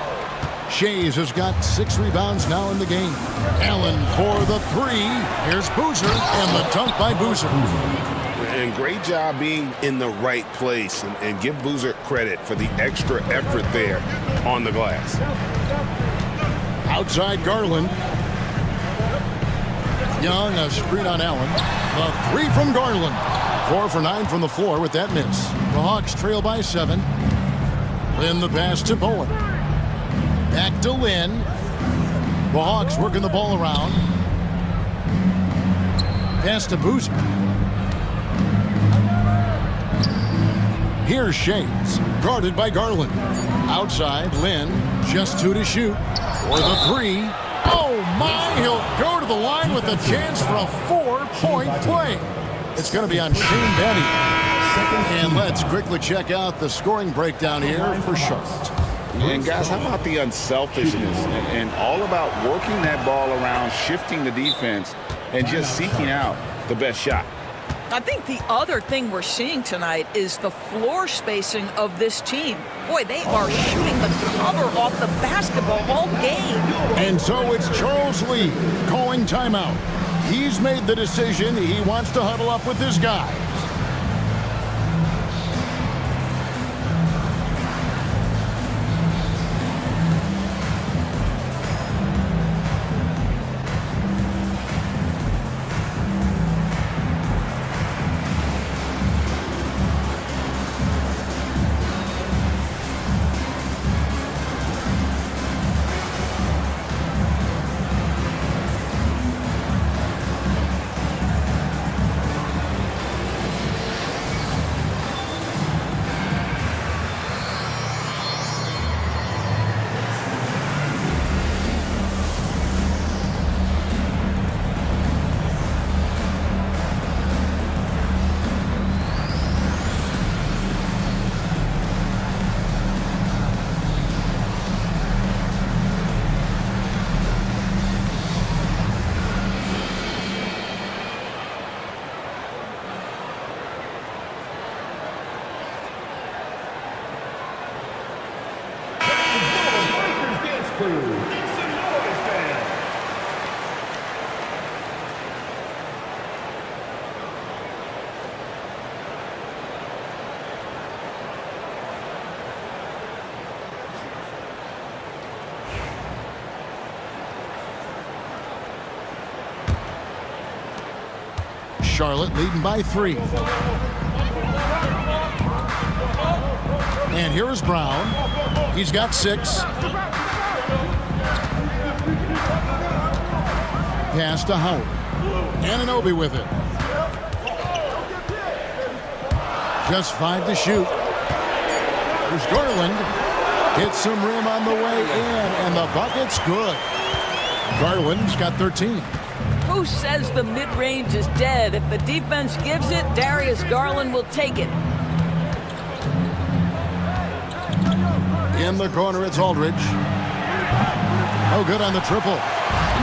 [SPEAKER 1] Shays has got 6 rebounds now in the game. Allen for the 3. Here's Boozer, and the dunk by Boozer.
[SPEAKER 7] And great job being in the right place, and give Boozer credit for the extra effort there on the glass.
[SPEAKER 1] Outside Garland. Young, a screen on Allen. The 3 from Garland. 4 for 9 from the floor with that miss. The Hawks trail by 7. Lynn the pass to Bowen. Back to Lynn. The Hawks working the ball around. Pass to Boozer. Here's Shays, guarded by Garland. Outside, Lynn, just 2 to shoot. For the 3. Oh my, he'll go to the line with a chance for a 4-point play. It's going to be on Shane Battier. And let's quickly check out the scoring breakdown here for Charlotte.
[SPEAKER 2] And guys, how about the unselfishness and all about working that ball around, shifting the defense, and just seeking out the best shot.
[SPEAKER 13] I think the other thing we're seeing tonight is the floor spacing of this team. Boy, they are shooting the cover off the basketball all game.
[SPEAKER 1] And so it's Charles Lee calling timeout. He's made the decision. He wants to huddle up with his guys. Charlotte leading by 3. And here is Brown. He's got 6. Pass to Howard. Anunoby with it. Just 5 to shoot. Here's Garland. Hits some rim on the way in, and the bucket's good. Garland's got 13.
[SPEAKER 13] Who says the mid-range is dead? If the defense gives it, Darius Garland will take it.
[SPEAKER 1] In the corner, it's Aldridge. Oh, good on the triple.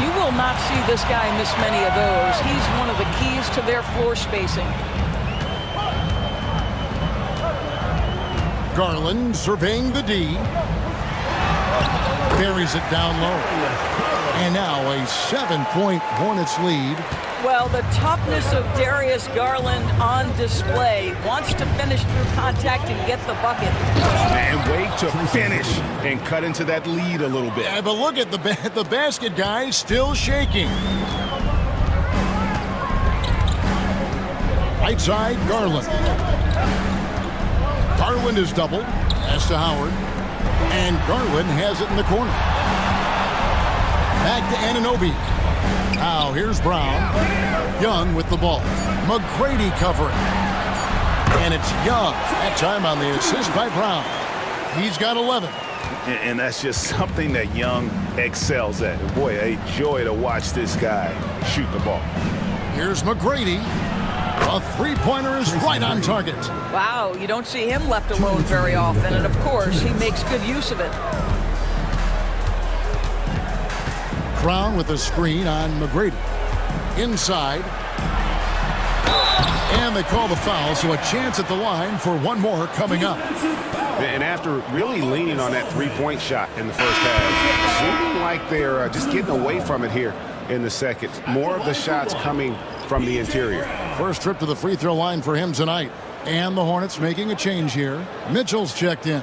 [SPEAKER 13] You will not see this guy miss many of those. He's one of the keys to their floor spacing.
[SPEAKER 1] Garland surveying the D. Buries it down low. And now a 7-point Hornets lead.
[SPEAKER 13] Well, the toughness of Darius Garland on display. Wants to finish through contact and get the bucket.
[SPEAKER 7] And wait to finish and cut into that lead a little bit.
[SPEAKER 1] Yeah, but look at the basket, guys, still shaking. Right side, Garland. Garland is doubled. Pass to Howard. And Garland has it in the corner. Back to Anunoby. Now here's Brown. Young with the ball. McGrady covering. And it's Young. That time on the assist by Brown. He's got 11.
[SPEAKER 2] And that's just something that Young excels at. Boy, a joy to watch this guy shoot the ball.
[SPEAKER 1] Here's McGrady. A three-pointer is right on target.
[SPEAKER 13] Wow, you don't see him left alone very often, and of course, he makes good use of it.
[SPEAKER 1] Brown with a screen on McGrady. Inside. And they call the foul, so a chance at the line for one more coming up.
[SPEAKER 7] And after really leaning on that three-point shot in the first half, seeming like they're just getting away from it here in the second. More of the shots coming from the interior.
[SPEAKER 1] First trip to the free throw line for him tonight. And the Hornets making a change here. Mitchell's checked in.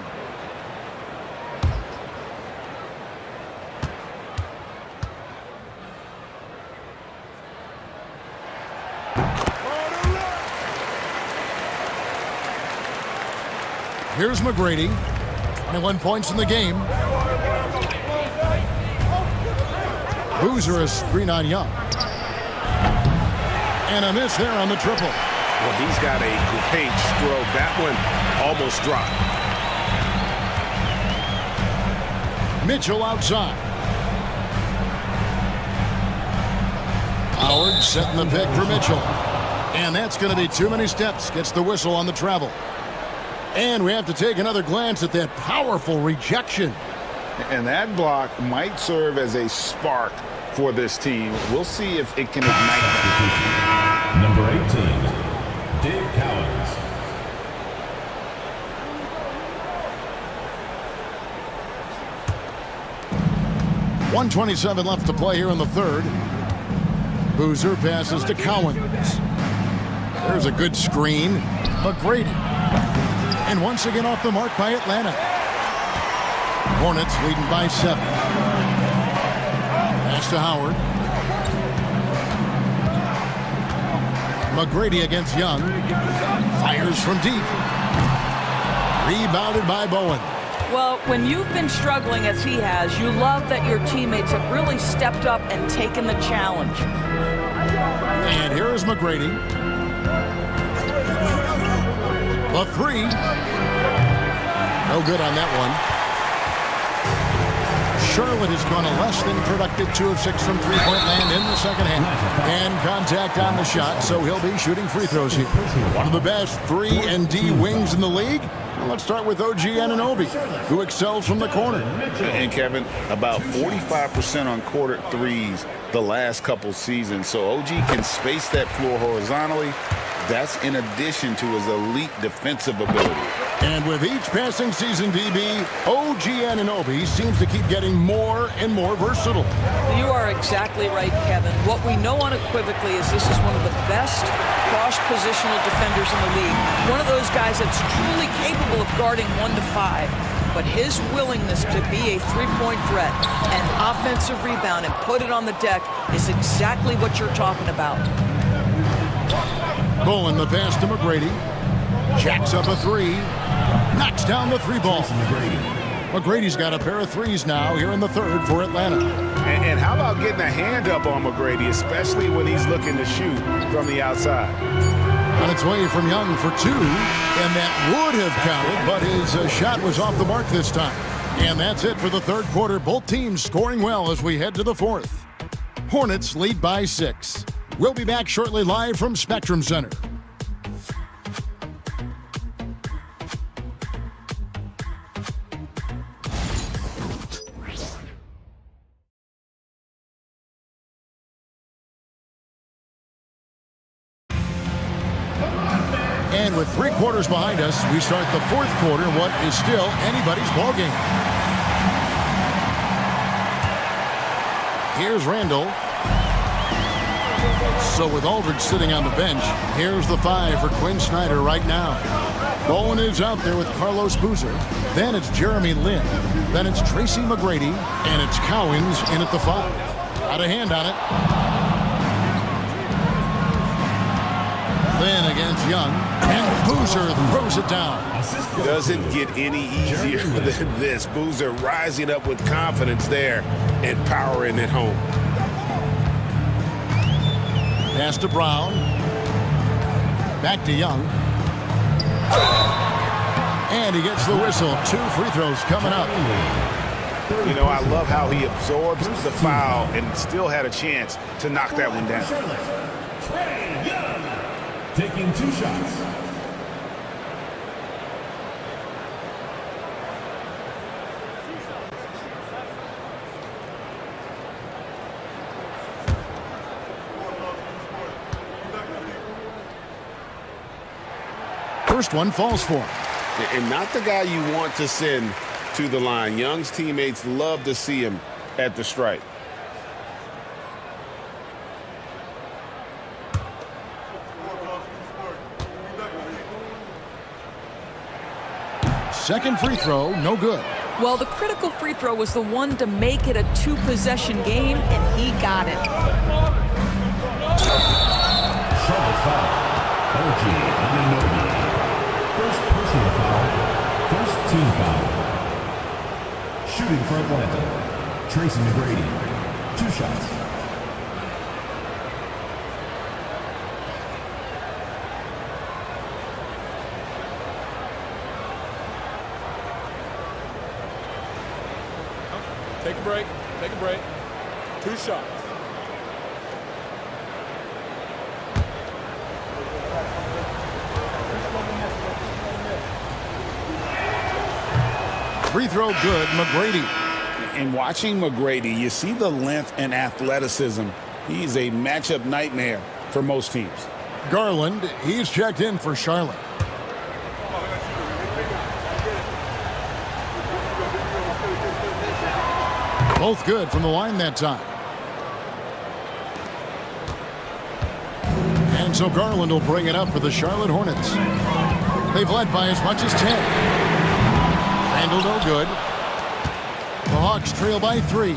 [SPEAKER 1] Here's McGrady. 21 points in the game. Boozer a screen on Young. And a miss there on the triple.
[SPEAKER 7] Well, he's got a great stroke. That one almost dropped.
[SPEAKER 1] Mitchell outside. Howard setting the pick for Mitchell. And that's going to be too many steps. Gets the whistle on the travel. And we have to take another glance at that powerful rejection.
[SPEAKER 2] And that block might serve as a spark for this team. We'll see if it can ignite them.
[SPEAKER 4] Number 18, Dave Cowens.
[SPEAKER 1] .127 left to play here in the third. Boozer passes to Cowens. There's a good screen. McGrady. And once again off the mark by Atlanta. Hornets leading by 7. Pass to Howard. McGrady against Young. Fires from deep. Rebounded by Bowen.
[SPEAKER 13] Well, when you've been struggling as he has, you love that your teammates have really stepped up and taken the challenge.
[SPEAKER 1] And here is McGrady. The three. No good on that one. Charlotte has gone a less than productive 2 of 6 from three-point land in the second half. And contact on the shot, so he'll be shooting free throws here. One of the best 3-and-D wings in the league. Well, let's start with OG Anunoby, who excels from the corner.
[SPEAKER 2] And Kevin, about 45% on quarter threes the last couple seasons. So OG can space that floor horizontally. That's in addition to his elite defensive ability.
[SPEAKER 1] And with each passing season, DB, OG Anunoby seems to keep getting more and more versatile.
[SPEAKER 13] You are exactly right, Kevin. What we know unequivocally is this is one of the best cross-positional defenders in the league. One of those guys that's truly capable of guarding 1 to 5. But his willingness to be a three-point threat and offensive rebound and put it on the deck is exactly what you're talking about.
[SPEAKER 1] Bowen the pass to McGrady. Jacks up a three. Knocks down the three ball. McGrady's got a pair of threes now here in the third for Atlanta.
[SPEAKER 7] And how about getting a hand up on McGrady, especially when he's looking to shoot from the outside?
[SPEAKER 1] On its way from Young for 2, and that would have counted, but his shot was off the mark this time. And that's it for the third quarter. Both teams scoring well as we head to the fourth. Hornets lead by 6. We'll be back shortly live from Spectrum Center. And with 3 quarters behind us, we start the fourth quarter in what is still anybody's ballgame. Here's Randall. So with Aldridge sitting on the bench, here's the 5 for Quinn Snyder right now. Bowen is out there with Carlos Boozer. Then it's Jeremy Lin. Then it's Tracy McGrady. And it's Cowens in at the 5. Out of hand on it. Lin against Young. And Boozer throws it down.
[SPEAKER 7] Doesn't get any easier than this. Boozer rising up with confidence there and powering it home.
[SPEAKER 1] Pass to Brown. Back to Young. And he gets the whistle. 2 free throws coming up.
[SPEAKER 7] You know, I love how he absorbs the foul and still had a chance to knock that one down.
[SPEAKER 4] Trae Young taking 2 shots.
[SPEAKER 1] First one falls for him.
[SPEAKER 7] And not the guy you want to send to the line. Young's teammates love to see him at the stripe.
[SPEAKER 1] Second free throw, no good.
[SPEAKER 13] Well, the critical free throw was the one to make it a 2-possession game, and he got it.
[SPEAKER 4] Charlotte foul. OG Anunoby. First personal foul. First team foul. Shooting for Atlanta. Tracy McGrady. 2 shots.
[SPEAKER 6] Take a break. Take a break. 2 shots.
[SPEAKER 1] Free throw good, McGrady.
[SPEAKER 2] And watching McGrady, you see the length and athleticism. He's a matchup nightmare for most teams.
[SPEAKER 1] Garland, he's checked in for Charlotte. Both good from the line that time. And so Garland will bring it up for the Charlotte Hornets. They've led by as much as 10. Randall no good. The Hawks trail by 3.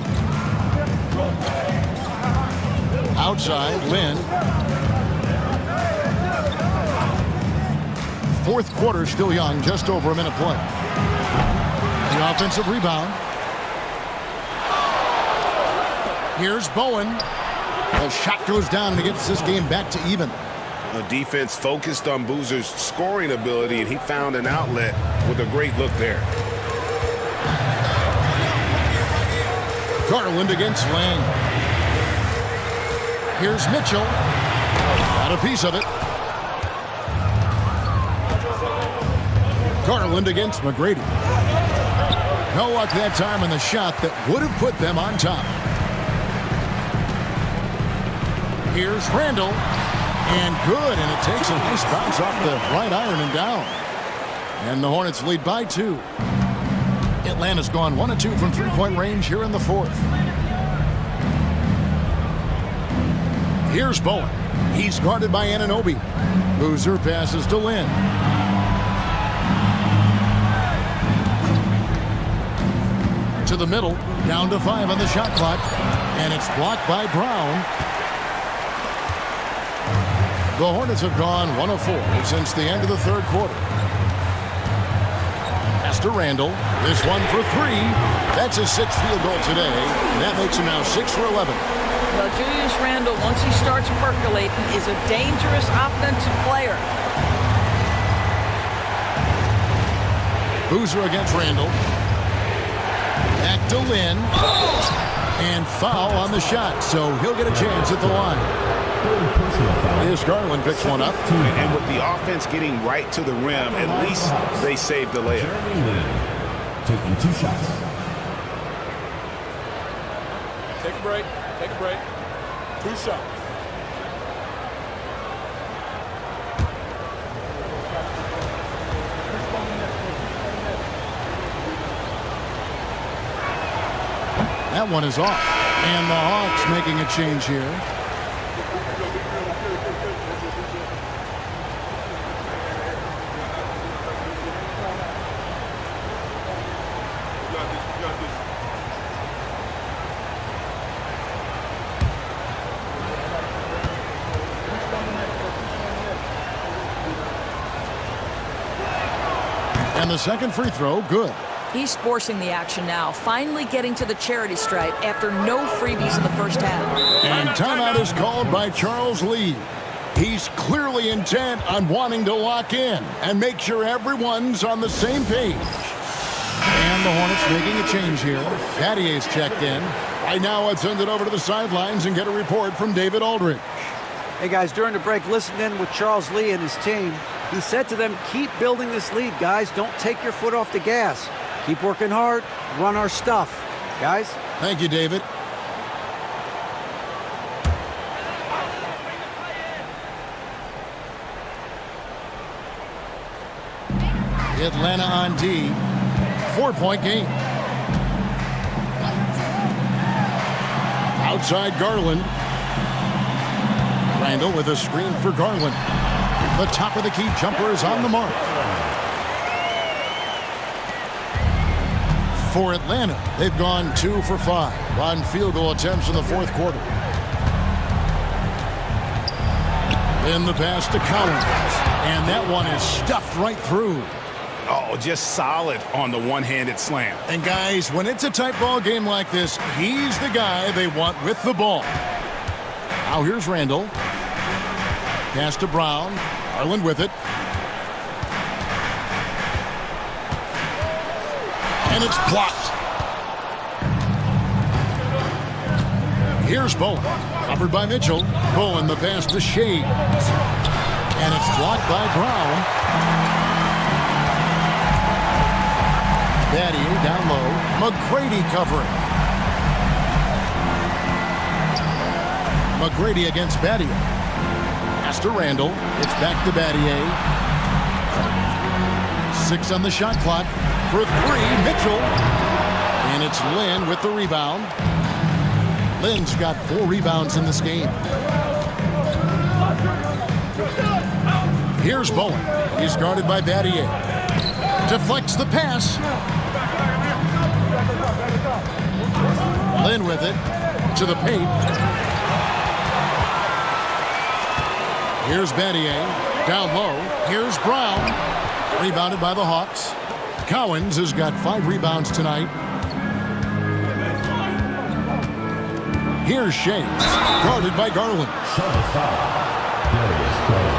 [SPEAKER 1] Outside, Lin. Fourth quarter still young, just over a minute play. The offensive rebound. Here's Bowen. The shot goes down and it gets this game back to even.
[SPEAKER 7] The defense focused on Boozer's scoring ability, and he found an outlet with a great look there.
[SPEAKER 1] Garland against Lang. Here's Mitchell. Got a piece of it. Garland against McGrady. No luck that time on the shot that would have put them on top. Here's Randall. And good, and it takes a nice bounce off the right iron and down. And the Hornets lead by 2. Atlanta's gone 1 of 2 from 3-point range here in the 4th. Here's Bowen. He's guarded by Anunoby. Boozer passes to Lin. To the middle, down to 5 on the shot clock. And it's blocked by Brown. The Hornets have gone 1 of 4 since the end of the 3rd quarter. Pass to Randall. This one for 3. That's his 6th field goal today. And that makes him now 6 for 11.
[SPEAKER 13] Well, Julius Randle, once he starts percolating, is a dangerous offensive player.
[SPEAKER 1] Boozer against Randall. Back to Lin. And foul on the shot, so he'll get a chance at the line. Here's Garland picks one up.
[SPEAKER 7] And with the offense getting right to the rim, at least they saved the layup.
[SPEAKER 4] Taking 2 shots.
[SPEAKER 6] Take a break. Take a break. 2 shots.
[SPEAKER 1] That one is off. And the Hawks making a change here. And the second free throw, good.
[SPEAKER 13] He's forcing the action now, finally getting to the charity stripe after no freebies in the first half.
[SPEAKER 1] And timeout is called by Charles Lee. He's clearly intent on wanting to lock in and make sure everyone's on the same page. And the Hornets making a change here. Battier's checked in. Right now, let's send it over to the sidelines and get a report from David Aldridge.
[SPEAKER 8] Hey guys, during the break, listen in with Charles Lee and his team. He said to them, keep building this lead, guys. Don't take your foot off the gas. Keep working hard. Run our stuff. Guys?
[SPEAKER 1] Thank you, David. Atlanta on D. 4-point game. Outside Garland. Randall with a screen for Garland. The top of the key jumper is on the mark. For Atlanta, they've gone 2 for 5 on field goal attempts in the fourth quarter. Then the pass to Collins. And that one is stuffed right through.
[SPEAKER 2] Oh, just solid on the one-handed slam.
[SPEAKER 1] And guys, when it's a tight ball game like this, he's the guy they want with the ball. Now here's Randall. Pass to Brown. Garland with it. And it's blocked. Here's Bowen. Covered by Mitchell. Bowen the pass to Shea. And it's blocked by Brown. Battier down low. McGrady covering. McGrady against Battier. Pass to Randall. It's back to Battier. 6 on the shot clock. For 3, Mitchell. And it's Lynn with the rebound. Lynn's got 4 rebounds in this game. Here's Bowen. He's guarded by Battier. Deflects the pass. Lynn with it. To the paint. Here's Battier. Down low. Here's Brown. Rebounded by the Hawks. Cowens has got 5 rebounds tonight. Here's Shea. Guarded by Garland.
[SPEAKER 4] Shot foul. Darius Garland.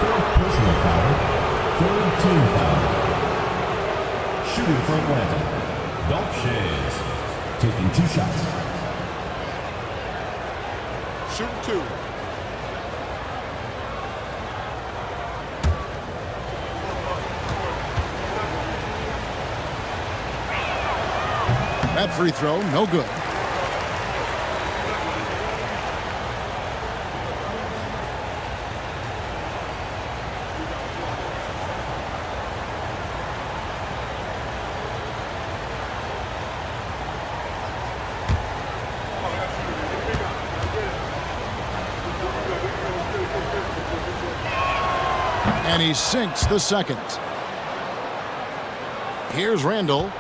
[SPEAKER 4] 4th personal foul. 3rd team foul. Shooting for Atlanta. Dolph Schayes. Taking 2 shots.
[SPEAKER 11] Shoot 2.
[SPEAKER 1] That free throw, no good. And he sinks the second. Here's Randall.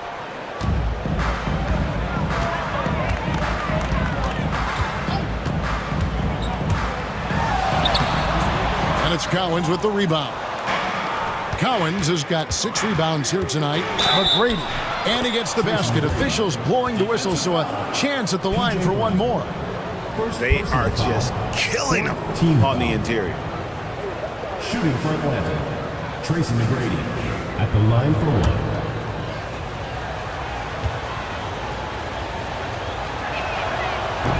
[SPEAKER 1] And it's Cowens with the rebound. Cowens has got 6 rebounds here tonight. McGrady. And he gets the basket. Officials blowing the whistle, so a chance at the line for one more.
[SPEAKER 2] They are just killing them on the interior.
[SPEAKER 4] Shooting for Atlanta. Tracy McGrady at the line for 1.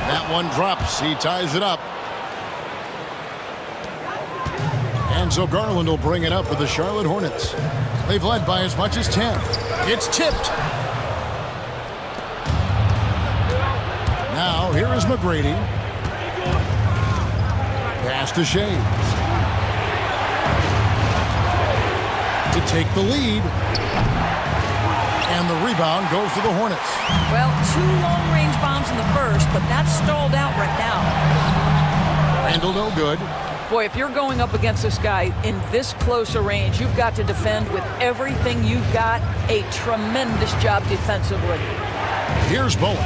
[SPEAKER 1] That one drops. He ties it up. And so Garland will bring it up for the Charlotte Hornets. They've led by as much as 10. It's tipped. Now here is McGrady. Pass to Shea. To take the lead. And And the rebound goes to the Hornets.
[SPEAKER 13] Well, 2 long-range bombs in the first, but that's stalled out right now.
[SPEAKER 1] Randall no good.
[SPEAKER 13] Boy, if you're going up against this guy in this close a range, you've got to defend with everything you've got. A tremendous job defensively.
[SPEAKER 1] Here's Bowen.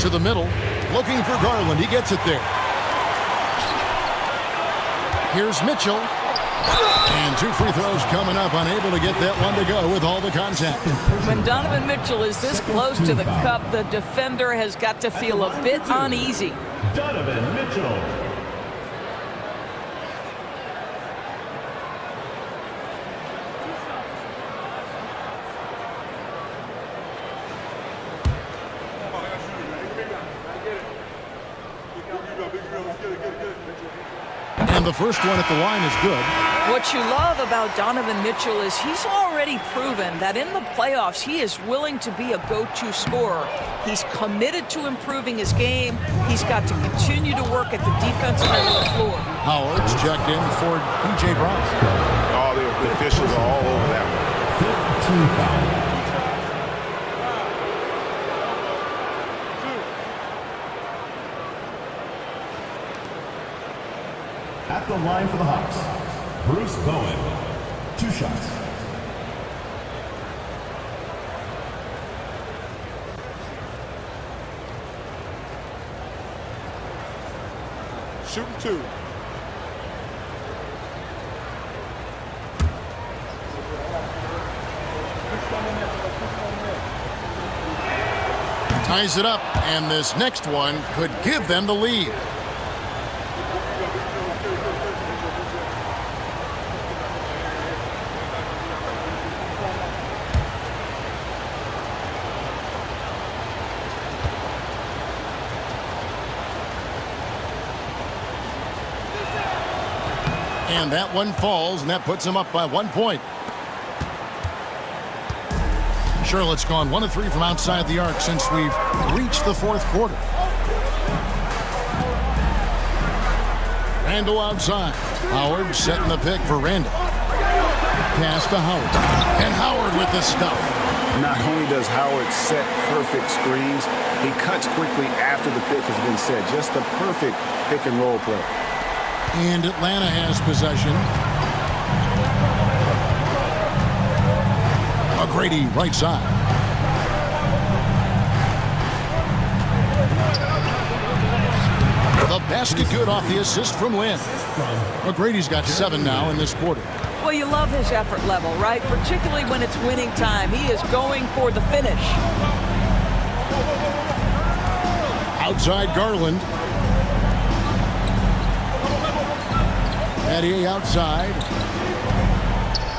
[SPEAKER 1] To the middle, looking for Garland. He gets it there. Here's Mitchell. And 2 free throws coming up, unable to get that one to go with all the contact.
[SPEAKER 13] When Donovan Mitchell is this close to the cup, the defender has got to feel a bit uneasy.
[SPEAKER 4] Donovan Mitchell.
[SPEAKER 1] And the first one at the line is good.
[SPEAKER 13] What you love about Donovan Mitchell is he's already proven that in the playoffs he is willing to be a go-to scorer. He's committed to improving his game. He's got to continue to work at the defensive end of the floor.
[SPEAKER 1] Howard's checked in for P.J. Brown.
[SPEAKER 7] All the officials are all over that one.
[SPEAKER 4] 15 foul. At the line for the Hawks, Bruce Bowen. 2 shots.
[SPEAKER 6] Shooting 2.
[SPEAKER 1] Ties it up, and this next one could give them the lead. And that one falls, and that puts them up by 1 point. Charlotte's gone 1 of 3 from outside the arc since we've reached the 4th quarter. Randall outside. Howard setting the pick for Randall. Pass to Howard. And Howard with the stuff.
[SPEAKER 2] Not only does Howard set perfect screens, he cuts quickly after the pick has been set. Just the perfect pick and roll play.
[SPEAKER 1] And Atlanta has possession. O'Grady right side. The basket good off the assist from Lynn. O'Grady's got 7 now in this quarter.
[SPEAKER 13] Well, you love his effort level, right? Particularly when it's winning time. He is going for the finish.
[SPEAKER 1] Outside Garland. Eddie outside.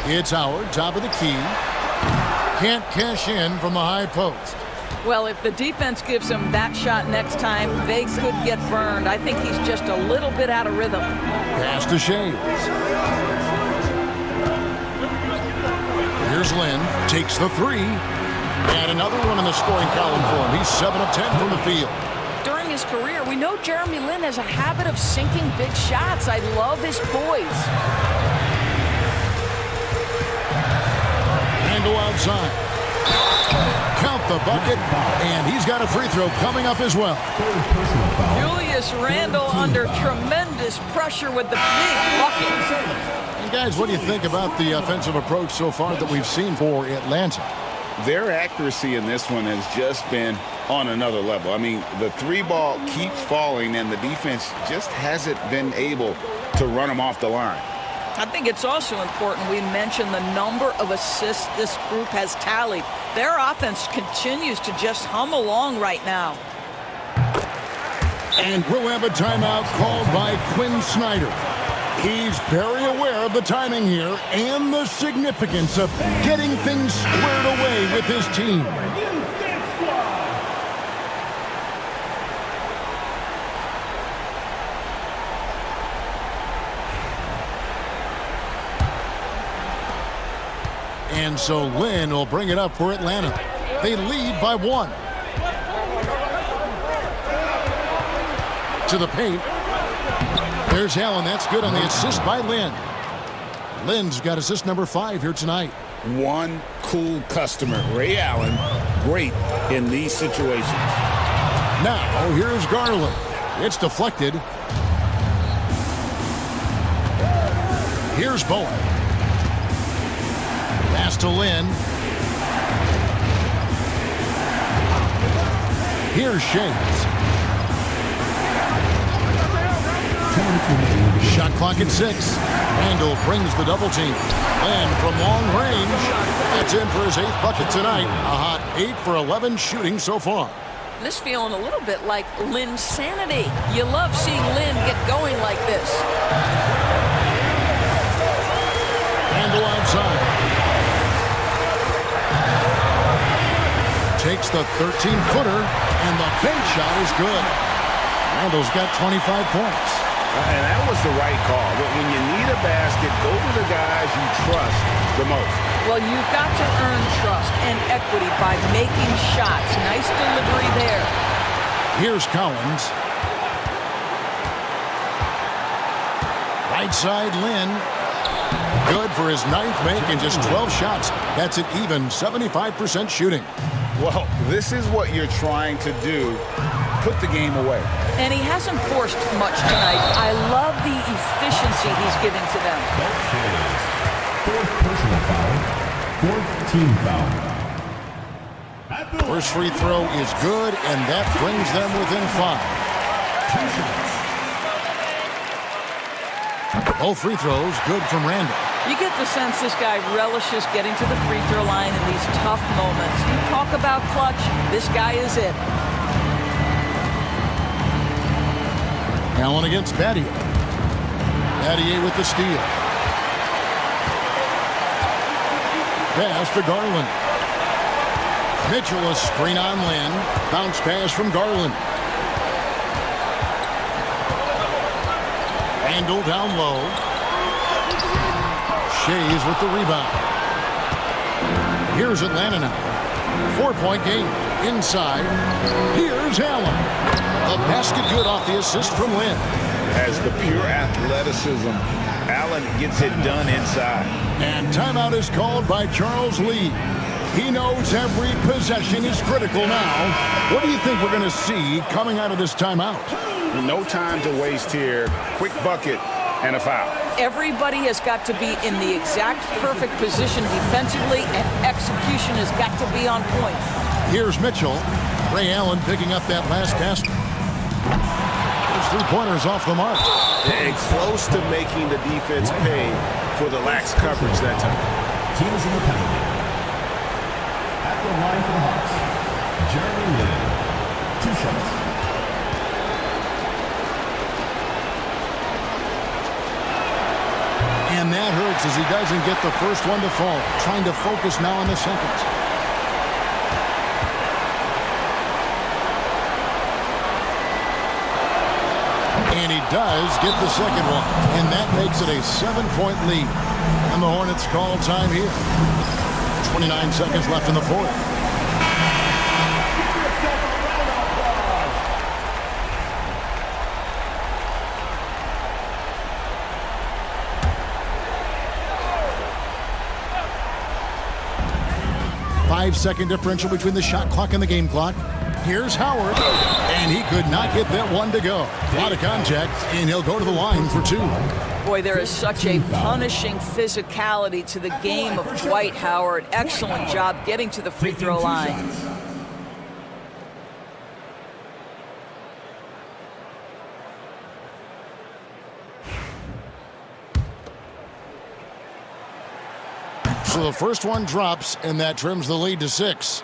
[SPEAKER 1] It's Howard, top of the key. Can't cash in from the high post.
[SPEAKER 13] Well, if the defense gives him that shot next time, they could get burned. I think he's just a little bit out of rhythm.
[SPEAKER 1] Pass to Shea. Here's Lynn. Takes the 3. And another one in the scoring column for him. He's 7 of 10 from the field.
[SPEAKER 13] During his career, we know Jeremy Lin has a habit of sinking big shots. I love his poise.
[SPEAKER 1] Randall outside. Count the bucket, and he's got a free throw coming up as well.
[SPEAKER 13] Julius Randle under tremendous pressure with the big bucket.
[SPEAKER 1] And guys, what do you think about the offensive approach so far that we've seen for Atlanta?
[SPEAKER 2] Their accuracy in this one has just been on another level. I mean, the 3 ball keeps falling, and the defense just hasn't been able to run them off the line.
[SPEAKER 13] I think it's also important we mention the number of assists this group has tallied. Their offense continues to just hum along right now.
[SPEAKER 1] And we'll have a timeout called by Quinn Snyder. He's very aware of the timing here and the significance of getting things squared away with his team. And so Lynn will bring it up for Atlanta. They lead by 1. To the paint. There's Allen. That's good on the assist by Lynn. Lynn's got assist number 5 here tonight.
[SPEAKER 2] One cool customer. Ray Allen, great in these situations.
[SPEAKER 1] Now, here's Garland. It's deflected. Here's Bowen. Pass to Lynn. Here's Shays. Shot clock at 6. Randall brings the double team. And from long range, that's in for his 8th bucket tonight. A hot 8 for 11 shooting so far.
[SPEAKER 13] This feeling a little bit like Lynn's sanity. You love seeing Lynn get going like this.
[SPEAKER 1] Randall outside. Takes the 13-footer, and the bank shot is good. Randall's got 25 points.
[SPEAKER 7] And that was the right call. When you need a basket, go to the guys you trust the most.
[SPEAKER 13] Well, you've got to earn trust and equity by making shots. Nice delivery there.
[SPEAKER 1] Here's Collins. Right side, Lynn. Good for his 9th make and just 12 shots. That's an even 75% shooting.
[SPEAKER 2] Well, this is what you're trying to do. Put the game away.
[SPEAKER 13] And he hasn't forced much tonight. I love the efficiency he's giving to them.
[SPEAKER 4] 4th personal foul. 4th team foul.
[SPEAKER 1] First free throw is good, and that brings them within 5. Both free throws good from Randall.
[SPEAKER 13] You get the sense this guy relishes getting to the free throw line in these tough moments. You talk about clutch, this guy is it.
[SPEAKER 1] Allen against Battier. Battier with the steal. Pass to Garland. Mitchell a screen on Lynn. Bounce pass from Garland. Randall down low. Shays with the rebound. Here's Atlanta now. 4-point game. Inside. Here's Allen. The basket good off the assist from Lynn.
[SPEAKER 2] As the pure athleticism, Allen gets it done inside.
[SPEAKER 1] And timeout is called by Charles Lee. He knows every possession is critical now. What do you think we're going to see coming out of this timeout?
[SPEAKER 2] No time to waste here. Quick bucket and a foul.
[SPEAKER 13] Everybody has got to be in the exact perfect position defensively, and execution has got to be on point.
[SPEAKER 1] Here's Mitchell. Ray Allen picking up that last basket. Those 3-pointers off the mark.
[SPEAKER 7] And close to making the defense pay for the lax coverage that time.
[SPEAKER 4] Teams in the penalty. At the line for the Hawks, Jeremy Lin. 2 shots.
[SPEAKER 1] And that hurts as he doesn't get the first one to fall. Trying to focus now on the second. And he does get the second one. And that makes it a 7-point lead. And the Hornets call time here. 29 seconds left in the fourth. Five-second differential between the shot clock and the game clock. Here's Howard, and he could not get that one to go. A lot of contact, and he'll go to the line for 2.
[SPEAKER 13] Boy, there is such a punishing physicality to the game of Dwight Howard. Excellent job getting to the free throw line.
[SPEAKER 1] So the first one drops, and that trims the lead to 6.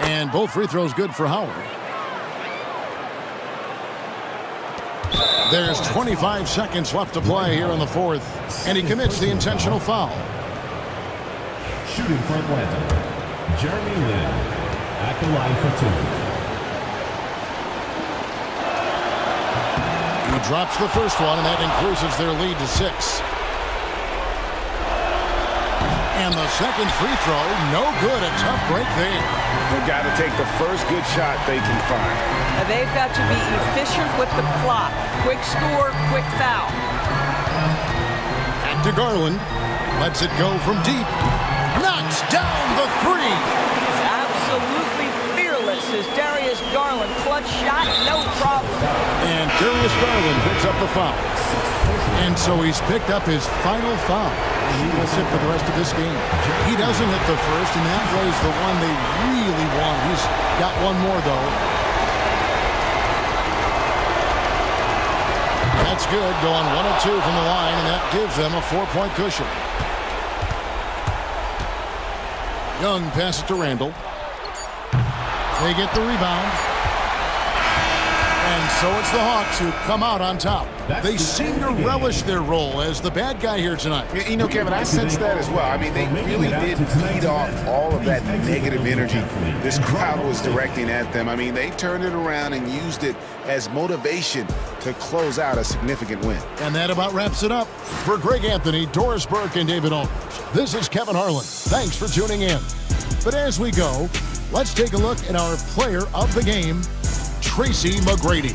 [SPEAKER 1] And both free throws good for Howard. There's 25 seconds left to play here in the fourth, and he commits the intentional foul.
[SPEAKER 4] Shooting for Atlanta, Jeremy Lin. At the line for 2.
[SPEAKER 1] He drops the first one, and that increases their lead to 6. And the second free throw, no good. A tough break there.
[SPEAKER 2] They've got to take the first good shot they can find.
[SPEAKER 13] And they've got to be efficient with the clock. Quick score, quick foul.
[SPEAKER 1] Back to Garland. Lets it go from deep. Knocks down the three.
[SPEAKER 13] Absolutely fearless is Darius Garland. Clutch shot, no problem.
[SPEAKER 1] And Darius Garland picks up the foul. And so he's picked up his final foul. He will sit for the rest of this game. He doesn't hit the first, and that was the one they really want. He's got one more, though. That's good, going 1 of 2 from the line, and that gives them a 4-point cushion. Young passes to Randall. They get the rebound. And so it's the Hawks who come out on top. They seem to relish their role as the bad guy here tonight.
[SPEAKER 2] You know, Kevin, I sense that as well. I mean, they really did feed off all of that negative energy this crowd was directing at them. I mean, they turned it around and used it as motivation to close out a significant win.
[SPEAKER 1] And that about wraps it up. For Greg Anthony, Doris Burke, and David Aldridge, this is Kevin Harlan. Thanks for tuning in. But as we go, let's take a look at our player of the game, Tracy McGrady.